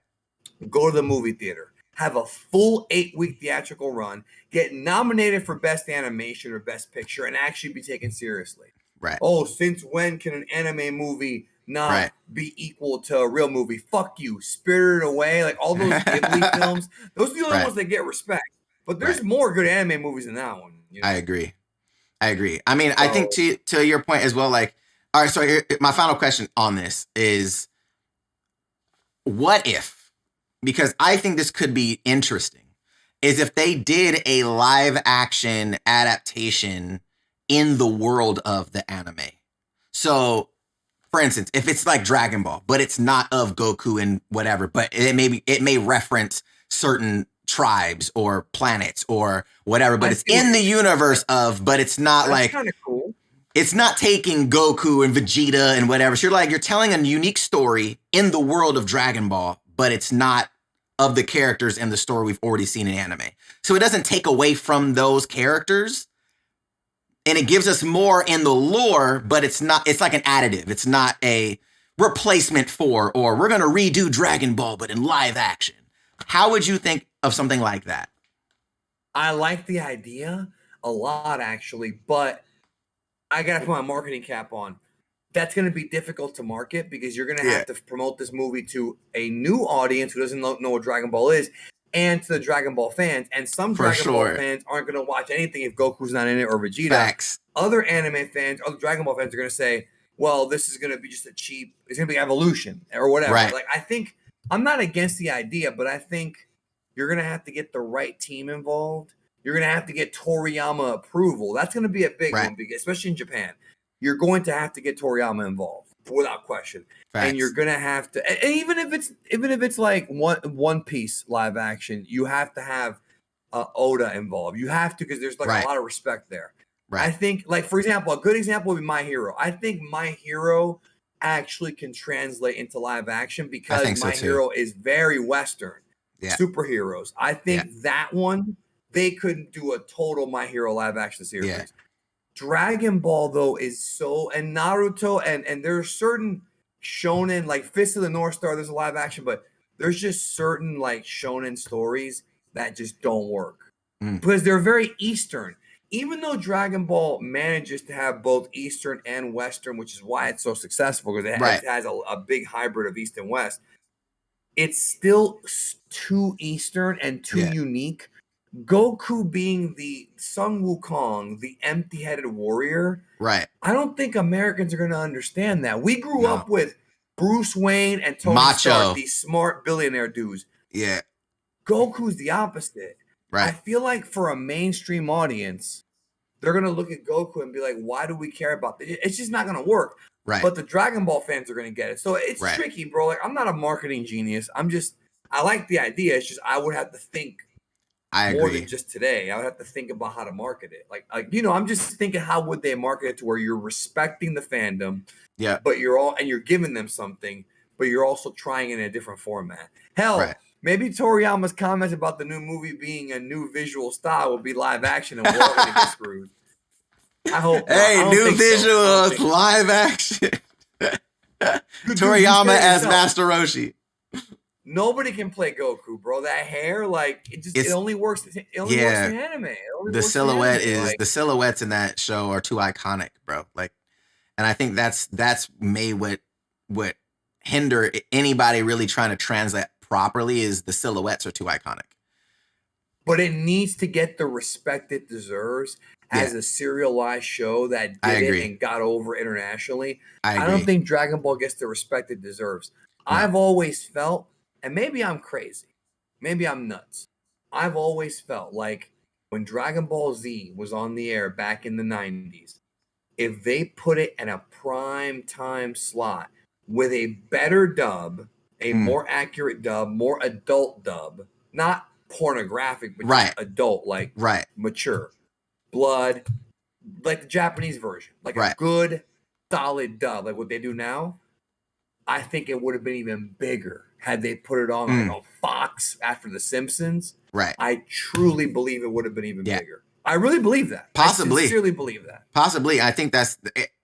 Go to the movie theater. Have a full 8-week theatrical run. Get nominated for Best Animation or Best Picture and actually be taken seriously. Right. Oh, since when can an anime movie not Right. be equal to a real movie? Fuck you. Spirited Away, like all those Ghibli films, those are the only Right. ones that get respect. But there's Right. more good anime movies than that one. You know? I agree. I mean, I think to your point as well, like, all right, so here, my final question on this is, what if, because I think this could be interesting, is if they did a live action adaptation in the world of the anime. So, for instance, if it's like Dragon Ball, but it's not of Goku and whatever, but it may reference certain tribes or planets or whatever, but it's in the universe of, but it's not like kind of cool. It's not taking Goku and Vegeta and whatever. So you're telling a unique story in the world of Dragon Ball, but it's not of the characters in the story we've already seen in anime. So it doesn't take away from those characters, and it gives us more in the lore, but it's like an additive. It's not a replacement for, or we're going to redo Dragon Ball, but in live action. How would you think of something like that? I like the idea a lot, actually, but I got to put my marketing cap on. That's going to be difficult to market because you're going to have to promote this movie to a new audience who doesn't know what Dragon Ball is, and to the Dragon Ball fans. And some Dragon Ball fans aren't going to watch anything if Goku's not in it or Vegeta. Facts. Other anime fans, other Dragon Ball fans are going to say, well, this is going to be just it's going to be Evolution or whatever. Right. Like, I think, I'm not against the idea, but I think you're going to have to get the right team involved. You're going to have to get Toriyama approval. That's going to be a big one, because, especially in Japan. You're going to have to get Toriyama involved without question. Facts. And you're going to have to, and even if it's like One Piece live action, you have to have Oda involved. You have to, because there's like a lot of respect there. Right. I think, like, for example, a good example would be My Hero. I think My Hero actually can translate into live action because My Hero is very Western. Yeah. Superheroes. I think that one, they could do a total My Hero live action series. Yeah. Dragon Ball, though, is so, and Naruto, and there's certain shonen, like Fist of the North Star, there's a live action, but there's just certain like shonen stories that just don't work because they're very Eastern. Even though Dragon Ball manages to have both Eastern and Western, which is why it's so successful, because it has a big hybrid of East and West, it's still too Eastern and too unique. Goku being the Sun Wukong, the empty-headed warrior. Right. I don't think Americans are going to understand that. We grew up with Bruce Wayne and Tony Stark, these smart billionaire dudes. Yeah. Goku's the opposite. Right. I feel like for a mainstream audience, they're going to look at Goku and be like, why do we care about this? It's just not going to work. Right. But the Dragon Ball fans are going to get it. So it's tricky, bro. Like, I'm not a marketing genius. I like the idea. It's just I would have to think more than just today. I would have to think about how to market it. Like I'm just thinking, how would they market it to where you're respecting the fandom, but you're giving them something, but you're also trying it in a different format. Hell, maybe Toriyama's comments about the new movie being a new visual style will be live action, and we're all gonna get screwed. I hope. Hey, new visuals, live action. Toriyama as Master Roshi. Nobody can play Goku, bro. That hair, like, it only works. It only works in anime. The silhouettes in that show are too iconic, bro. Like, and I think that's may what hinder anybody really trying to translate properly is the silhouettes are too iconic. But it needs to get the respect it deserves as a serialized show that did it and got over internationally. I don't think Dragon Ball gets the respect it deserves. No. I've always felt, and maybe I'm crazy, maybe I'm nuts, I've always felt like when Dragon Ball Z was on the air back in the 90s, if they put it in a prime time slot with a better dub, a more accurate dub, more adult dub, not pornographic, but just adult, like mature, blood, like the Japanese version, like a good, solid dub, like what they do now, I think it would have been even bigger had they put it on like on Fox after The Simpsons. Right. I truly believe it would have been even Yeah. bigger. I really believe that. Possibly. I sincerely believe that. Possibly. I think that's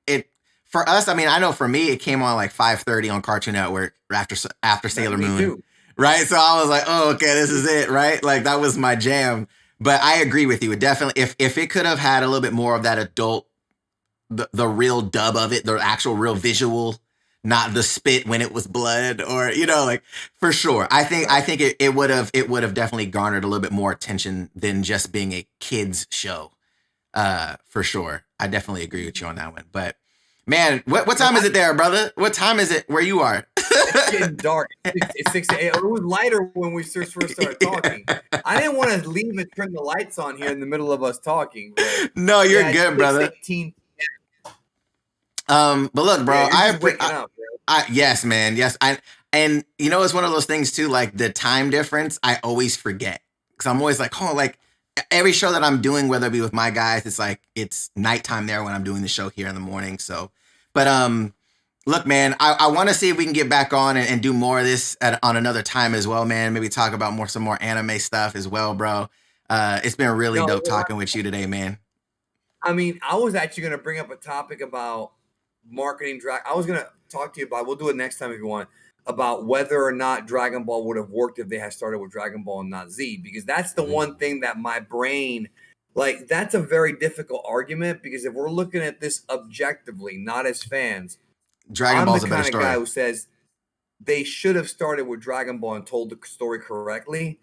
it for us. I mean, I know for me, it came on like 5:30 on Cartoon Network after Sailor Moon. Too. Right. So I was like, oh, okay, this is it. Right. Like that was my jam. But I agree with you. It definitely, if it could have had a little bit more of that adult, the real dub of it, the actual real visual, not the spit when it was blood, or like for sure. I think it would have definitely garnered a little bit more attention than just being a kids show. For sure. I definitely agree with you on that one. But man, what time is it there, brother? What time is it where you are? It's getting dark. It's 6 a.m. It was lighter when we first started talking. I didn't want to leave and turn the lights on here in the middle of us talking. But no, you're good, brother. 18. But look, bro, waking up, bro. Yes, man. Yes. And it's one of those things too, like the time difference, I always forget. Cause I'm always like, oh, like every show that I'm doing, whether it be with my guys, it's like, it's nighttime there when I'm doing the show here in the morning. So, but, look, man, I want to see if we can get back on and do more of this on another time as well, man. Maybe talk about some more anime stuff as well, bro. It's been really dope talking with you today, man. I mean, I was actually going to bring up a topic about marketing. I was going to talk to you about, we'll do it next time if you want, about whether or not Dragon Ball would have worked if they had started with Dragon Ball and not Z, because that's the one thing that my brain, like, that's a very difficult argument, because if we're looking at this objectively, not as fans, Dragon Ball's a better story. I'm the kind of guy who says they should have started with Dragon Ball and told the story correctly.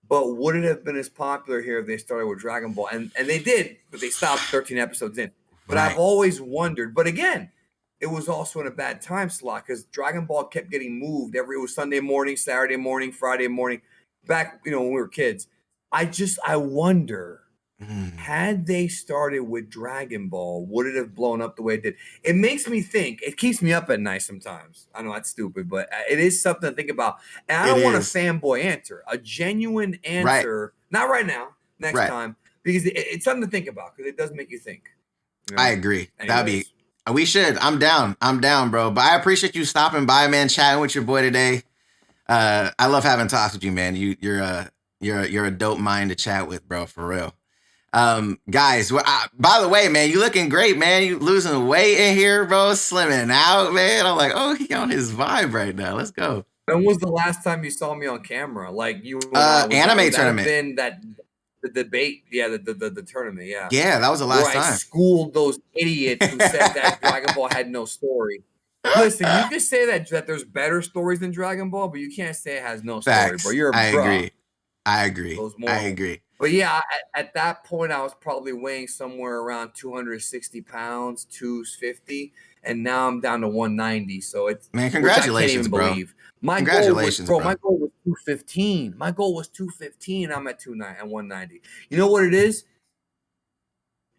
But would it have been as popular here if they started with Dragon Ball? And they did, but they stopped 13 episodes in. But right. I've always wondered. But again, it was also in a bad time slot because Dragon Ball kept getting moved. It was Sunday morning, Saturday morning, Friday morning. Back, when we were kids. I wonder, had they started with Dragon Ball, would it have blown up the way it did? It makes me think. It keeps me up at night sometimes. I know that's stupid, but it is something to think about. And I don't want a fanboy answer. A genuine answer. Right. Not right now. Next time. Because it's something to think about because it does make you think. I agree. Anyways. We should. I'm down, bro. But I appreciate you stopping by, man, chatting with your boy today. I love having talks with you, man. You're a dope mind to chat with, bro, for real. Guys, by the way, man, you looking great, man. You losing weight in here, bro, slimming out, man. I'm like, oh, he on his vibe right now. Let's go. When was the last time you saw me on camera? Like you anime tournament. Been the debate, the tournament, yeah. Yeah, that was the last time. I schooled those idiots who said that Dragon Ball had no story. Listen, you can say that there's better stories than Dragon Ball, but you can't say it has no story, bro. You're a bro. I agree. But yeah, at that point, I was probably weighing somewhere around 260 pounds, 250, and now I'm down to 190. So it's congratulations, bro. Believe. My goal was 215. My goal was 215. I'm at 190. You know what it is?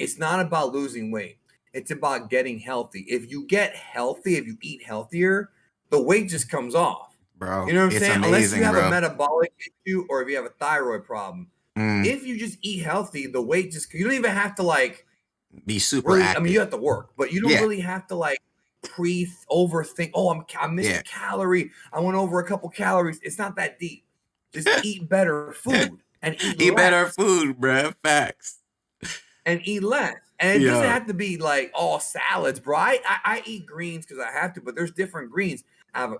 It's not about losing weight. It's about getting healthy. If you get healthy, if you eat healthier, the weight just comes off. Bro, you know what I'm saying? Amazing, unless you have a metabolic issue or if you have a thyroid problem. If you just eat healthy, the weight you don't even have to be super active. I mean, you have to work, but you don't really have to overthink. Oh, I missed a calorie. I went over a couple calories. It's not that deep. Just eat better food and eat better food, bro. Facts. And eat less. And it doesn't have to be all salads, bro. I eat greens because I have to, but there's different greens. I'm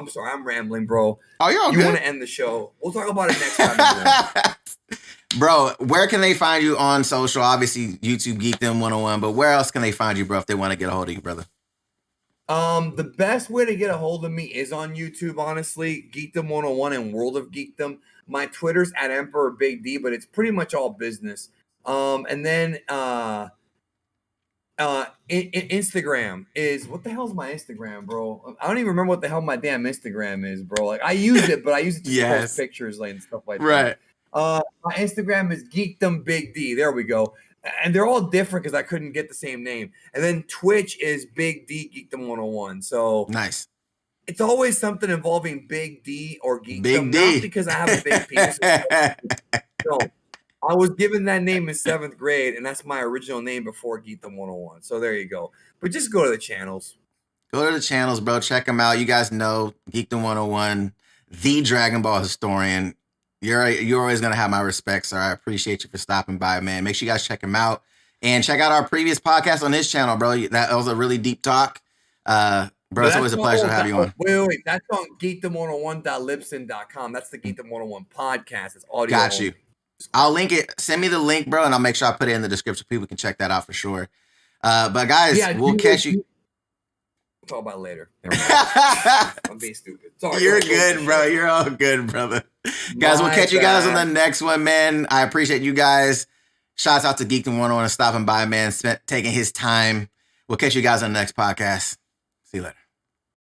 sorry, I'm rambling, bro. Oh, you're all good. You want to end the show? We'll talk about it next time. Bro, where can they find you on social? Obviously, YouTube Geekdom 101, but where else can they find you, bro, if they want to get a hold of you, brother? The best way to get a hold of me is on YouTube, honestly. Geekdom 101 and World of Geekdom. My Twitter's at Emperor Big D, but it's pretty much all business. And then Instagram is, what the hell is my Instagram, bro? I don't even remember what the hell my damn Instagram is, bro. I use it, but I use it to post pictures and stuff like that. Right. My Instagram is Geekdom Big D. There we go. And they're all different because I couldn't get the same name. And then Twitch is Big D Geekdom 101. So nice. It's always something involving Big D or Geekdom. Big D. Not because I have a big penis. No. I was given that name in 7th grade, and that's my original name before Geekdom 101. So there you go. But just go to the channels. Go to the channels, bro. Check them out. You guys know Geekdom 101, the Dragon Ball historian. You're always gonna have my respect, sir. I appreciate you for stopping by, man. Make sure you guys check him out and check out our previous podcast on his channel, bro. That was a really deep talk. Bro, it's always a pleasure to have you on. Wait. That's on geekdom101.libsyn.com. That's the Geekdom 101 podcast. It's audio. Got you. I'll link it. Send me the link, bro, and I'll make sure I put it in the description. People can check that out for sure. But guys, we'll catch you. We'll talk about it later. I'm being stupid. Sorry. You're good, bro. You're all good, brother. Guys, we'll catch you guys on the next one, man. I appreciate you guys. Shouts out to Geekdom 101 and stopping by, man. Taking his time. We'll catch you guys on the next podcast. See you later.